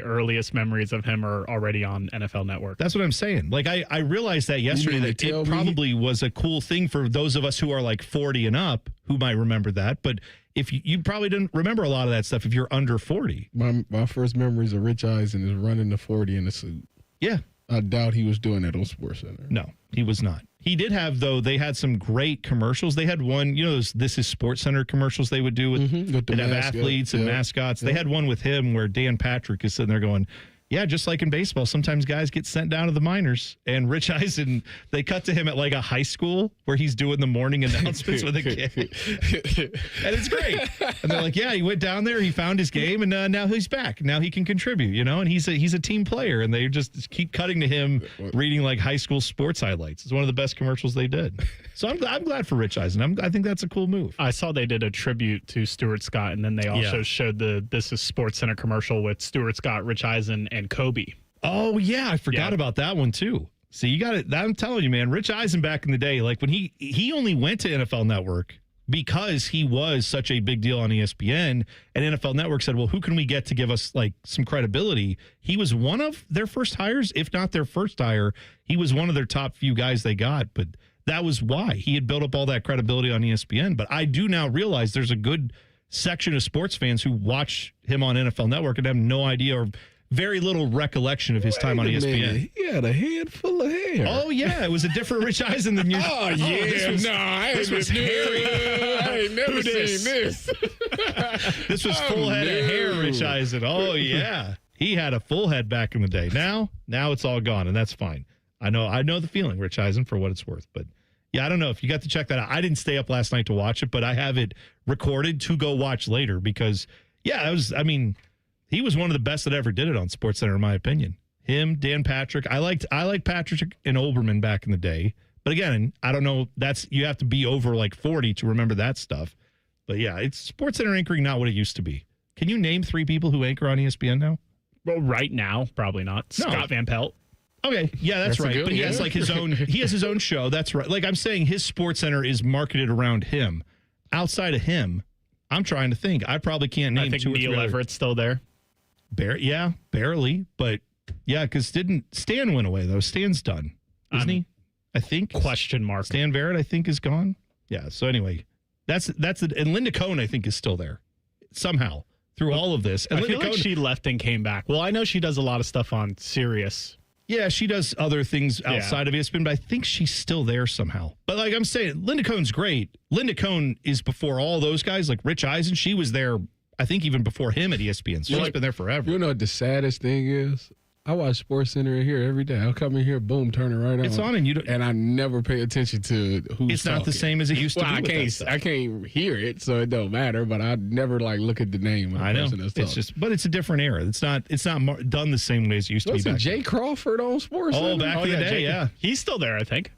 earliest memories of him are already on NFL Network. That's what I'm saying. Like, I realized that yesterday that it probably was a cool thing for those of us who are like 40 and up who might remember that. But if you probably didn't remember a lot of that stuff if you're under 40. My first memories of Rich Eisen is running the 40 in a suit. Yeah. I doubt he was doing that on SportsCenter. No, he was not. He did have, though, they had some great commercials. They had one, those This Is SportsCenter commercials they would do with they'd have athletes and mascots. They had one with him where Dan Patrick is sitting there going, yeah, just like in baseball, sometimes guys get sent down to the minors. And Rich Eisen, they cut to him at like a high school where he's doing the morning announcements with a kid. And it's great. And they're like, yeah, he went down there, he found his game, and now he's back. Now he can contribute, and he's a team player. And they just keep cutting to him reading like high school sports highlights. It's one of the best commercials they did. So I'm glad for Rich Eisen. I think that's a cool move. I saw they did a tribute to Stuart Scott, and then they also showed the This Is SportsCenter commercial with Stuart Scott, Rich Eisen, and Kobe. Oh, yeah. I forgot about that one, too. See, you got it. I'm telling you, man, Rich Eisen back in the day, like when he only went to NFL Network because he was such a big deal on ESPN, and NFL Network said, well, who can we get to give us like some credibility? He was one of their first hires, if not their first hire. He was one of their top few guys they got, but that was why he had built up all that credibility on ESPN. But I do now realize there's a good section of sports fans who watch him on NFL Network and have no idea or very little recollection of his time on ESPN. Minute. He had a head full of hair. Oh, yeah. It was a different Rich Eisen than you. Oh, yeah. This was hairy. I ain't never seen this. This was full head of hair, Rich Eisen. Oh, yeah. He had a full head back in the day. Now it's all gone, and that's fine. I know the feeling, Rich Eisen, for what it's worth. But, yeah, I don't know if you got to check that out. I didn't stay up last night to watch it, but I have it recorded to go watch later because, yeah, he was one of the best that ever did it on SportsCenter, in my opinion. Him, Dan Patrick. I like Patrick and Olbermann back in the day. But again, I don't know. You have to be over like 40 to remember that stuff. But yeah, it's SportsCenter anchoring not what it used to be. Can you name 3 people who anchor on ESPN now? Well, right now, probably not. No. Scott Van Pelt. Okay, yeah, that's right. But he has like his own. He has his own show. That's right. Like I'm saying, his SportsCenter is marketed around him. Outside of him, I'm trying to think. I probably can't name. I think Neil Everett's still there. Barely, but yeah, because Stan went away though? Stan's done, isn't he? I think. Question mark. Stan Verrett, I think, is gone. Yeah. So anyway, that's it. And Linda Cohn, I think, is still there somehow through all of this. And I Linda feel like she left and came back. Well, I know she does a lot of stuff on Sirius. Yeah, she does other things outside of ESPN, but I think she's still there somehow. But like I'm saying, Linda Cohn's great. Linda Cohn is before all those guys, like Rich Eisen. She was there, I think, even before him at ESPN. So she's been there forever. You know what the saddest thing is? I watch SportsCenter in here every day. I'll come in here, boom, turn it right on. It's on, and I never pay attention to who's It's not talking. the same as it used to be. I can't hear it, so it don't matter. But I never look at the name of the person that's talking. But it's a different era. It's not done the same way as it used to be. Wasn't Jay Crawford on SportsCenter? Oh, back in the day, yeah. He's still there, I think.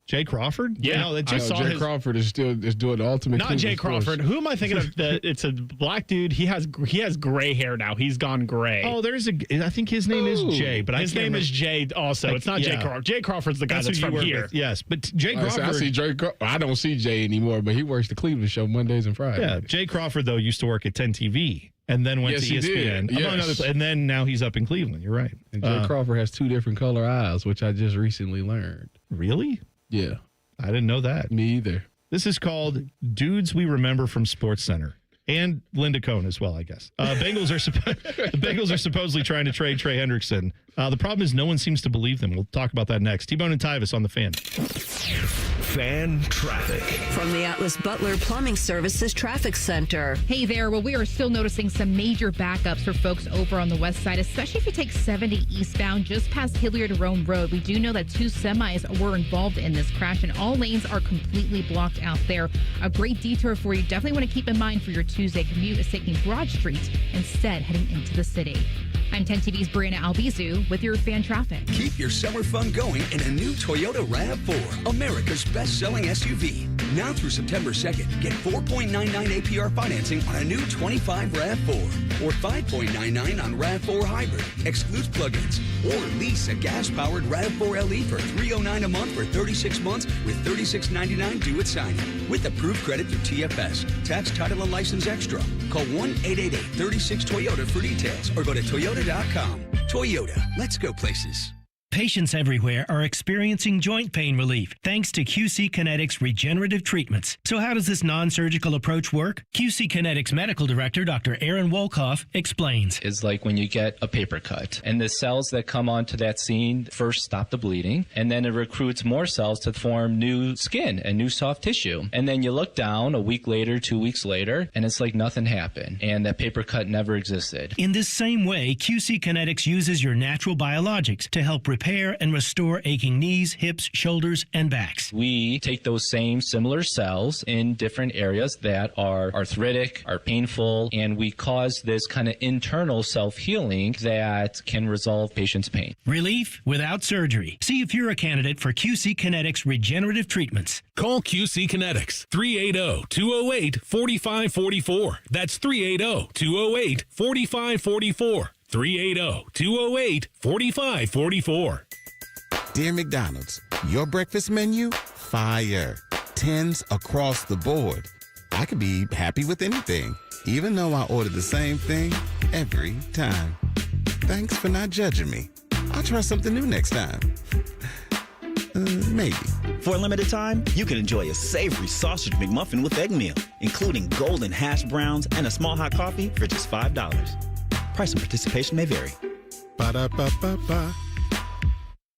Jay Crawford? Yeah, no, Jay Crawford is doing the ultimate. Not Jay Crawford. Who am I thinking of? It's a black dude. He has gray hair now. He's gone gray. Oh, I think his name is Jay, but his name is Jay also. It's not Jay Crawford. Jay Crawford's the guy that's from here. With. Yes, but Jay Crawford. I see Jay. I don't see Jay anymore, but he works the Cleveland show Mondays and Fridays. Yeah, Jay Crawford though used to work at 10 TV. And then went to ESPN, among other, and then now he's up in Cleveland. You're right. And Jay Crawford has 2 different color eyes, which I just recently learned. Really? Yeah. I didn't know that. Me either. This is called Dudes We Remember from SportsCenter. And Linda Cohn as well, I guess. The Bengals are supposedly trying to trade Trey Hendrickson. The problem is no one seems to believe them. We'll talk about that next. T-Bone and Tyvis on the Fan. Fan traffic. From the Atlas Butler Plumbing Services Traffic Center. Hey there. Well, we are still noticing some major backups for folks over on the west side, especially if you take 70 eastbound just past Hilliard Rome Road. We do know that 2 semis were involved in this crash, and all lanes are completely blocked out there. A great detour for you. Definitely want to keep in mind for your Tuesday commute is taking Broad Street instead heading into the city. I'm 10 TV's Brianna Albizu with your Fan Traffic. Keep your summer fun going in a new Toyota RAV4, America's best-selling SUV. Now through September 2nd, get 4.99 APR financing on a new 25 RAV4 or 5.99 on RAV4 Hybrid. Excludes plug-ins. Or lease a gas-powered RAV4 LE for $309 a month for 36 months with $36.99 due at signing. With approved credit through TFS. Tax, title, and license extra. Call 1-888-36-TOYOTA for details or go to Toyota.com. Toyota, let's go places. Patients everywhere are experiencing joint pain relief thanks to QC Kinetics regenerative treatments. So how does this non-surgical approach work? QC Kinetics Medical Director Dr. Aaron Wolkoff explains. It's like when you get a paper cut and the cells that come onto that scene first stop the bleeding and then it recruits more cells to form new skin and new soft tissue. And then you look down a week later, 2 weeks later, and it's like nothing happened and that paper cut never existed. In this same way, QC Kinetics uses your natural biologics to help repair and restore aching knees, hips, shoulders, and backs. We take those same similar cells in different areas that are arthritic, are painful, and we cause this kind of internal self-healing that can resolve patients' pain. Relief without surgery. See if you're a candidate for QC Kinetics regenerative treatments. Call QC Kinetics 380-208-4544. That's 380-208-4544. 380-208-4544. Dear McDonald's, your breakfast menu, fire. 10s across the board. I could be happy with anything, even though I order the same thing every time. Thanks for not judging me. I'll try something new next time. Maybe. For a limited time, you can enjoy a savory sausage McMuffin with egg meal, including golden hash browns and a small hot coffee for just $5. Price and participation may vary. Ba-da-ba-ba-ba.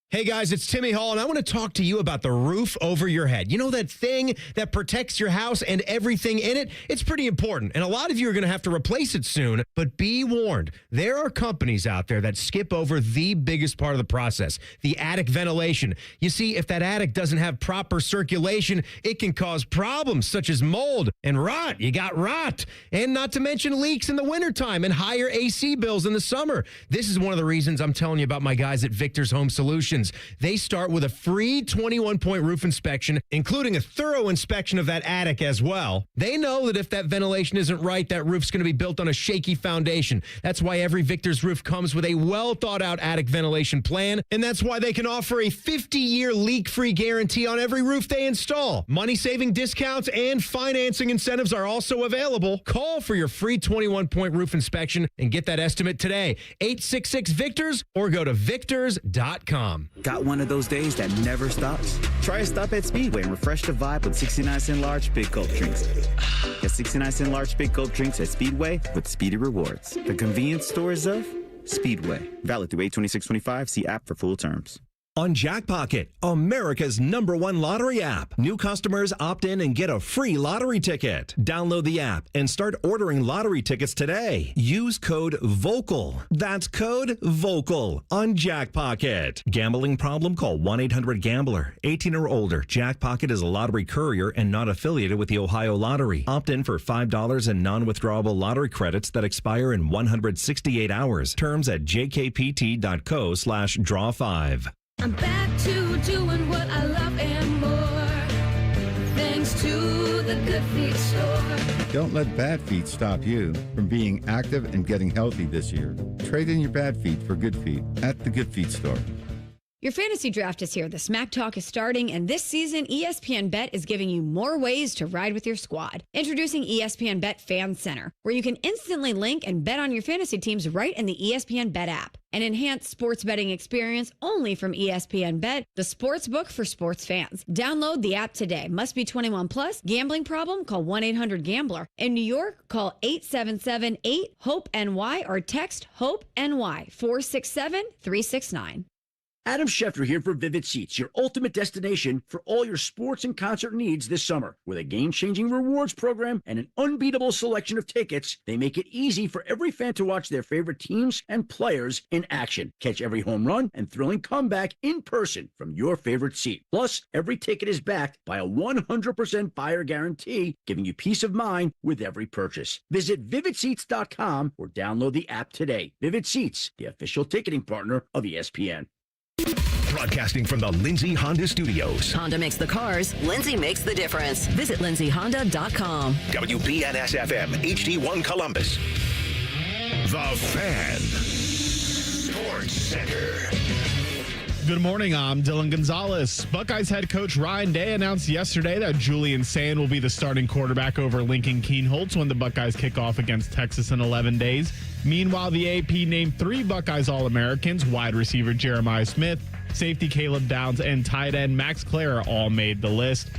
Hey guys, it's Timmy Hall, and I want to talk to you about the roof over your head. You know that thing that protects your house and everything in it? It's pretty important, and a lot of you are going to have to replace it soon, but be warned. There are companies out there that skip over the biggest part of the process, the attic ventilation. You see, if that attic doesn't have proper circulation, it can cause problems such as mold and rot. You got rot, and not to mention leaks in the wintertime and higher AC bills in the summer. This is one of the reasons I'm telling you about my guys at Victor's Home Solutions. They start with a free 21-point roof inspection, including a thorough inspection of that attic as well. They know that if that ventilation isn't right, that roof's going to be built on a shaky foundation. That's why every Victor's roof comes with a well-thought-out attic ventilation plan, and that's why they can offer a 50-year leak-free guarantee on every roof they install. Money-saving discounts and financing incentives are also available. Call for your free 21-point roof inspection and get that estimate today. 866-VICTORS or go to victors.com. Got one of those days that never stops? Try a stop at Speedway and refresh the vibe with 69-cent large big gulp drinks. Get 69-cent large big gulp drinks at Speedway with Speedy Rewards. The convenience stores of Speedway. Valid through 8/26/25. See app for full terms. On Jackpocket, America's #1 lottery app. New customers opt in and get a free lottery ticket. Download the app and start ordering lottery tickets today. Use code VOCAL. That's code VOCAL on Jackpocket. Gambling problem? Call 1-800-GAMBLER. 18 or older. Jackpocket is a lottery courier and not affiliated with the Ohio Lottery. Opt in for $5 in non-withdrawable lottery credits that expire in 168 hours. Terms at jkpt.co/draw5. I'm back to doing what I love and more, thanks to the Good Feet store. Don't let bad feet stop you from being active and getting healthy this year. Trade in your bad feet for good feet at the Good Feet store. Your fantasy draft is here. The Smack Talk is starting, and this season, ESPN Bet is giving you more ways to ride with your squad. Introducing ESPN Bet Fan Center, where you can instantly link and bet on your fantasy teams right in the ESPN Bet app. An enhanced sports betting experience only from ESPN Bet, the sports book for sports fans. Download the app today. Must be 21 plus. Gambling problem? Call 1-800-GAMBLER. In New York, call 877-8-HOPE-NY or text HOPE-NY 467-369. Adam Schefter here for Vivid Seats, your ultimate destination for all your sports and concert needs this summer. With a game-changing rewards program and an unbeatable selection of tickets, they make it easy for every fan to watch their favorite teams and players in action. Catch every home run and thrilling comeback in person from your favorite seat. Plus, every ticket is backed by a 100% buyer guarantee, giving you peace of mind with every purchase. Visit VividSeats.com or download the app today. Vivid Seats, the official ticketing partner of ESPN. Broadcasting from the Lindsay Honda Studios. Honda makes the cars. Lindsay makes the difference. Visit lindsayhonda.com. WBNS-FM, HD1 Columbus. The Fan. Sports Center. Good morning, I'm Dylan Gonzalez. Buckeyes head coach Ryan Day announced yesterday that Julian Sayin will be the starting quarterback over Lincoln Kienholz when the Buckeyes kick off against Texas in 11 days. Meanwhile, the AP named 3 Buckeyes All-Americans, wide receiver Jeremiah Smith, safety Caleb Downs, and tight end Max Clara all made the list.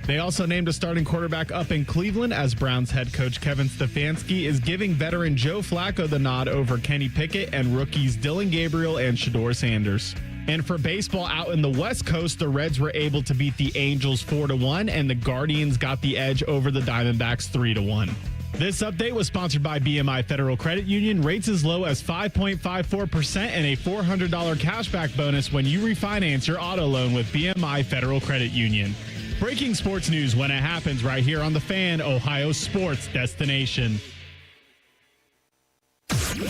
They also named a starting quarterback up in Cleveland as Browns head coach Kevin Stefanski is giving veteran Joe Flacco the nod over Kenny Pickett and rookies Dylan Gabriel and Shedeur Sanders. And for baseball out in the West Coast, the Reds were able to beat the Angels 4-1, and the Guardians got the edge over the Diamondbacks 3-1. This update was sponsored by BMI Federal Credit Union. Rates as low as 5.54% and a $400 cashback bonus when you refinance your auto loan with BMI Federal Credit Union. Breaking sports news when it happens right here on The Fan, Ohio sports destination.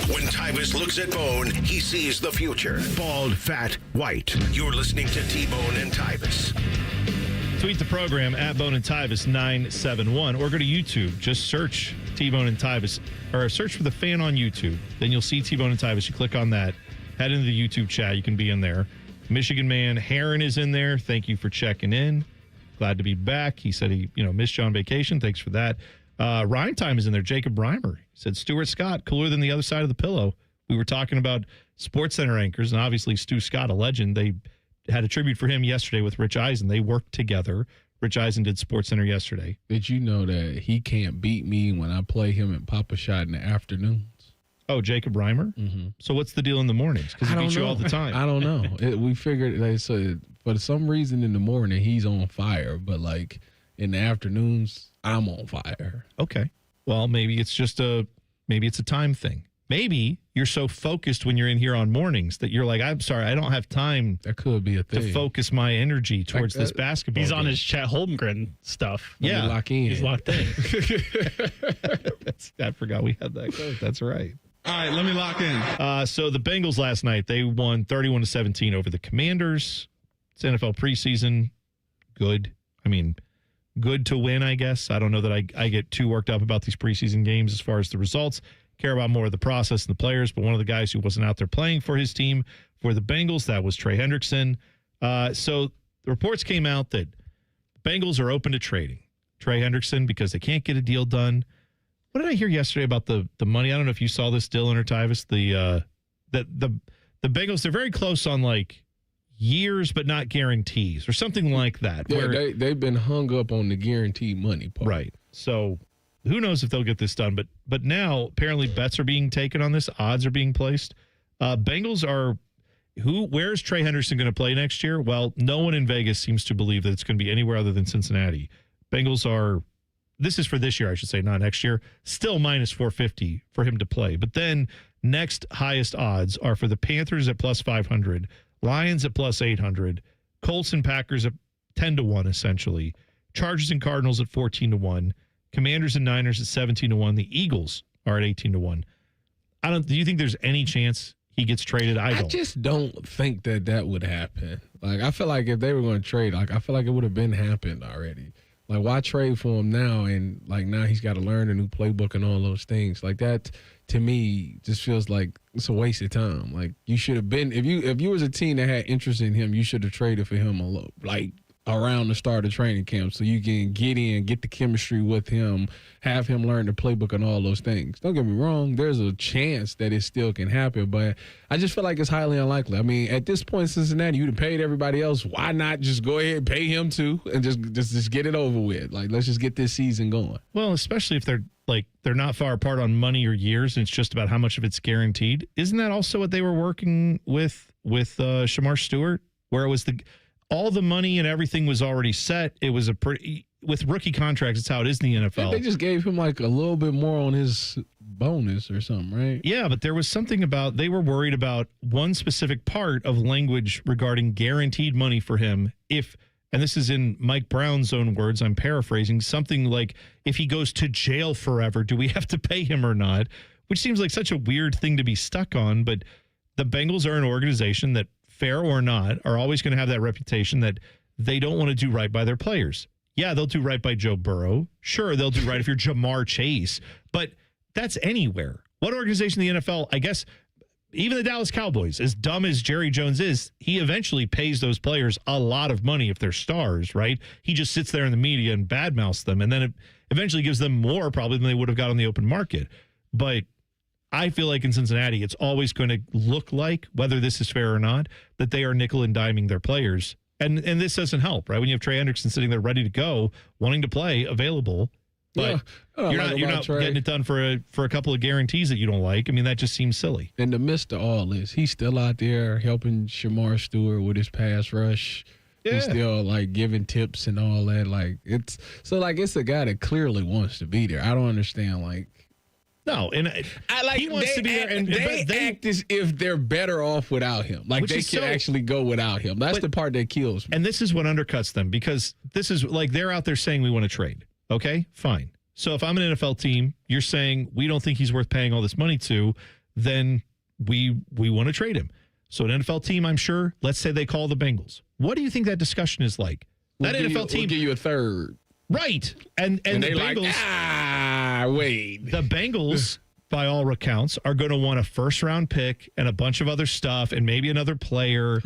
When Tyvis looks at Bone, he sees the future. Bald, fat, white. You're listening to T-Bone and Tyvis. Tweet the program at Bone and Tyvis 971 or go to YouTube. Just search T-Bone and Tyvis or search for The Fan on YouTube. Then you'll see T-Bone and Tyvis. You click on that. Head into the YouTube chat. You can be in there. Michigan man Heron is in there. Thank you for checking in. Glad to be back. He said he missed you on vacation. Thanks for that. Ryan Time is in there. Jacob Reimer. He said Stuart Scott, cooler than the other side of the pillow. We were talking about SportsCenter anchors, and obviously Stu Scott, a legend. They had a tribute for him yesterday with Rich Eisen. They worked together. Rich Eisen did SportsCenter yesterday. Did you know that he can't beat me when I play him at Papa Shot in the afternoons? Oh, Jacob Reimer? Mm-hmm. So what's the deal in the mornings? Because he beats you all the time. I don't know. We figured for some reason in the morning he's on fire, but like in the afternoons I'm on fire. Okay. Well, maybe it's just a time thing. Maybe you're so focused when you're in here on mornings that you're like, I'm sorry, I don't have time. That could be a thing. To focus my energy towards this basketball. He's game. on his Chet Holmgren stuff. Yeah. Lock in. He's locked in. I forgot we had that code. That's right. All right, let me lock in. So the Bengals last night, they won 31-17 over the Commanders. It's NFL preseason. Good. I mean, good to win, I guess. I don't know that I get too worked up about these preseason games as far as the results. Care about more of the process and the players, but one of the guys who wasn't out there playing for his team for the Bengals, that was Trey Hendrickson. So the reports came out that the Bengals are open to trading Trey Hendrickson because they can't get a deal done. What did I hear yesterday about the money? I don't know if you saw this, Dylan or Tyvis. The Bengals, they're very close on like years, but not guarantees or something like that. Yeah, they've been hung up on the guaranteed money part. Right. So who knows if they'll get this done? But now apparently bets are being taken on this. Odds are being placed. Bengals are where's Trey Hendrickson going to play next year? Well, no one in Vegas seems to believe that it's going to be anywhere other than Cincinnati. Bengals are, this is for this year, I should say, not next year, still minus 450 for him to play. But then next highest odds are for the Panthers at plus 500, Lions at plus 800, Colts and Packers at 10-1 essentially, Chargers and Cardinals at 14-1, Commanders and Niners at 17-1. The Eagles are at 18-1. Do you think there's any chance he gets traded? I don't. I just don't think that would happen. Like, I feel like if they were going to trade, like, I feel like it would have been happened already. Like, why trade for him now? And like now he's got to learn a new playbook and all those things. Like that, to me, just feels like it's a waste of time. Like you should have been if you was a team that had interest in him, you should have traded for him like around the start of training camp so you can get in, get the chemistry with him, have him learn the playbook and all those things. Don't get me wrong, there's a chance that it still can happen, but I just feel like it's highly unlikely. I mean, at this point in Cincinnati, you'd have paid everybody else. Why not just go ahead and pay him too and just get it over with? Like, let's just get this season going. Well, especially if they're not far apart on money or years, and it's just about how much of it's guaranteed. Isn't that also what they were working with Shamar Stewart, where it was all the money and everything was already set? It was with rookie contracts, it's how it is in the NFL. They just gave him like a little bit more on his bonus or something, right? Yeah, but there was something about, they were worried about one specific part of language regarding guaranteed money for him. And this is in Mike Brown's own words, I'm paraphrasing, something like, if he goes to jail forever, do we have to pay him or not? Which seems like such a weird thing to be stuck on, but the Bengals are an organization that, fair or not, are always going to have that reputation that they don't want to do right by their players. Yeah, they'll do right by Joe Burrow. Sure, they'll do right if you're Jamar Chase, but that's anywhere. What organization in the NFL, I guess, even the Dallas Cowboys, as dumb as Jerry Jones is, he eventually pays those players a lot of money if they're stars, right? He just sits there in the media and badmouths them, and then it eventually gives them more probably than they would have got on the open market. But I feel like in Cincinnati, it's always going to look like, whether this is fair or not, that they are nickel and diming their players. And this doesn't help, right? When you have Trey Hendrickson sitting there ready to go, wanting to play, available, but you're not getting it done for a couple of guarantees that you don't like. I mean, that just seems silly. In the midst of all this, he's still out there helping Shamar Stewart with his pass rush. Yeah. He's still like giving tips and all that. Like it's a guy that clearly wants to be there. I don't understand No, and he wants to be there, and they act as if they're better off without him. Like they can actually go without him. That's the part that kills me. And this is what undercuts them, because this is like they're out there saying we want to trade. Okay, fine. So if I'm an NFL team, you're saying we don't think he's worth paying all this money to, then we want to trade him. So an NFL team, I'm sure, let's say they call the Bengals. What do you think that discussion is like? That NFL team will give you a third. Right. And the Bengals, wait. The Bengals, by all accounts, are going to want a first-round pick and a bunch of other stuff and maybe another player.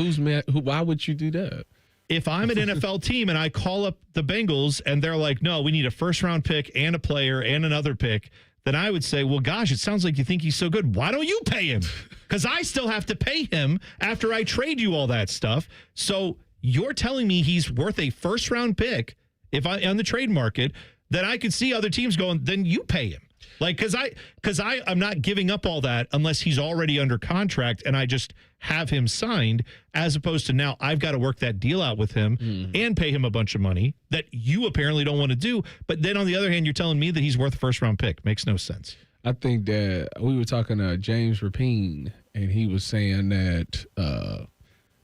Why would you do that? If I'm an NFL team and I call up the Bengals and they're like, no, we need a first-round pick and a player and another pick, then I would say, well, gosh, it sounds like you think he's so good. Why don't you pay him? Because I still have to pay him after I trade you all that stuff. So you're telling me he's worth a first-round pick on the trade market, that I could see other teams going, then you pay him. Like, because I'm not giving up all that unless he's already under contract and I just have him signed, as opposed to now I've got to work that deal out with him and pay him a bunch of money that you apparently don't want to do. But then on the other hand, you're telling me that he's worth a first-round pick. Makes no sense. I think that we were talking to James Rapine, and he was saying that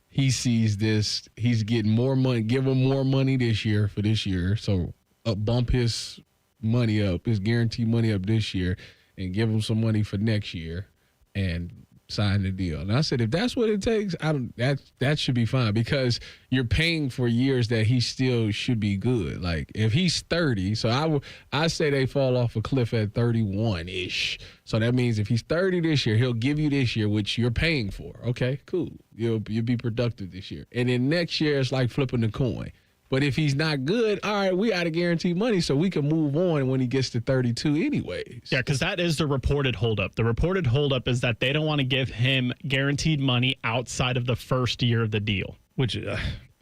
he sees this. He's getting more money, give him more money this year for this year. So bump his money up, his guaranteed money up this year, and give him some money for next year and sign the deal. And I said, if that's what it takes, that should be fine, because you're paying for years that he still should be good. Like if he's 30, so I say they fall off a cliff at 31-ish. So that means if he's 30 this year, he'll give you this year, which you're paying for. Okay, cool. You'll be productive this year. And then next year it's like flipping the coin. But if he's not good, all right, we out of guaranteed money, so we can move on when he gets to 32 anyways. Yeah, because that is the reported holdup. The reported holdup is that they don't want to give him guaranteed money outside of the first year of the deal. Which,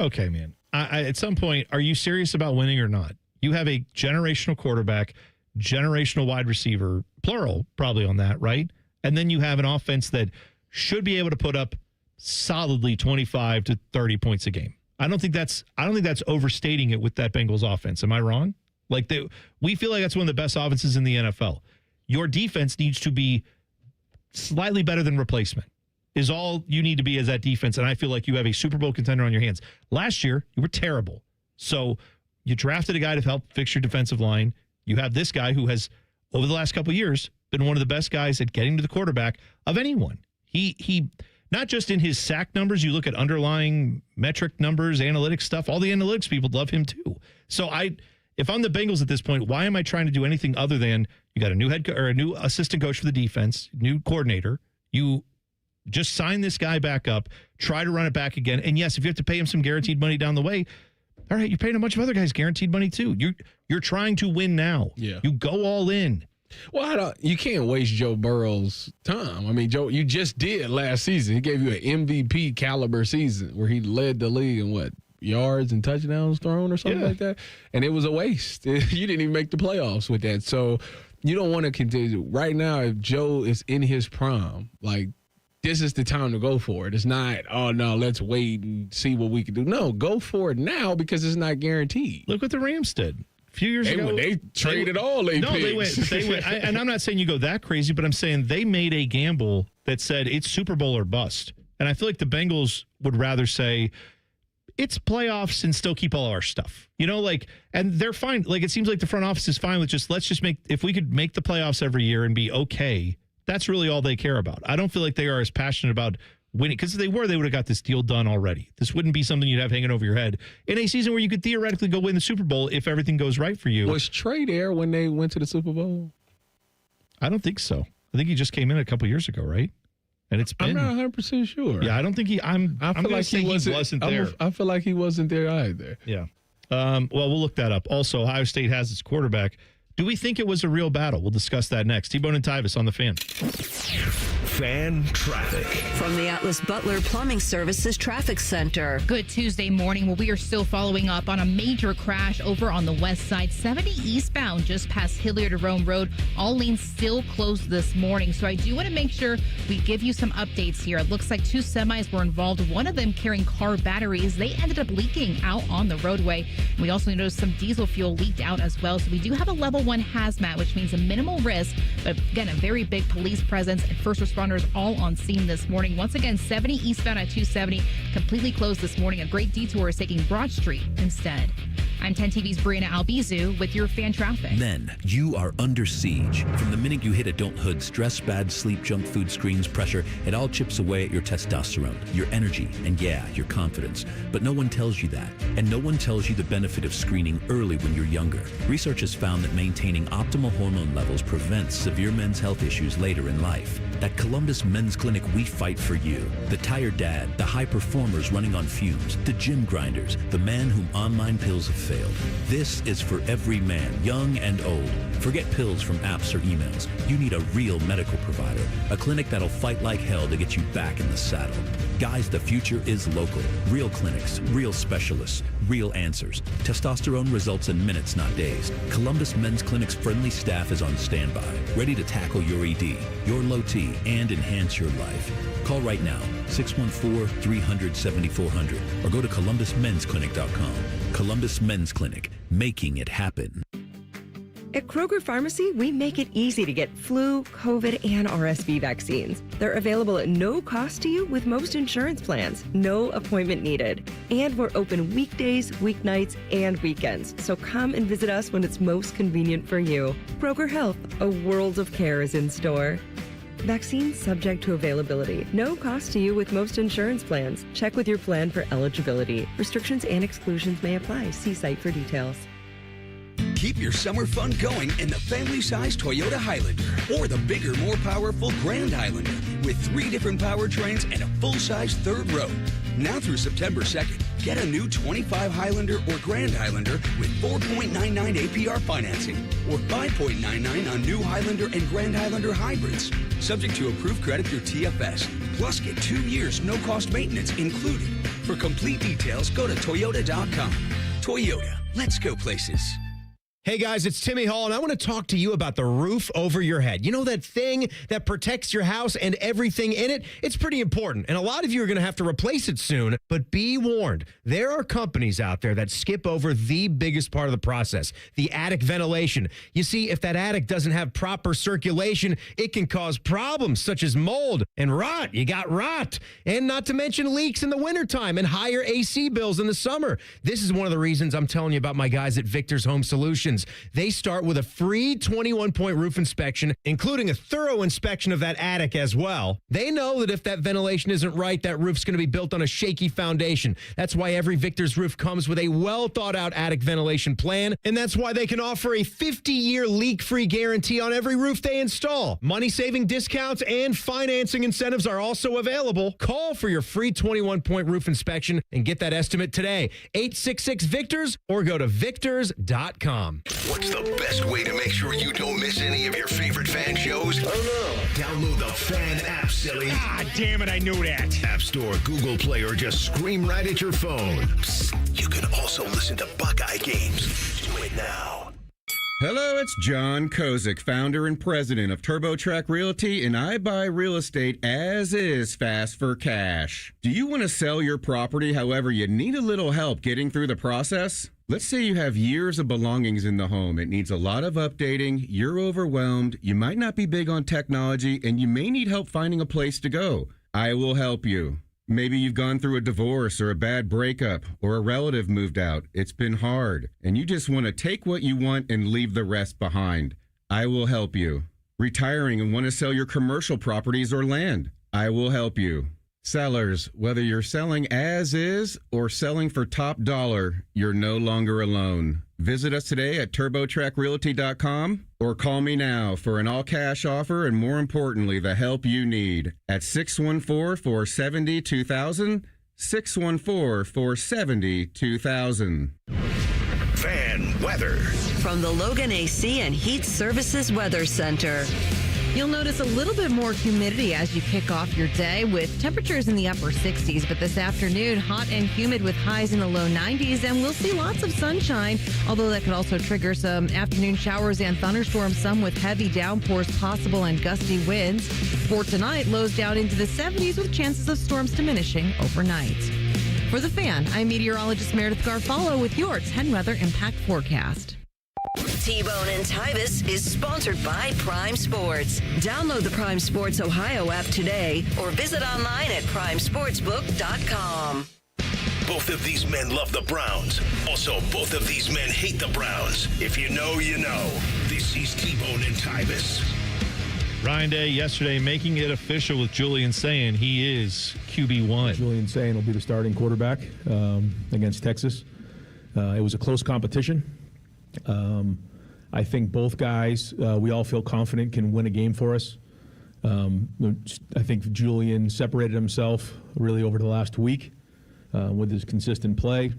okay, man. At some point, are you serious about winning or not? You have a generational quarterback, generational wide receiver, plural probably on that, right? And then you have an offense that should be able to put up solidly 25 to 30 points a game. I don't think that's overstating it with that Bengals offense. Am I wrong? Like we feel like that's one of the best offenses in the NFL. Your defense needs to be slightly better than replacement. Is all you need to be as that defense, and I feel like you have a Super Bowl contender on your hands. Last year, you were terrible. So you drafted a guy to help fix your defensive line. You have this guy who has, over the last couple of years, been one of the best guys at getting to the quarterback of anyone. He not just in his sack numbers, you look at underlying metric numbers, analytics stuff, all the analytics people love him too. So if I'm the Bengals at this point, why am I trying to do anything other than you got a new a new assistant coach for the defense, new coordinator, you just sign this guy back up, try to run it back again. And yes, if you have to pay him some guaranteed money down the way, all right, you're paying a bunch of other guys guaranteed money too. You're trying to win now. Yeah. You go all in. Well, you can't waste Joe Burrow's time. I mean, Joe, you just did last season. He gave you an MVP caliber season where he led the league in yards and touchdowns thrown or something like that. And it was a waste. You didn't even make the playoffs with that. So you don't want to continue. Right now, if Joe is in his prime, this is the time to go for it. It's not, oh, no, let's wait and see what we can do. No, go for it now because it's not guaranteed. Look what the Rams did. A few years ago, they traded all their picks. They went. And I'm not saying you go that crazy, but I'm saying they made a gamble that said it's Super Bowl or bust. And I feel like the Bengals would rather say it's playoffs and still keep all our stuff. And they're fine. It seems like the front office is fine with let's just if we could make the playoffs every year and be okay, that's really all they care about. I don't feel like they are as passionate about winning, because if they would have got this deal done already. This wouldn't be something you'd have hanging over your head in a season where you could theoretically go win the Super Bowl if everything goes right for you. Was Trey there when they went to the Super Bowl? I don't think so. I think he just came in a couple years ago, right? And it's been. I'm not 100% sure. Yeah, I don't think I feel like he wasn't there. I feel like he wasn't there either. Yeah. Well, we'll look that up. Also, Ohio State has its quarterback. Do we think it was a real battle? We'll discuss that next. T-Bone and Tyvis on the Fan. Fan traffic. From the Atlas Butler Plumbing Services Traffic Center. Good Tuesday morning. Well, we are still following up on a major crash over on the west side, 70 eastbound, just past Hilliard to Rome Road. All lanes still closed this morning. So I do want to make sure we give you some updates here. It looks like two semis were involved, one of them carrying car batteries. They ended up leaking out on the roadway. We also noticed some diesel fuel leaked out as well. So we do have a level 1 hazmat, which means a minimal risk, but again, a very big police presence and first responders all on scene this morning. Once again, 70 eastbound at 270, completely closed this morning. A great detour is taking Broad Street instead. I'm 10 TV's Brianna Albizu with your fan traffic. Men, you are under siege. From the minute you hit adulthood, stress, bad sleep, junk food, screens, pressure, it all chips away at your testosterone, your energy, and your confidence. But no one tells you that. And no one tells you the benefit of screening early when you're younger. Research has found that maintaining optimal hormone levels prevents severe men's health issues later in life. At Columbus Men's Clinic, we fight for you. The tired dad, the high performers running on fumes, the gym grinders, the man whom online pills have failed. This is for every man, young and old. Forget pills from apps or emails. You need a real medical provider, a clinic that'll fight like hell to get you back in the saddle. Guys, the future is local. Real clinics, real specialists, real answers. Testosterone results in minutes, not days. Columbus Men's Clinic's friendly staff is on standby, ready to tackle your ED, your low T, and enhance your life. Call right now, 614-300-7400, or go to columbusmensclinic.com. Columbus Men's Clinic, making it happen. At Kroger Pharmacy, we make it easy to get flu, COVID, and RSV vaccines. They're available at no cost to you with most insurance plans. No appointment needed. And we're open weekdays, weeknights, and weekends. So come and visit us when it's most convenient for you. Kroger Health, a world of care is in store. Vaccines subject to availability. No cost to you with most insurance plans. Check with your plan for eligibility. Restrictions and exclusions may apply. See site for details. Keep your summer fun going in the family-size Toyota Highlander or the bigger, more powerful Grand Highlander with 3 different powertrains and a full-size third row. Now through September 2nd, get a new 25 Highlander or Grand Highlander with 4.99 APR financing or 5.99 on new Highlander and Grand Highlander hybrids. Subject to approved credit through TFS. Plus get 2 years no-cost maintenance included. For complete details, go to Toyota.com. Toyota, let's go places. Hey guys, it's Timmy Hall, and I want to talk to you about the roof over your head. You know that thing that protects your house and everything in it? It's pretty important, and a lot of you are going to have to replace it soon, but be warned. There are companies out there that skip over the biggest part of the process, the attic ventilation. You see, if that attic doesn't have proper circulation, it can cause problems such as mold and rot. You got rot, and not to mention leaks in the wintertime and higher AC bills in the summer. This is one of the reasons I'm telling you about my guys at Victor's Home Solutions. They start with a free 21-point roof inspection, including a thorough inspection of that attic as well. They know that if that ventilation isn't right, that roof's going to be built on a shaky foundation. That's why every Victor's roof comes with a well-thought-out attic ventilation plan, and that's why they can offer a 50-year leak-free guarantee on every roof they install. Money-saving discounts and financing incentives are also available. Call for your free 21-point roof inspection and get that estimate today. 866-VICTORS or go to victors.com. What's the best way to make sure you don't miss any of your favorite fan shows? I don't know. Download the Fan app, silly. Ah, damn it, I knew that. App Store, Google Play, or just scream right at your phone. Psst, you can also listen to Buckeye games. Do it now. Hello, it's John Kozik, founder and president of TurboTrack Realty, and I buy real estate as is, fast for cash. Do you want to sell your property, however, you need a little help getting through the process? Let's say you have years of belongings in the home. It needs a lot of updating. You're overwhelmed. You might not be big on technology, and you may need help finding a place to go. I will help you. Maybe you've gone through a divorce or a bad breakup or a relative moved out. It's been hard, and you just want to take what you want and leave the rest behind. I will help you. Retiring and want to sell your commercial properties or land. I will help you. Sellers, whether you're selling as is or selling for top dollar, you're no longer alone. Visit us today at TurboTrackRealty.com or call me now for an all-cash offer and, more importantly, the help you need at 614-470-2000, 614-470-2000. Fan weather. From the Logan AC and Heat Services Weather Center. You'll notice a little bit more humidity as you kick off your day with temperatures in the upper 60s. But this afternoon, hot and humid with highs in the low 90s. And we'll see lots of sunshine, although that could also trigger some afternoon showers and thunderstorms, some with heavy downpours possible and gusty winds. For tonight, lows down into the 70s with chances of storms diminishing overnight. For The Fan, I'm meteorologist Meredith Garfalo with your 10 Weather Impact Forecast. T-Bone and Tyvis is sponsored by Prime Sports. Download the Prime Sports Ohio app today or visit online at primesportsbook.com. Both of these men love the Browns. Also, both of these men hate the Browns. If you know, you know. This is T-Bone and Tyvis. Ryan Day yesterday making it official with Julian Sayin. He is QB1. Julian Sayin will be the starting quarterback against Texas. It was a close competition. I think both guys, we all feel confident, can win a game for us. I think Julian separated himself really over the last week with his consistent play.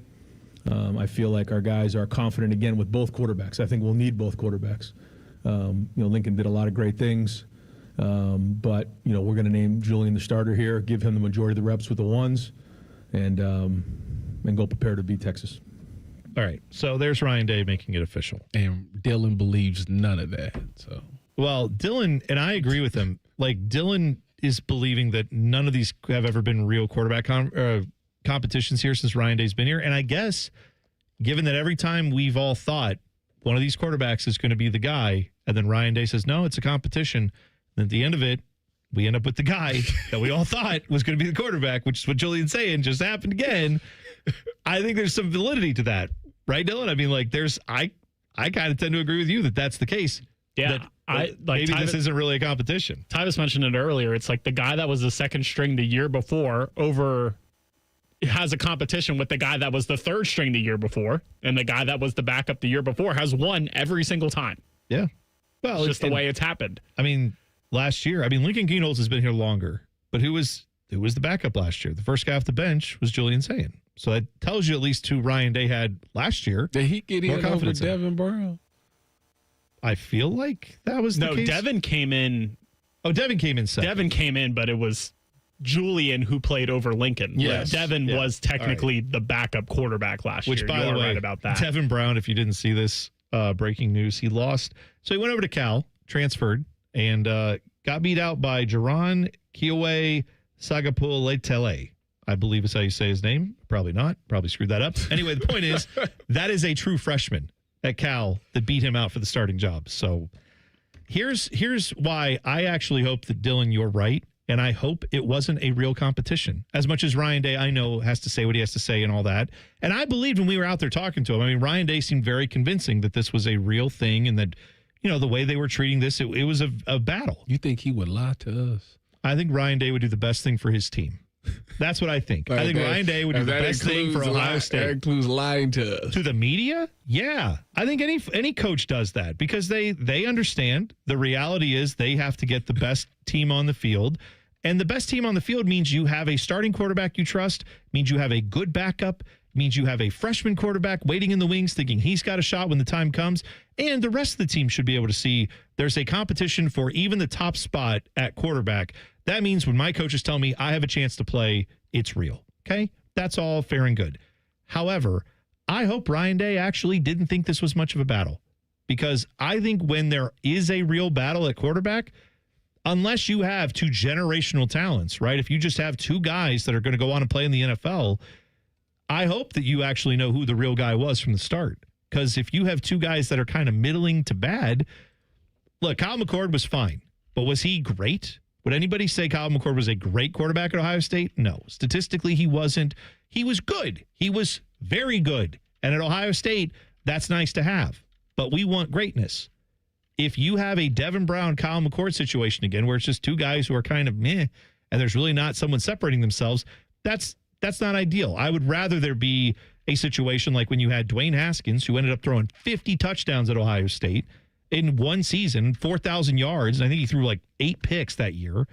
I feel like our guys are confident again with both quarterbacks. I think we'll need both quarterbacks. Lincoln did a lot of great things, but we're going to name Julian the starter here, give him the majority of the reps with the ones, and go prepare to beat Texas. All right, so there's Ryan Day making it official. And Dylan believes none of that. So, well, Dylan, and I agree with him, like Dylan is believing that none of these have ever been real quarterback competitions here since Ryan Day's been here. And I guess, given that every time we've all thought one of these quarterbacks is going to be the guy, and then Ryan Day says, no, it's a competition. And at the end of it, we end up with the guy that we all thought was going to be the quarterback, which is what Julian Sayin just happened again. I think there's some validity to that. Right, Dylan? I mean, like, I kind of tend to agree with you that that's the case. Yeah. Maybe this isn't really a competition. Tyvis mentioned it earlier. It's like the guy that was the second string the year before has a competition with the guy that was the third string the year before, and the guy that was the backup the year before has won every single time. Yeah. Well, it's just the way it's happened. I mean, last year, Lincoln Kienholz has been here longer, but who was the backup last year? The first guy off the bench was Julian Sayin. So that tells you at least who Ryan Day had last year. Did he get in over Devin Brown? I feel like that was the case. No, Devin came in. Oh, Devin came in second. Devin came in, but it was Julian who played over Lincoln. Yes. Devin was technically the backup quarterback last year. Which, by the way, right about that. Devin Brown, if you didn't see this breaking news, he lost. So he went over to Cal, transferred, and got beat out by Jaron Kiowe Sagapule-Letele. I believe is how you say his name. Probably not. Probably screwed that up. Anyway, the point is, that is a true freshman at Cal that beat him out for the starting job. So here's why I actually hope that, Dylan, you're right. And I hope it wasn't a real competition. As much as Ryan Day, I know, has to say what he has to say and all that. And I believed when we were out there talking to him. I mean, Ryan Day seemed very convincing that this was a real thing and that, the way they were treating this, it was a battle. You think he would lie to us? I think Ryan Day would do the best thing for his team. That's what I think. I think Ryan Day would do the best thing for Ohio State. That includes lying to us. To the media? Yeah. I think any coach does that because they understand the reality is they have to get the best team on the field. And the best team on the field means you have a starting quarterback you trust, means you have a good backup, means you have a freshman quarterback waiting in the wings thinking he's got a shot when the time comes. And the rest of the team should be able to see there's a competition for even the top spot at quarterback. That means when my coaches tell me I have a chance to play, it's real. Okay? That's all fair and good. However, I hope Ryan Day actually didn't think this was much of a battle because I think when there is a real battle at quarterback, unless you have two generational talents, right? If you just have two guys that are going to go on and play in the NFL, I hope that you actually know who the real guy was from the start. Because if you have two guys that are kind of middling to bad, look, Kyle McCord was fine, but was he great? Would anybody say Kyle McCord was a great quarterback at Ohio State? No. Statistically, he wasn't. He was good. He was very good. And at Ohio State, that's nice to have. But we want greatness. If you have a Devin Brown, Kyle McCord situation again, where it's just two guys who are kind of meh, and there's really not someone separating themselves, that's not ideal. I would rather there be a situation like when you had Dwayne Haskins, who ended up throwing 50 touchdowns at Ohio State in one season, 4,000 yards, and I think he threw like 8 picks that year.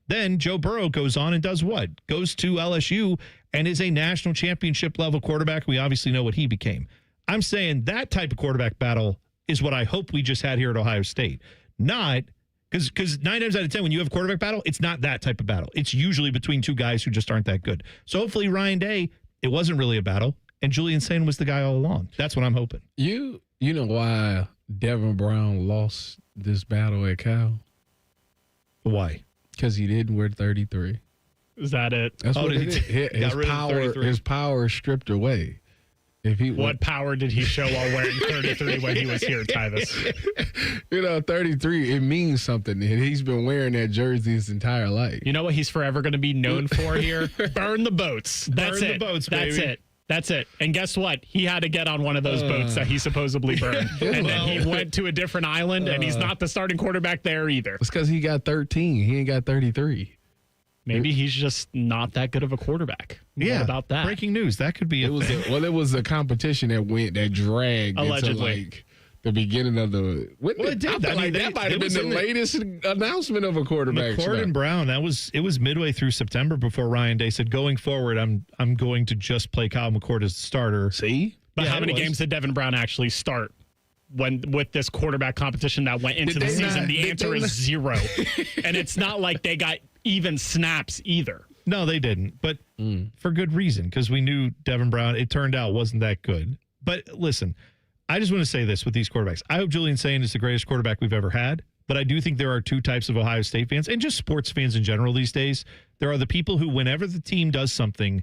Then Joe Burrow goes on and does what? Goes to LSU and is a national championship level quarterback. We obviously know what he became. I'm saying that type of quarterback battle is what I hope we just had here at Ohio State. Not because 9 times out of 10, when you have a quarterback battle, it's not that type of battle. It's usually between two guys who just aren't that good. So hopefully Ryan Day, it wasn't really a battle, and Julian Sayin was the guy all along. That's what I'm hoping. You know why Devin Brown lost this battle at Cal? Why? Because he didn't wear 33. Is that it? That's what it is. His power stripped away. What power did he show while wearing 33 when he was here, Tyvis? 33, it means something. He's been wearing that jersey his entire life. You know what he's forever going to be known for here? Burn the boats. That's Burn it. the boats, baby. That's it. And guess what? He had to get on one of those boats that he supposedly burned. And then he went to a different island, and he's not the starting quarterback there either. It's because he got 13. He ain't got 33. Maybe he's just not that good of a quarterback. Yeah, what about that? Breaking news. That could be it was a competition that dragged allegedly into the beginning of the. Well, it did. I feel like that might have been the latest announcement of a quarterback. McCord and Brown. It was midway through September before Ryan Day said, "Going forward, I'm going to just play Kyle McCord as the starter." See, but how many games did Devin Brown actually start? With this quarterback competition that went into the season, the answer is 0. And it's not like they got even snaps either. No, they didn't. But for good reason, because we knew Devin Brown, it turned out, wasn't that good. But listen, I just want to say this with these quarterbacks. I hope Julian Sayin is the greatest quarterback we've ever had. But I do think there are two types of Ohio State fans and just sports fans in general these days. There are the people who, whenever the team does something,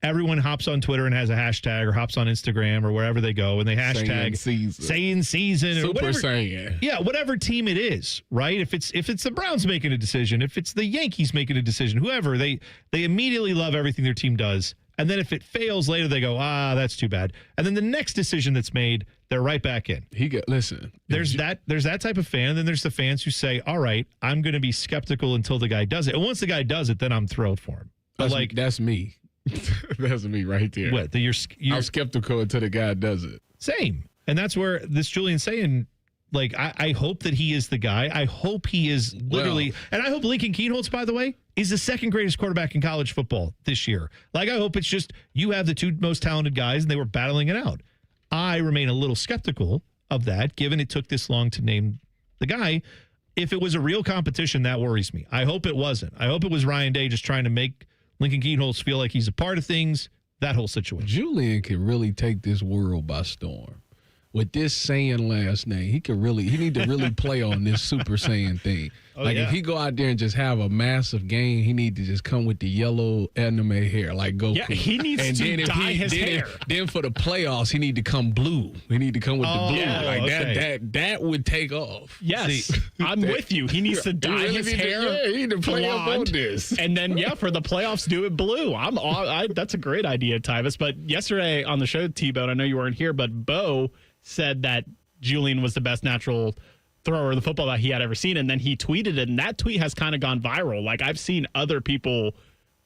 everyone hops on Twitter and has a hashtag, or hops on Instagram or wherever they go, and they hashtag Sayin season or whatever. Saiyan. Yeah, whatever team it is, right? If it's the Browns making a decision, if it's the Yankees making a decision, whoever, they immediately love everything their team does. And then if it fails later, they go, that's too bad. And then the next decision that's made, they're right back in. Listen. There's that type of fan, and then there's the fans who say, all right, I'm going to be skeptical until the guy does it. And once the guy does it, then I'm thrilled for him. That's me. That's me right there. What? I'm skeptical until the guy does it. Same. And that's where this Julian Sayin, I hope that he is the guy. I hope he is literally, and I hope Lincoln Kienholz, by the way, is the second greatest quarterback in college football this year. I hope it's just you have the two most talented guys and they were battling it out. I remain a little skeptical of that, given it took this long to name the guy. If it was a real competition, that worries me. I hope it wasn't. I hope it was Ryan Day just trying to make Lincoln Kienholz feel like he's a part of things, that whole situation. Julian can really take this world by storm. With this Sayin last name, he need to really play on this Super Saiyan thing. If he go out there and just have a massive game, he need to just come with the yellow anime hair like Goku. Yeah, he needs to dye his hair. Then for the playoffs, he need to come blue. He need to come with the blue. Yeah, that would take off. Yes, I'm with you. He needs to dye his hair. He need to play up on this. And then, for the playoffs, do it blue. That's a great idea, Tyvis. But yesterday on the show, T-Bone, I know you weren't here, but Bo said that Julian was the best natural thrower of the football that he had ever seen, and then he tweeted it, and that tweet has kind of gone viral. I've seen other people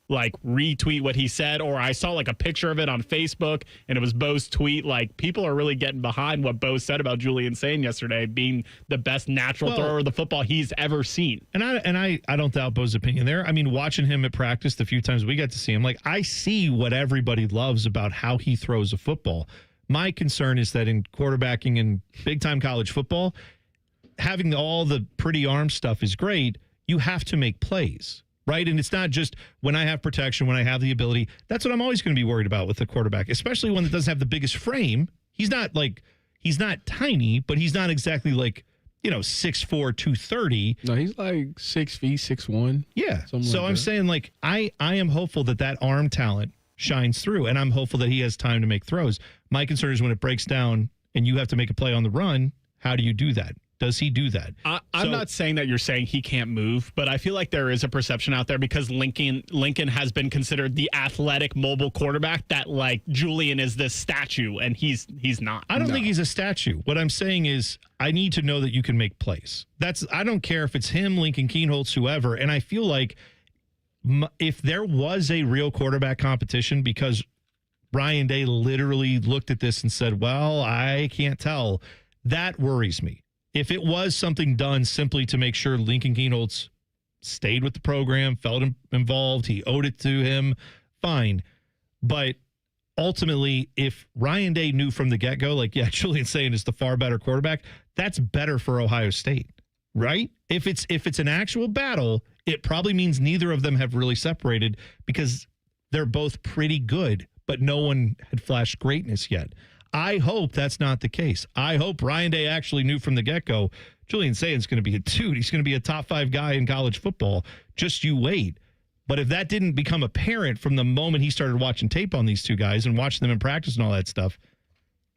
retweet what he said, or I saw a picture of it on Facebook, and it was Bo's tweet. People are really getting behind what Bo said about Julian Sayin yesterday being the best natural thrower of the football he's ever seen. And I don't doubt Bo's opinion there. I mean, watching him at practice the few times we got to see him, I see what everybody loves about how he throws a football. My concern is that in quarterbacking in big-time college football, having all the pretty arm stuff is great. You have to make plays, right? And it's not just when I have protection, when I have the ability. That's what I'm always going to be worried about with a quarterback, especially one that doesn't have the biggest frame. He's not tiny, but he's not exactly 6'4", 230. No, he's 6 feet, 6'1". Yeah. So I'm saying I am hopeful that arm talent shines through, and I'm hopeful that he has time to make throws. My concern is when it breaks down and you have to make a play on the run, how do you do that? Does he do that? I'm not saying that you're saying he can't move, but I feel like there is a perception out there because Lincoln has been considered the athletic mobile quarterback that Julian is this statue, and he's not. I don't think he's a statue. What I'm saying is I need to know that you can make plays. I don't care if it's him, Lincoln Kienholz, whoever, and I feel like if there was a real quarterback competition, because Ryan Day literally looked at this and said, well, I can't tell, that worries me. If it was something done simply to make sure Lincoln Kienholz stayed with the program, felt involved, he owed it to him, fine. But ultimately, if Ryan Day knew from the get-go, Julian Sayin is the far better quarterback, that's better for Ohio State, right? If it's an actual battle, it probably means neither of them have really separated because they're both pretty good, but no one had flashed greatness yet. I hope that's not the case. I hope Ryan Day actually knew from the get-go, Julian Sayin's going to be a dude. He's going to be a top 5 guy in college football. Just you wait. But if that didn't become apparent from the moment he started watching tape on these two guys and watching them in practice and all that stuff,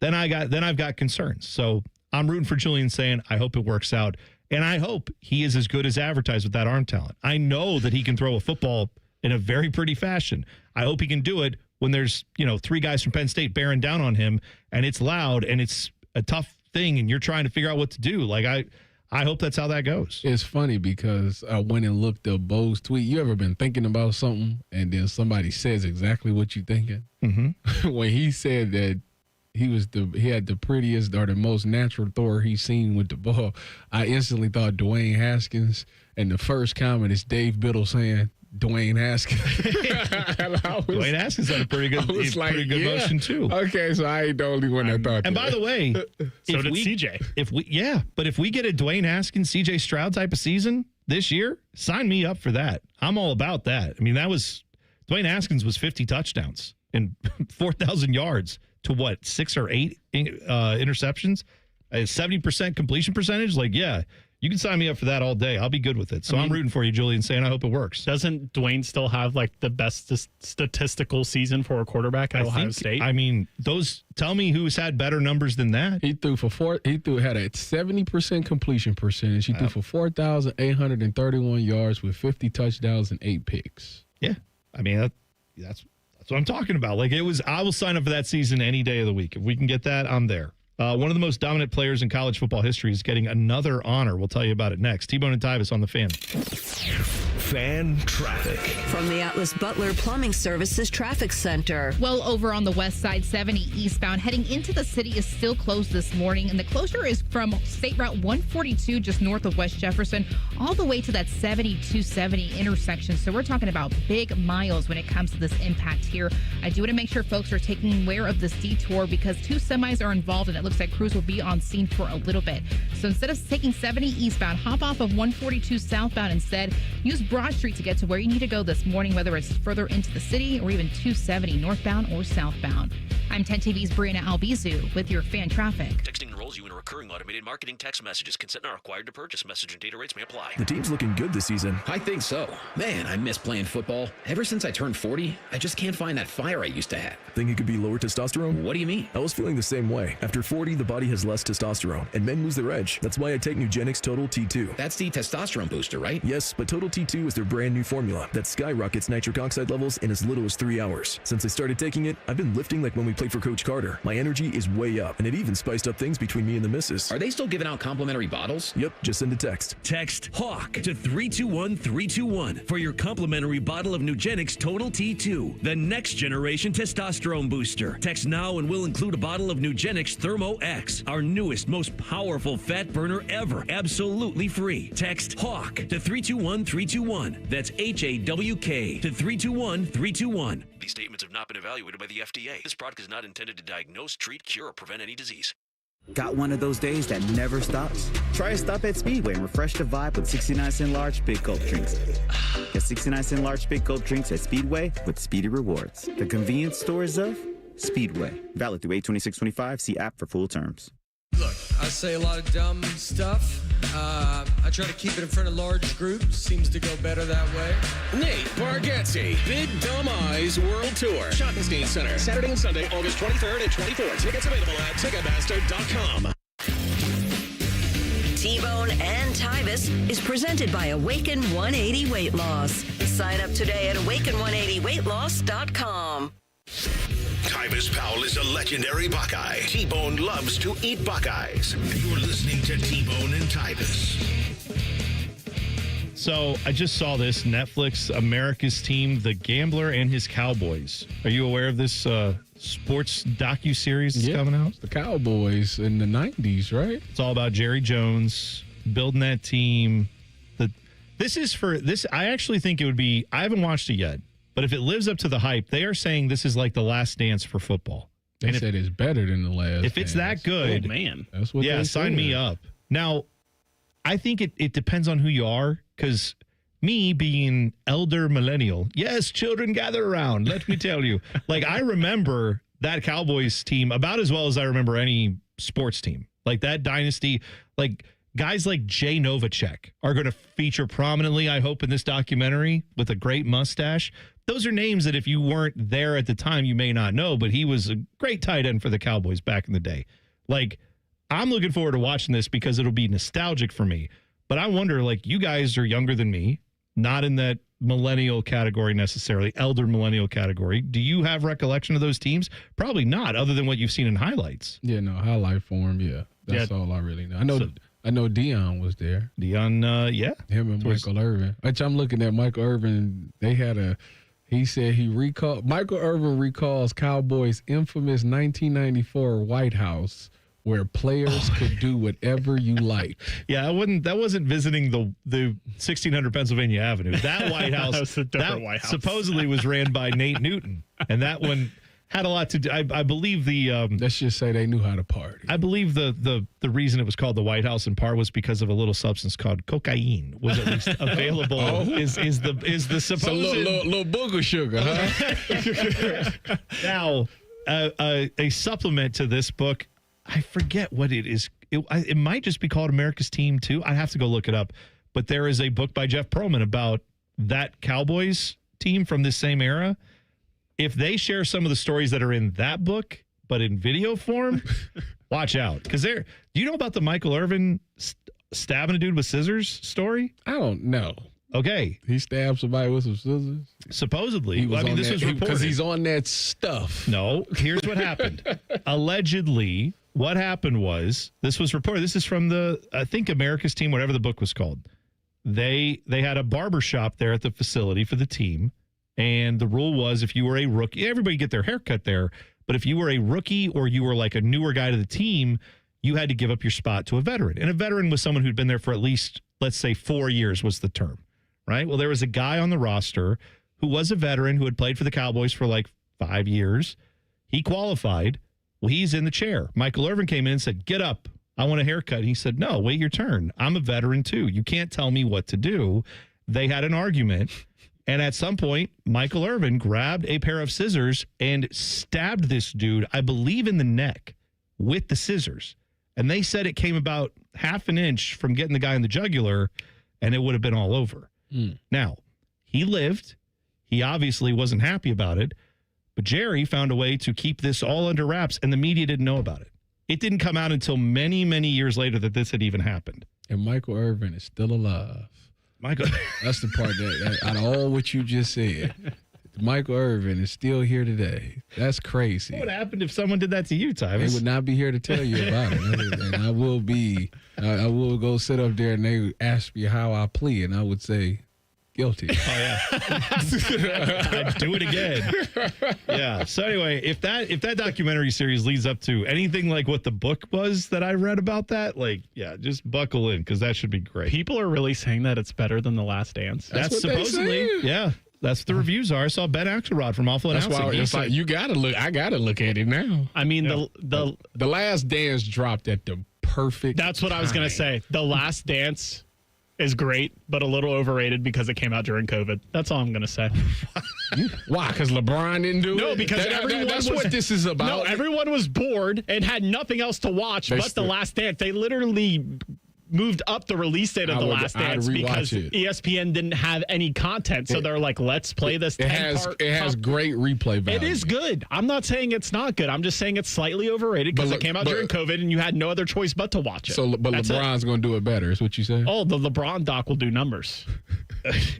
then I've got concerns. So I'm rooting for Julian Sayin. I hope it works out. And I hope he is as good as advertised with that arm talent. I know that he can throw a football in a very pretty fashion. I hope he can do it when there's, 3 guys from Penn State bearing down on him and it's loud and it's a tough thing and you're trying to figure out what to do. I hope that's how that goes. It's funny because I went and looked up Bo's tweet. You ever been thinking about something and then somebody says exactly what you're thinking? Mm-hmm. When he said that he had the prettiest or the most natural thrower he's seen with the ball. I instantly thought Dwayne Haskins, and the first comment is Dave Biddle saying Dwayne Haskins. Dwayne Haskins had a pretty good motion too. Okay, so I ain't the only one that thought. And that. by the way, so did CJ. If we get a Dwayne Haskins, CJ Stroud type of season this year, sign me up for that. I'm all about that. I mean, Dwayne Haskins was 50 touchdowns and 4,000 yards to what, 6 or 8 interceptions, a 70% completion percentage. Like, yeah, you can sign me up for that all day. I'll be good with it. So I'm rooting for you, Julian Sayin. I hope it works. Doesn't Dwayne still have like the best statistical season for a quarterback at Ohio State? I mean, tell me who's had better numbers than that. He had a 70% completion percentage. He threw for 4,831 yards with 50 touchdowns and 8 picks. Yeah. I mean, that's what I'm talking about. Like, I will sign up for that season any day of the week. If we can get that, I'm there. One of the most dominant players in college football history is getting another honor. We'll tell you about it next. T-Bone and Tyvis on the Fan. Fan traffic. From the Atlas Butler Plumbing Services Traffic Center. Well, over on the west side, 70 eastbound, heading into the city is still closed this morning. And the closure is from State Route 142, just north of West Jefferson, all the way to that 7270 intersection. So we're talking about big miles when it comes to this impact here. I do want to make sure folks are taking aware of this detour because 2 semis are involved, and it looks like crews will be on scene for a little bit. So instead of taking 70 eastbound, hop off of 142 southbound instead. Use Broad Street to get to where you need to go this morning, whether it's further into the city or even 270 northbound or southbound. I'm 10 TV's Brianna Albizu with your fan traffic. Texting enrolls you in a recurring automated marketing text messages. Consent not required to purchase. Message and data rates may apply. The team's looking good this season. I think so. Man, I miss playing football. Ever since I turned 40, I just can't find that fire I used to have. Think it could be lower testosterone? What do you mean? I was feeling the same way. After 40, the body has less testosterone, and men lose their edge. That's why I take Nugenix Total T2. That's the testosterone booster, right? Yes, but Total T2 is their brand new formula that skyrockets nitric oxide levels in as little as 3 hours. Since I started taking it, I've been lifting like when we played for Coach Carter. My energy is way up, and it even spiced up things between me and the missus. Are they still giving out complimentary bottles? Yep, just send a text. Text HAWK to 321-321 for your complimentary bottle of Nugenix Total T2, the next generation testosterone booster. Text now and we'll include a bottle of Nugenix Thermo X, our newest, most powerful fat burner ever, absolutely free. Text HAWK to 321-321. That's HAWK to 321-321. These statements have not been evaluated by the FDA. This product is not intended to diagnose, treat, cure, or prevent any disease. Got one of those days that never stops? Try a stop at Speedway and refresh the vibe with 69-cent large Big Gulp drinks. Get 69-cent large Big Gulp drinks at Speedway with Speedy Rewards. The convenience stores of Speedway. Valid through 8/26/25. See app for full terms. Look, I say a lot of dumb stuff. I try to keep it in front of large groups. Seems to go better that way. Nate Bargatze, Big Dumb Eyes World Tour. Schottenstein Center, Saturday and Sunday, August 23rd and 24th. Tickets available at Ticketmaster.com. T-Bone and Tyvis is presented by Awaken 180 Weight Loss. Sign up today at awaken180weightloss.com. Tyvis Powell is a legendary Buckeye. T-Bone loves to eat Buckeyes. You're listening to T-Bone and Tyvis. So I just saw this Netflix America's Team, The Gambler and His Cowboys. Are you aware of this sports docuseries that's coming out? The Cowboys in the 90s, right? It's all about Jerry Jones building that team. I actually think it would be, I haven't watched it yet, but if it lives up to the hype, they are saying this is like the last dance for football. They said it's better than the last. If it's that good, oh, man, that's what. Yeah, sign me up. Now, I think it depends on who you are, because me being elder millennial, yes, children gather around. Let me tell you, like I remember that Cowboys team about as well as I remember any sports team. Like that dynasty, like guys like Jay Novacek are going to feature prominently, I hope, in this documentary with a great mustache. Those are names that if you weren't there at the time, you may not know, but he was a great tight end for the Cowboys back in the day. Like, I'm looking forward to watching this because it'll be nostalgic for me. But I wonder, like, you guys are younger than me, not in that millennial category necessarily, elder millennial category. Do you have recollection of those teams? Probably not, other than what you've seen in highlights. Yeah, no, highlight form, yeah. That's all I really know. I know Deion was there. Deion, yeah. Him and Michael Irvin. Which I'm looking at Michael Irvin. He said Michael Irvin recalls Cowboys' infamous 1994 White House where players could do whatever you like. Yeah, that wasn't visiting the 1600 Pennsylvania Avenue. That White House, That was a different White House. supposedly was ran by Nate Newton. And that one had a lot to do. I believe let's just say they knew how to party. I believe the reason it was called the White House in part was because of a little substance called cocaine was at least available. Is the supposed little booger sugar, huh? Now, a supplement to this book, I forget what it is. It might just be called America's Team 2. I have to go look it up. But there is a book by Jeff Pearlman about that Cowboys team from this same era. If they share some of the stories that are in that book, but in video form, watch out. Because do you know about the Michael Irvin stabbing a dude with scissors story? I don't know. Okay. He stabbed somebody with some scissors? Supposedly. This was reported. Because he's on that stuff. No, here's what happened. Allegedly, what happened was, this was reported. This is from I think America's Team, whatever the book was called. They had a barber shop there at the facility for the team. And the rule was if you were a rookie, everybody get their haircut there. But if you were a rookie or you were like a newer guy to the team, you had to give up your spot to a veteran. And a veteran was someone who'd been there for at least, let's say, 4 years was the term, right? Well, there was a guy on the roster who was a veteran who had played for the Cowboys for like 5 years. He qualified. Well, he's in the chair. Michael Irvin came in and said, get up. I want a haircut. And he said, no, wait your turn. I'm a veteran too. You can't tell me what to do. They had an argument. And at some point, Michael Irvin grabbed a pair of scissors and stabbed this dude, I believe, in the neck with the scissors. And they said it came about half an inch from getting the guy in the jugular, and it would have been all over. Now, he lived. He obviously wasn't happy about it. But Jerry found a way to keep this all under wraps, and the media didn't know about it. It didn't come out until many, many years later that this had even happened. And Michael Irvin is still alive. Michael, that's the part that out of all what you just said, Michael Irvin is still here today. That's crazy. What would happen if someone did that to you, Tyvis? They would not be here to tell you about it. And I will go sit up there and they would ask me how I plead, and I would say, guilty. Oh, yeah. I'd do it again. Yeah. So anyway, if that documentary series leads up to anything like what the book was that I read about that, like, yeah, just buckle in because that should be great. People are really saying that it's better than The Last Dance. That's supposedly, yeah. That's what the reviews are. I saw Ben Axelrod from Awful Announcing. That's why it's like, you gotta look. I gotta look at it now. I mean, the Last Dance dropped at the perfect. That's what I was gonna say. The Last Dance is great, but a little overrated because it came out during COVID. That's all I'm going to say. Why? Because LeBron didn't do it? No, because that's what this is about. No, everyone was bored and had nothing else to watch but The Last Dance. They literally moved up the release date of The Last Dance because ESPN didn't have any content. So they're like, let's play this 10-part. It has great replay value. It is good. I'm not saying it's not good. I'm just saying it's slightly overrated because it came out during COVID and you had no other choice but to watch it. So, but LeBron's going to do it better, is what you say? Oh, the LeBron doc will do numbers.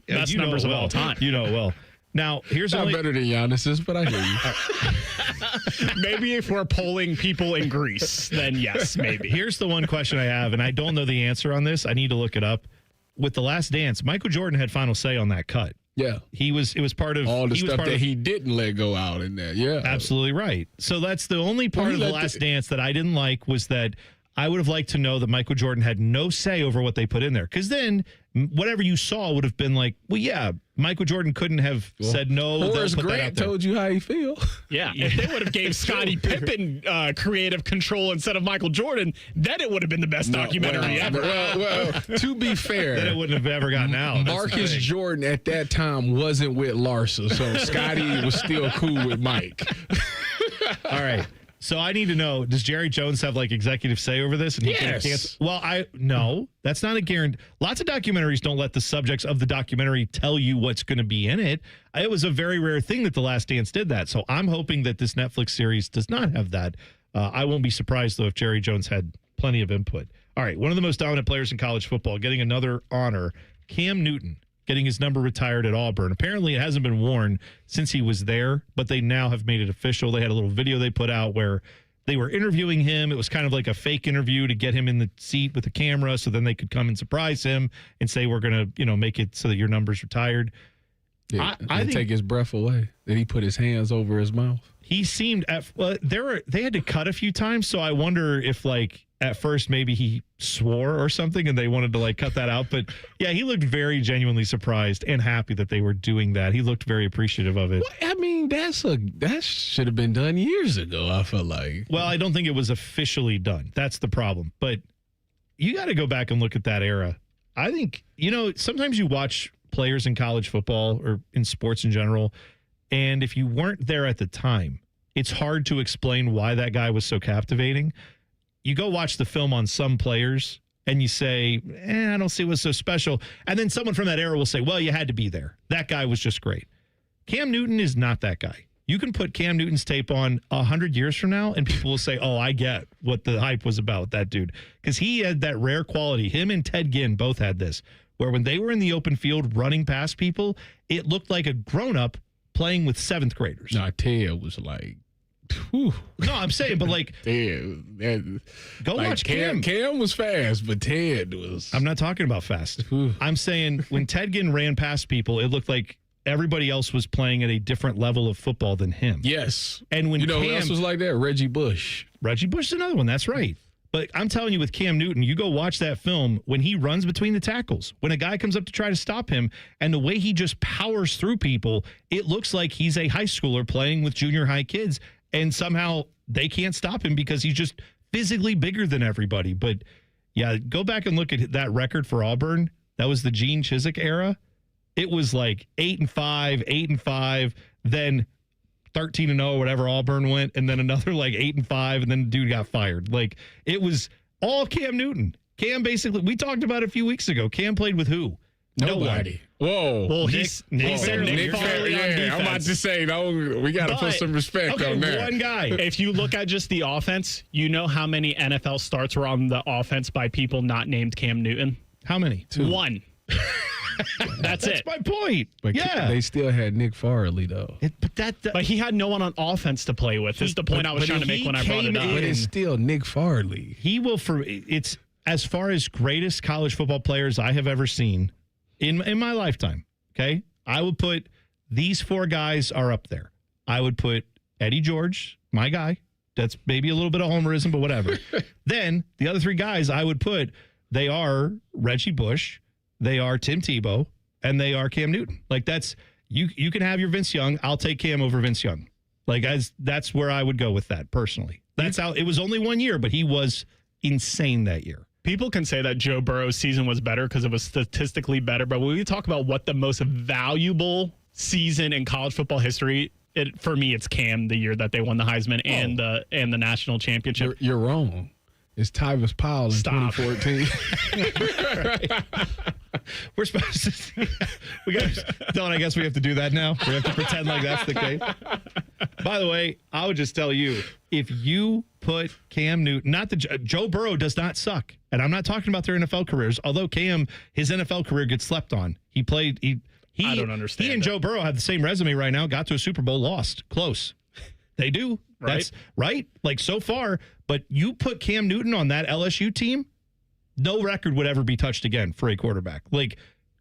Best numbers of all time. You know well. Now, here's not better than Giannis's, but I hear you. Maybe if we're polling people in Greece, then yes, maybe. Here's the one question I have, and I don't know the answer on this. I need to look it up. With The Last Dance, Michael Jordan had final say on that cut. Yeah. It was part of all the stuff that he didn't let go out in there. Yeah. Absolutely right. So that's the only part of The Last Dance that I didn't like was that I would have liked to know that Michael Jordan had no say over what they put in there. Because then whatever you saw would have been like, well, yeah, Michael Jordan couldn't have said no. Horace Grant told you how he feel. Yeah. If they would have gave Scottie Pippen creative control instead of Michael Jordan, then it would have been the best documentary ever. Well, to be fair. Then it wouldn't have ever gotten out. Marcus Jordan at that time wasn't with Larsa, so Scottie was still cool with Mike. All right. So I need to know, does Jerry Jones have like executive say over this? And he yes. Well, no, that's not a guarantee. Lots of documentaries don't let the subjects of the documentary tell you what's going to be in it. It was a very rare thing that The Last Dance did that. So I'm hoping that this Netflix series does not have that. I won't be surprised, though, if Jerry Jones had plenty of input. All right. One of the most dominant players in college football getting another honor, Cam Newton, getting his number retired at Auburn. Apparently, it hasn't been worn since he was there, but they now have made it official. They had a little video they put out where they were interviewing him. It was kind of like a fake interview to get him in the seat with the camera so then they could come and surprise him and say, we're going to, make it so that your number's retired. Yeah, I think take his breath away. Then he put his hands over his mouth. He seemed they had to cut a few times, so I wonder if at first maybe he swore or something and they wanted to cut that out. But yeah, he looked very genuinely surprised and happy that they were doing that. He looked very appreciative of it. Well, I mean, that should have been done years ago, I feel like. Well, I don't think it was officially done. That's the problem. But you got to go back and look at that era. I think, sometimes you watch players in college football or in sports in general, and if you weren't there at the time, it's hard to explain why that guy was so captivating. You go watch the film on some players and you say, I don't see what's so special. And then someone from that era will say, well, you had to be there. That guy was just great. Cam Newton is not that guy. You can put Cam Newton's tape on 100 years from now and people will say, oh, I get what the hype was about, that dude. Because he had that rare quality. Him and Ted Ginn both had this, where when they were in the open field running past people, it looked like a grown-up playing with seventh graders. No, Ted was whew. No, I'm saying, but Ted, go watch Cam. Cam was fast, but Ted was. I'm not talking about fast. I'm saying when Ted Ginn ran past people, it looked like everybody else was playing at a different level of football than him. Yes. And when who else was like that? Reggie Bush. Reggie Bush is another one. That's right. But I'm telling you, with Cam Newton, you go watch that film when he runs between the tackles, when a guy comes up to try to stop him, and the way he just powers through people, it looks like he's a high schooler playing with junior high kids, and somehow they can't stop him because he's just physically bigger than everybody. But yeah, go back and look at that record for Auburn. That was the Gene Chizik era. It was 8-5, 8-5, then 13-0, whatever Auburn went, and then another 8-5, and then the dude got fired. It was all Cam Newton. Cam basically, we talked about it a few weeks ago. Cam played with who? Nobody. Whoa. Well, he said Nick Farley on defense. I'm about to say, we got to put some respect on that. One guy. If you look at just the offense, you know how many NFL starts were on the offense by people not named Cam Newton? How many? 2. 1. That's it. That's my point. But they still had Nick Farley, though. But he had no one on offense to play with. Is the point I was trying to make when I brought it up. But it's still Nick Farley. He will, it's as far as greatest college football players I have ever seen in my lifetime, okay? I would put these 4 guys are up there. I would put Eddie George, my guy. That's maybe a little bit of homerism, but whatever. Then the other 3 guys I would put, they are Reggie Bush, they are Tim Tebow, and they are Cam Newton. That's you can have your Vince Young. I'll take Cam over Vince Young. That's where I would go with that personally. That's how it was only 1 year, but he was insane that year. People can say that Joe Burrow's season was better because it was statistically better, but when we talk about what the most valuable season in college football history, for me, it's Cam, the year that they won the Heisman and the national championship. You're wrong. It's Tyvis Powell in 2014. We're supposed to. Don, I guess we have to do that now. We have to pretend like that's the case. By the way, I would just tell you, if you put Cam Newton, Joe Burrow does not suck. And I'm not talking about their NFL careers, although Cam, his NFL career gets slept on. I don't understand. He and Joe Burrow have the same resume right now, got to a Super Bowl, lost. Close. They do. Right? That's right. So far, but you put Cam Newton on that LSU team, no record would ever be touched again for a quarterback.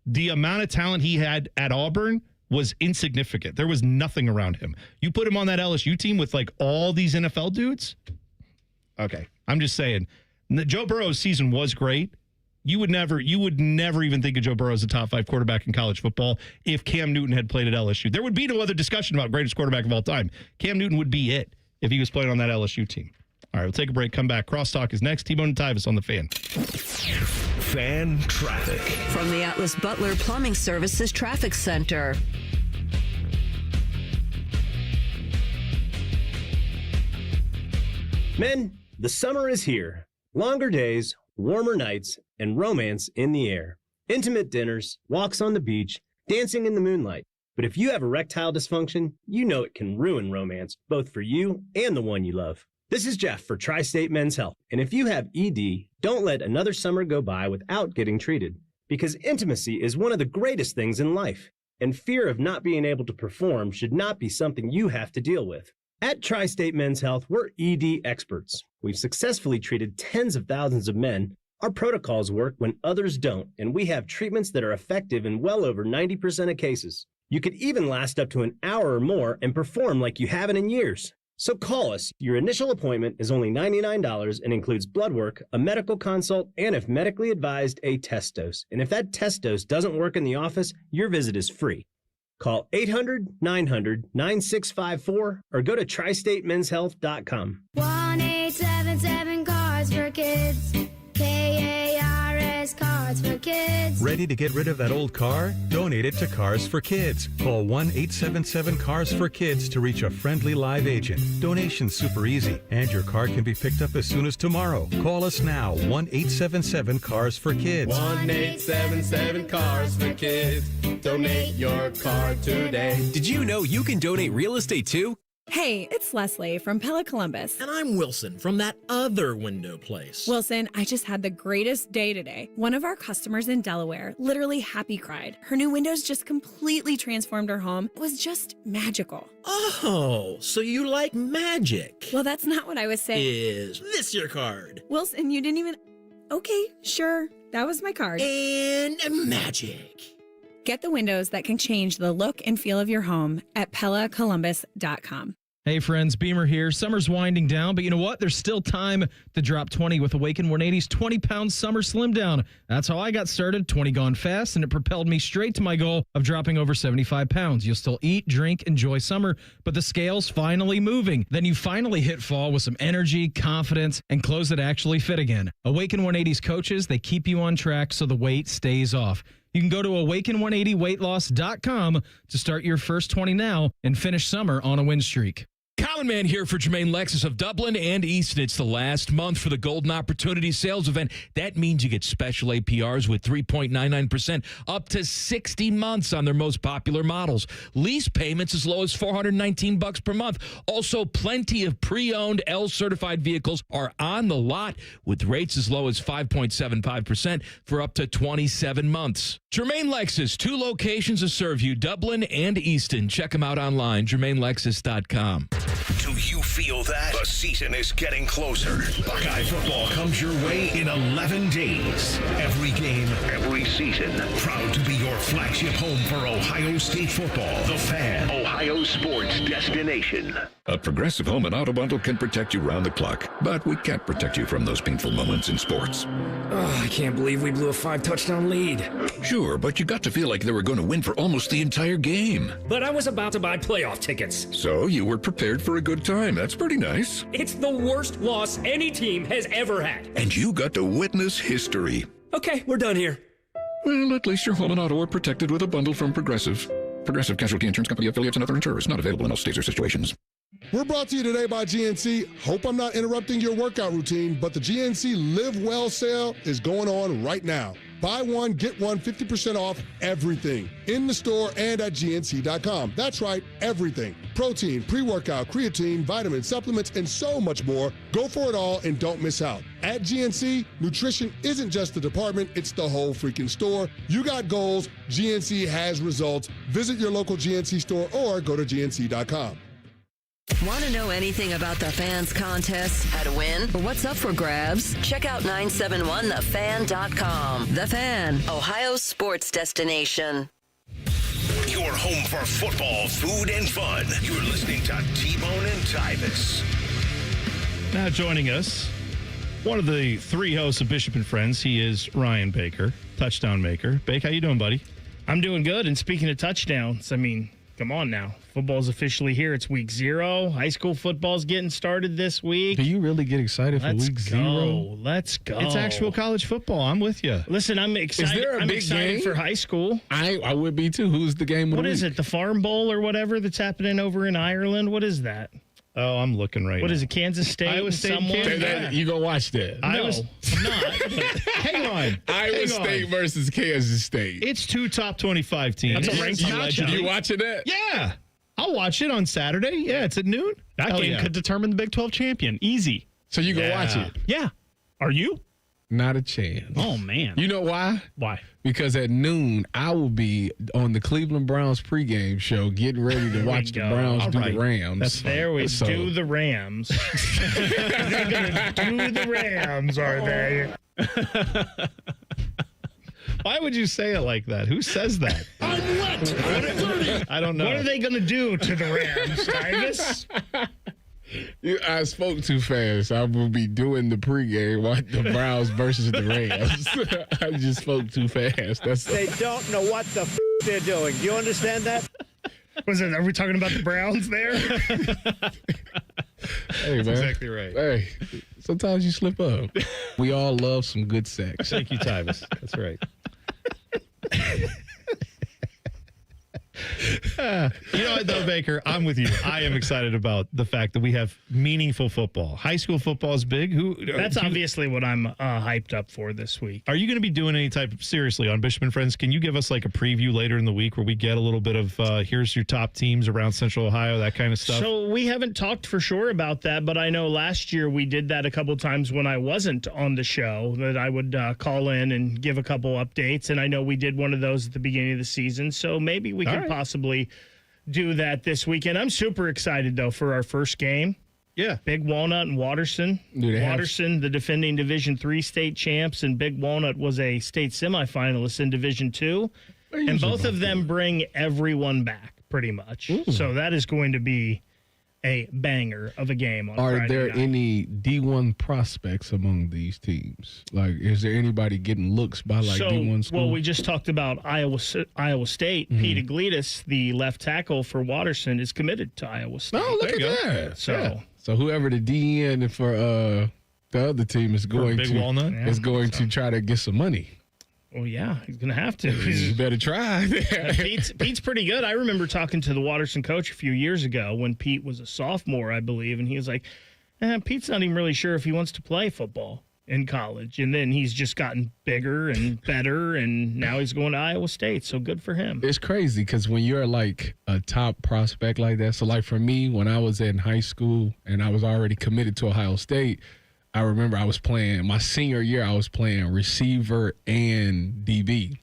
The amount of talent he had at Auburn was insignificant. There was nothing around him. You put him on that LSU team with all these NFL dudes. Okay. I'm just saying, Joe Burrow's season was great. You would never even think of Joe Burrow as a top 5 quarterback in college football if Cam Newton had played at LSU. There would be no other discussion about greatest quarterback of all time. Cam Newton would be it if he was playing on that LSU team. All right, we'll take a break, come back. Crosstalk is next. T-Bone and Tyvis on the Fan. Fan traffic. From the Atlas Butler Plumbing Services Traffic Center. Men, the summer is here. Longer days, warmer nights, and romance in the air. Intimate dinners, walks on the beach, dancing in the moonlight. But if you have erectile dysfunction, you know it can ruin romance, both for you and the one you love. This is Jeff for Tri-State Men's Health. And if you have ED, don't let another summer go by without getting treated. Because intimacy is one of the greatest things in life. And fear of not being able to perform should not be something you have to deal with. At Tri-State Men's Health, we're ED experts. We've successfully treated tens of thousands of men. Our protocols work when others don't, and we have treatments that are effective in well over 90% of cases. You could even last up to an hour or more and perform like you haven't in years. So call us. Your initial appointment is only $99 and includes blood work, a medical consult, and if medically advised, a test dose. And if that test dose doesn't work in the office, your visit is free. Call 800-900-9654 or go to tristatemenshealth.com. 1-877 Cars for Kids. KARS Cars for Kids. Ready to get rid of that old car? Donate it to Cars for Kids. Call 1-877-CARS-FOR-KIDS to reach a friendly live agent. Donation's super easy, and your car can be picked up as soon as tomorrow. Call us now, 1-877-CARS-FOR-KIDS. 1-877 Cars for Kids. Donate your car today. Did you know you can donate real estate too? Hey, it's Leslie from Pella Columbus. And I'm Wilson from that other window place. Wilson, I just had the greatest day today. One of our customers in Delaware literally happy cried. Her new windows just completely transformed her home. It was just magical. Oh, so you like magic. Well, that's not what I was saying. Is this your card? Wilson, you didn't even... Okay, sure. That was my card. And magic. Get the windows that can change the look and feel of your home at PellaColumbus.com. Hey friends, Beamer here. Summer's winding down, but you know what? There's still time to drop 20 with Awaken 180's 20-pound summer slim down. That's how I got started. 20 gone fast, and it propelled me straight to my goal of dropping over 75 pounds. You'll still eat, drink, enjoy summer, but the scale's finally moving. Then you finally hit fall with some energy, confidence, and clothes that actually fit again. Awaken 180's coaches, they keep you on track so the weight stays off. You can go to awaken180weightloss.com to start your first 20 now and finish summer on a win streak. Common Man here for Jermaine Lexus of Dublin and Easton. It's the last month for the Golden Opportunity Sales Event. That means you get special APRs with 3.99% up to 60 months on their most popular models. Lease payments as low as $419 per month. Also, plenty of pre-owned L-certified vehicles are on the lot with rates as low as 5.75% for up to 27 months. Jermaine Lexus, 2 locations to serve you, Dublin and Easton. Check them out online, jermainelexus.com. Do you feel that? The season is getting closer. Buckeye football comes your way in 11 days. Every game, every season. Proud to be your flagship home for Ohio State football. The Fan, Ohio sports destination. A Progressive Home and Auto Bundle can protect you round the clock, but we can't protect you from those painful moments in sports. Oh, I can't believe we blew a 5-touchdown lead. Sure, but you got to feel like they were going to win for almost the entire game. But I was about to buy playoff tickets. So you were prepared for a good time. That's pretty nice. It's the worst loss any team has ever had. And you got to witness history. Okay, we're done here. Well, at least your home and auto are protected with a bundle from Progressive. Progressive Casualty Insurance Company affiliates and other insurers. Not available in all states or situations. We're brought to you today by GNC. Hope I'm not interrupting your workout routine, but the GNC Live Well sale is going on right now. Buy one, get one, 50% off everything in the store and at GNC.com. That's right, everything. Protein, pre-workout, creatine, vitamins, supplements, and so much more. Go for it all and don't miss out. At GNC, nutrition isn't just the department, it's the whole freaking store. You got goals, GNC has results. Visit your local GNC store or go to GNC.com. Want to know anything about the Fans contest, how to win, or what's up for grabs? Check out 971thefan.com. The Fan, Ohio sports destination. Your home for football, food, and fun. You're listening to T-Bone and Tyvis. Now joining us, one of the 3 hosts of Bishop and Friends. He is Ryan Baker, touchdown maker. Bake, how you doing, buddy? I'm doing good. And speaking of touchdowns, I mean, come on now. Football's officially here. It's week 0. High school football's getting started this week. Do you really get excited for week 0? Let's go. It's actual college football. I'm with you. Listen, I'm excited. Is there a big game for high school. I would be too. Who's the game of the week? What is it? The Farm Bowl or whatever that's happening over in Ireland? What is that? Oh, I'm looking right now. What is it, Kansas State? Iowa State, Kansas. You go watch that. No, I'm not. Hang on. Iowa State versus Kansas State. It's 2 top 25 teams. That's a ranked matchup. You watching that? Yeah. I'll watch it on Saturday. Yeah, it's at noon. That game could determine the Big 12 champion. Easy. So you go watch it? Yeah. Are you? Not a chance. Oh, man. You know why? Why? Because at noon, I will be on the Cleveland Browns pregame show getting ready to watch the Browns do the Rams. There we do the Rams. They're going to do the Rams, are they? Why would you say it like that? Who says that? I'm wet. I'm dirty. I don't know. What are they going to do to the Rams, Tyvis? I spoke too fast. I will be doing the pregame on the Browns versus the Rams. I just spoke too fast. They don't know what the they're doing. Do you understand that? Are we talking about the Browns there? Hey, man. That's exactly right. Hey, sometimes you slip up. We all love some good sex. Thank you, Tyvis. That's right. You know what, though, Baker? I'm with you. I am excited about the fact that we have meaningful football. High school football is big. That's obviously what I'm hyped up for this week. Are you going to be doing any type of, seriously, on Bishop and Friends, can you give us like a preview later in the week where we get a little bit of, here's your top teams around Central Ohio, that kind of stuff? So we haven't talked for sure about that, but I know last year we did that a couple times when I wasn't on the show, that I would call in and give a couple updates. And I know we did one of those at the beginning of the season. So maybe we could possibly do that this weekend. I'm super excited, though, for our first game. Yeah. Big Walnut and Watterson. Watterson, the defending Division III state champs, and Big Walnut was a state semifinalist in Division II. And both of them bring everyone back, pretty much. Ooh. So that is going to be a banger of a game on Friday Are there night. any D1 prospects among these teams? Like, is there anybody getting looks by D1 schools? Well, we just talked about Iowa State. Mm-hmm. Pete Iglesias, the left tackle for Watterson, is committed to Iowa State. Oh, look at that. So whoever the DN for the other team is going to try to get some money. Well, yeah, he's going to have to. You better try. Pete's pretty good. I remember talking to the Watterson coach a few years ago when Pete was a sophomore, I believe, and he was like, Pete's not even really sure if he wants to play football in college. And then he's just gotten bigger and better, and now he's going to Iowa State, so good for him. It's crazy because when you're like a top prospect like that, so like for me, when I was in high school and I was already committed to Ohio State, I remember I was playing my senior year, I was playing receiver and DB.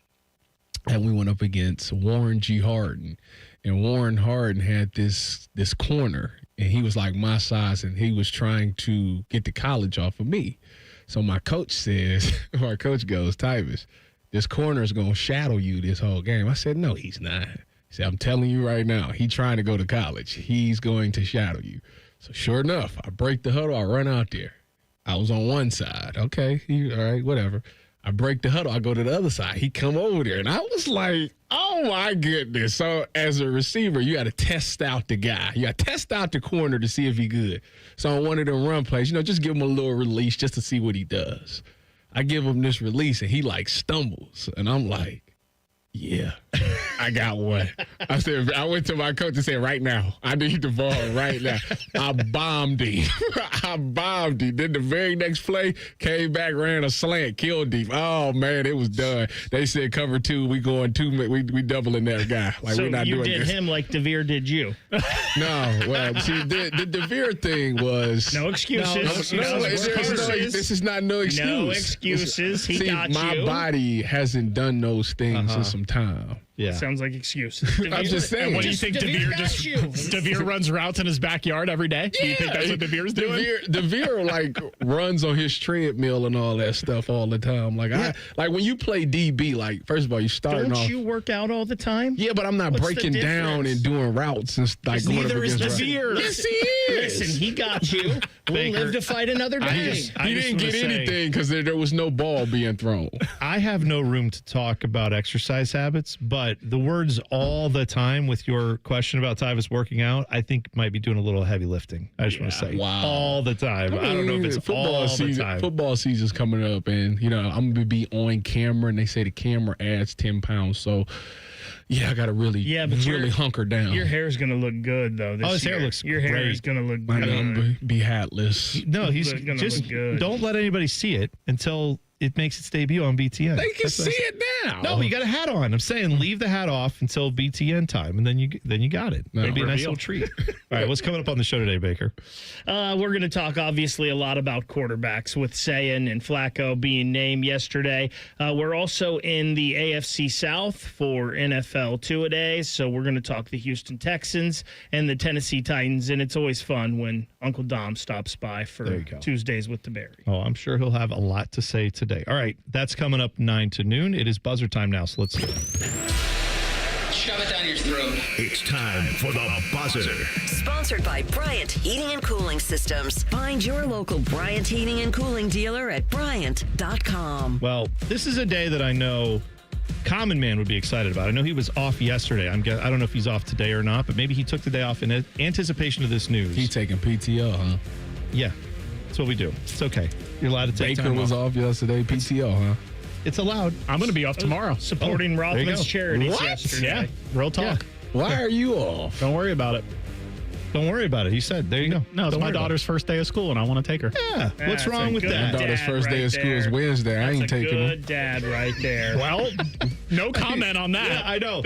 And we went up against Warren G. Harden. And Warren Harden had this corner, and he was like my size, and he was trying to get to college off of me. So my coach goes, Tyvis, this corner is going to shadow you this whole game. I said, no, he's not. He said, I'm telling you right now, he's trying to go to college. He's going to shadow you. So sure enough, I break the huddle, I run out there. I was on one side. Okay, all right, whatever. I break the huddle. I go to the other side. He come over there, and I was like, oh, my goodness. So as a receiver, you got to test out the guy. You got to test out the corner to see if he good. So on one of them run plays, just give him a little release just to see what he does. I give him this release, and he, stumbles. And I'm like, yeah, I got one. I went to my coach and said, right now, I need the ball right now. I bombed him. Then the very next play, came back, ran a slant, killed him. Oh, man, it was done. They said cover 2, we going 2, we doubling that guy. So we're not you doing did this. him like DeVere did you. No, well, see, the DeVere thing was... No excuses. This is not no excuse. No excuses. He got you. My body hasn't done those things in some time. Yeah. Sounds like excuses. I'm just saying. And what do you think DeVere runs routes in his backyard every day? Do you think that's what DeVere's doing? DeVere runs on his treadmill and all that stuff all the time. Like when you play DB, first of all, you starting off. Don't you work out all the time? Yeah, but I'm not breaking down and doing routes and neither is DeVere. Yes, he is. Listen, he got you. We'll live to fight another day. He didn't get anything because there was no ball being thrown. I have no room to talk about exercise habits, but the words all the time with your question about Tyvis working out, I think might be doing a little heavy lifting. I just want to say all the time. I don't know if it's all the time. Football season's coming up, and I'm going to be on camera, and they say the camera adds 10 pounds. So, yeah, I got to really hunker down. Your hair's going to look good, though. His hair looks great. Your hair is going to look good. I'm going to be hatless. No, he's just don't let anybody see it until it makes its debut on BTN. They can see it now. No, you got a hat on. I'm saying leave the hat off until BTN time, and then you got it. Maybe a nice little treat. All right, what's coming up on the show today, Baker? We're going to talk, obviously, a lot about quarterbacks with Sayin and Flacco being named yesterday. We're also in the AFC South for NFL two-a-days, so we're going to talk the Houston Texans and the Tennessee Titans, and it's always fun when Uncle Dom stops by for Tuesdays with the Berry. Oh, I'm sure he'll have a lot to say today. All right, that's coming up 9 to noon. It is buzzer time now, so let's see. Shove it down your throat. It's time for the buzzer. Sponsored by Bryant Heating and Cooling Systems. Find your local Bryant Heating and Cooling dealer at Bryant.com. Well, this is a day that I know Common Man would be excited about. I know he was off yesterday. I don't know if he's off today or not, but maybe he took the day off in anticipation of this news. He taking PTO, huh? Yeah, that's what we do. It's okay. You're allowed to take Baker time was off. off yesterday, PTO, huh? It's allowed. I'm going to be off tomorrow. Supporting Rothman's charities yesterday. Yeah, real talk. Yeah. Why are you off? Don't worry about it. Don't worry about it. He said, there you go. No, it's my daughter's first day of school, and I want to take her. Yeah. What's wrong with that? My daughter's first day of school is Wednesday. I ain't taking her. Good dad right there. Well, no comment on that. Yeah, I know.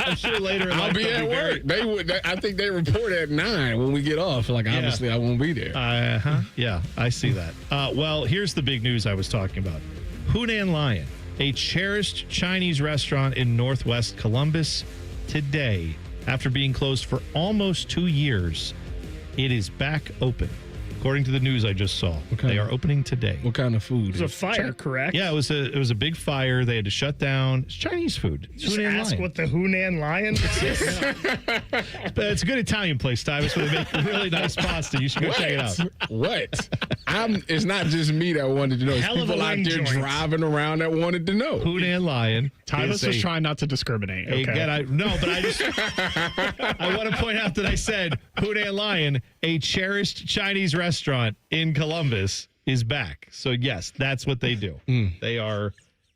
I'm sure later. in I'll life be they'll at very- work. I think they report at 9 when we get off. Like, obviously, I won't be there. Yeah, I see that. Well, here's the big news I was talking about. Hunan Lion, a cherished Chinese restaurant in Northwest Columbus, today, after being closed for almost 2 years, it is back open. According to the news I just saw, they are opening today. What kind of food? It was a fire, correct? Yeah, it was a big fire. They had to shut down. It's Chinese food. It's Just Hunan ask Lion. what the Hunan Lion was. But it's a good Italian place, Tyvis, where they make really nice pasta. You should go check it out. What? It's not just me that wanted to know. It's Hell of a people out wing there joint. driving around that wanted to know. Hunan Lion. Tyvis was trying not to discriminate. Okay? Again, I want to point out that I said Hunan Lion, a cherished Chinese restaurant in Columbus, is back. So yes, that's what they do. They are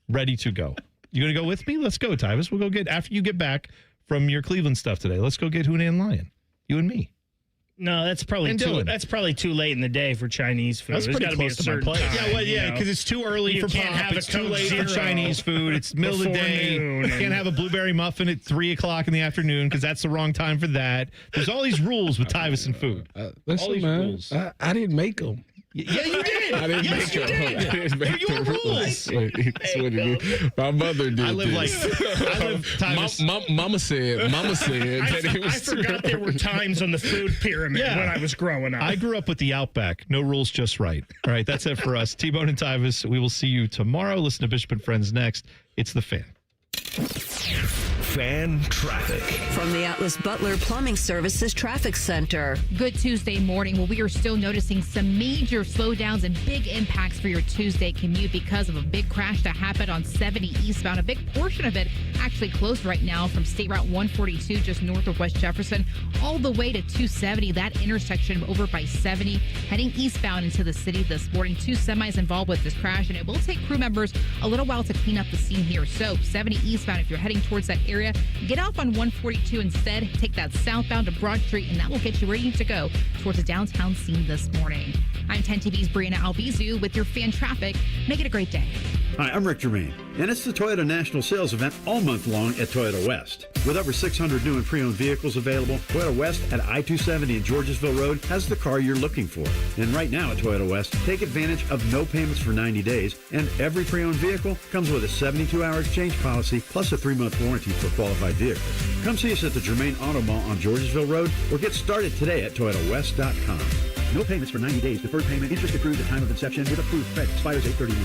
ready to go. You gonna go with me? Let's go, Tyvis. We'll go get after you get back from your Cleveland stuff today. Let's go get Hunan Lion. You and me. No, that's probably And too. Dylan. That's probably too late in the day for Chinese food. That's There's pretty got to be a close to my certain place. time. Yeah, because it's too early You for can't pop. have a It's too Coke late for Zero Chinese food. It's middle of the before day. noon You can't have a blueberry muffin at 3:00 in the afternoon because that's the wrong time for that. There's all these rules with Tyvis and food. Listen, all these man, rules. I didn't make them. Yeah, you did. I didn't Yes, make you them. did. I didn't make They're your the rules. That's what it is. My mother did. I live Tyvis. Mama said that it was. I forgot there were times on the food pyramid when I was growing up. I grew up with the Outback. No rules, just right. All right, that's it for us. T-Bone and Tyvis. We will see you tomorrow. Listen to Bishop and Friends next. It's The Fan. Fan traffic. From the Atlas Butler Plumbing Services Traffic Center. Good Tuesday morning. Well, we are still noticing some major slowdowns and big impacts for your Tuesday commute because of a big crash that happened on 70 eastbound. A big portion of it actually closed right now from State Route 142 just north of West Jefferson all the way to 270. That intersection over by 70 heading eastbound into the city this morning. 2 semis involved with this crash, and it will take crew members a little while to clean up the scene here. So 70 eastbound, if you're heading towards that area, get off on 142 instead. Take that southbound to Broad Street, and that will get you where you need to go towards the downtown scene this morning. I'm 10 TV's Brianna Albizu with your fan traffic. Make it a great day. Hi, I'm Rick Germain, and it's the Toyota National Sales Event all month long at Toyota West. With over 600 new and pre-owned vehicles available, Toyota West at I-270 and Georgesville Road has the car you're looking for. And right now at Toyota West, take advantage of no payments for 90 days, and every pre-owned vehicle comes with a 72-hour exchange policy plus a 3-month warranty for qualified vehicles. Come see us at the Germain Auto Mall on Georgesville Road or get started today at ToyotaWest.com. No payments for 90 days. Deferred payment. Interest accrued at time of inception with approved credit. Expires 8/31.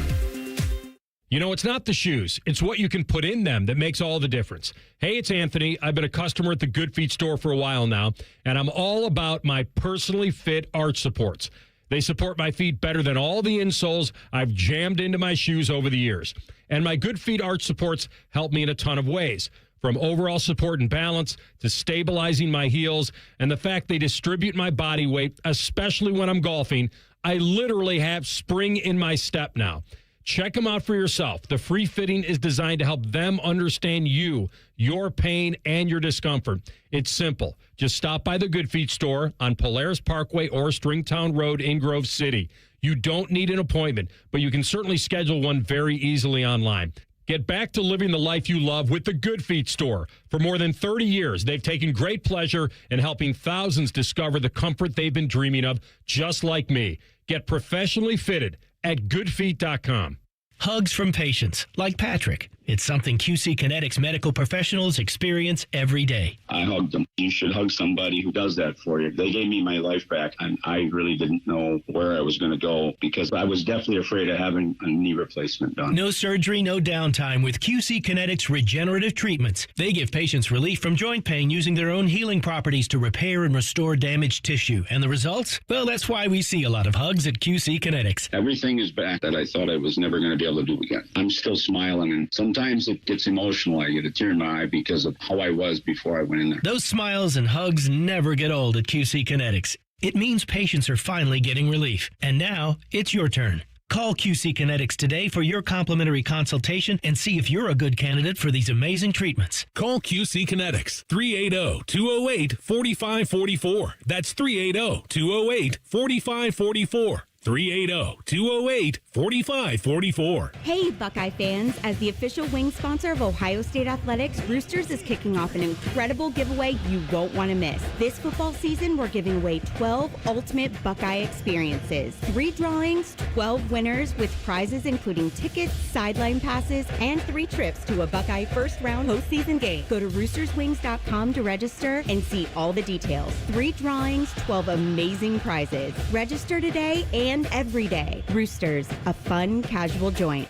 You know, it's not the shoes. It's what you can put in them that makes all the difference. Hey, it's Anthony. I've been a customer at the Good Feet store for a while now, and I'm all about my personally fit arch supports. They support my feet better than all the insoles I've jammed into my shoes over the years. And my Good Feet arch supports help me in a ton of ways, from overall support and balance to stabilizing my heels, and the fact they distribute my body weight, especially when I'm golfing. I literally have spring in my step now. Check them out for yourself. The free fitting is designed to help them understand you, your pain, and your discomfort. It's simple. Just stop by the Good Feet store on Polaris Parkway or Stringtown Road in Grove City. You don't need an appointment, but you can certainly schedule one very easily online. Get back to living the life you love with the Good Feet store. For more than 30 years, they've taken great pleasure in helping thousands discover the comfort they've been dreaming of, just like me. Get professionally fitted at goodfeet.com. Hugs from patients like Patrick. It's something QC Kinetics medical professionals experience every day. I hugged them. You should hug somebody who does that for you. They gave me my life back, and I really didn't know where I was going to go because I was definitely afraid of having a knee replacement done. No surgery, no downtime with QC Kinetics regenerative treatments. They give patients relief from joint pain using their own healing properties to repair and restore damaged tissue. And the results? Well, that's why we see a lot of hugs at QC Kinetics. Everything is back that I thought I was never going to be able to do again. I'm still smiling, and sometimes it gets emotional. I get a tear in my eye because of how I was before I went in there. Those smiles and hugs never get old at QC Kinetics. It means patients are finally getting relief. And now, it's your turn. Call QC Kinetics today for your complimentary consultation and see if you're a good candidate for these amazing treatments. Call QC Kinetics, 380-208-4544. That's 380-208-4544. 380-208-4544. Hey, Buckeye fans. As the official wing sponsor of Ohio State Athletics, Roosters is kicking off an incredible giveaway you won't want to miss. This football season, we're giving away 12 ultimate Buckeye experiences. 3 drawings, 12 winners with prizes including tickets, sideline passes, and 3 trips to a Buckeye first-round postseason game. Go to roosterswings.com to register and see all the details. 3 drawings, 12 amazing prizes. Register today and every day. Roosters, a fun, casual joint.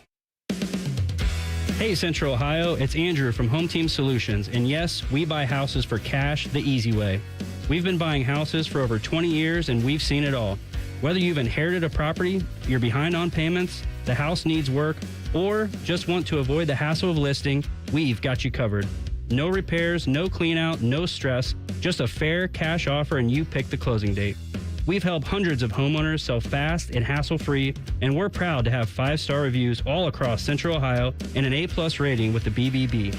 Hey, Central Ohio, it's Andrew from Home Team Solutions. And yes, we buy houses for cash the easy way. We've been buying houses for over 20 years and we've seen it all. Whether you've inherited a property, you're behind on payments, the house needs work, or just want to avoid the hassle of listing, we've got you covered. No repairs, no clean out, no stress, just a fair cash offer and you pick the closing date. We've helped hundreds of homeowners sell fast and hassle-free, and we're proud to have 5-star reviews all across Central Ohio and an A+ rating with the BBB.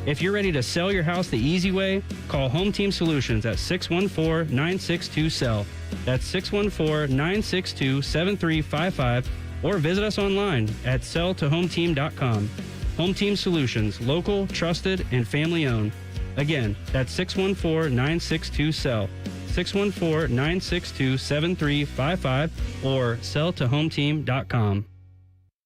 If you're ready to sell your house the easy way, call Home Team Solutions at 614-962-SELL. That's 614-962-7355, or visit us online at selltohometeam.com. Home Team Solutions, local, trusted, and family-owned. Again, that's 614-962-SELL. 614-962-7355 or selltohometeam.com.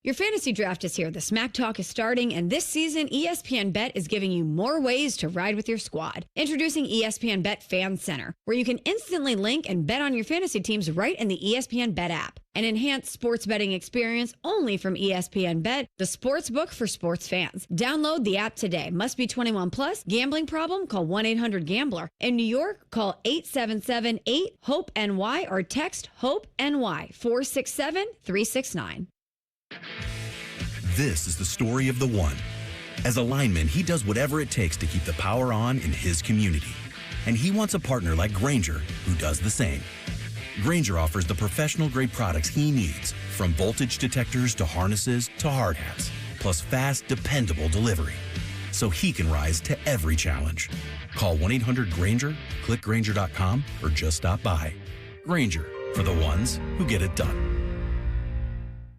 Your fantasy draft is here. The Smack Talk is starting, and this season, ESPN Bet is giving you more ways to ride with your squad. Introducing ESPN Bet Fan Center, where you can instantly link and bet on your fantasy teams right in the ESPN Bet app. An enhanced sports betting experience only from ESPN Bet, the sports book for sports fans. Download the app today. Must be 21 plus. Gambling problem? Call 1-800-GAMBLER. In New York, call 877-8-HOPE-NY or text HOPE-NY 467-369. This is the story of the one. As a lineman, he does whatever it takes to keep the power on in his community. And he wants a partner like Grainger who does the same. Grainger offers the professional-grade products he needs, from voltage detectors to harnesses to hard hats, plus fast, dependable delivery, so he can rise to every challenge. Call 1-800-GRAINGER, click Grainger.com, or just stop by. Grainger, for the ones who get it done.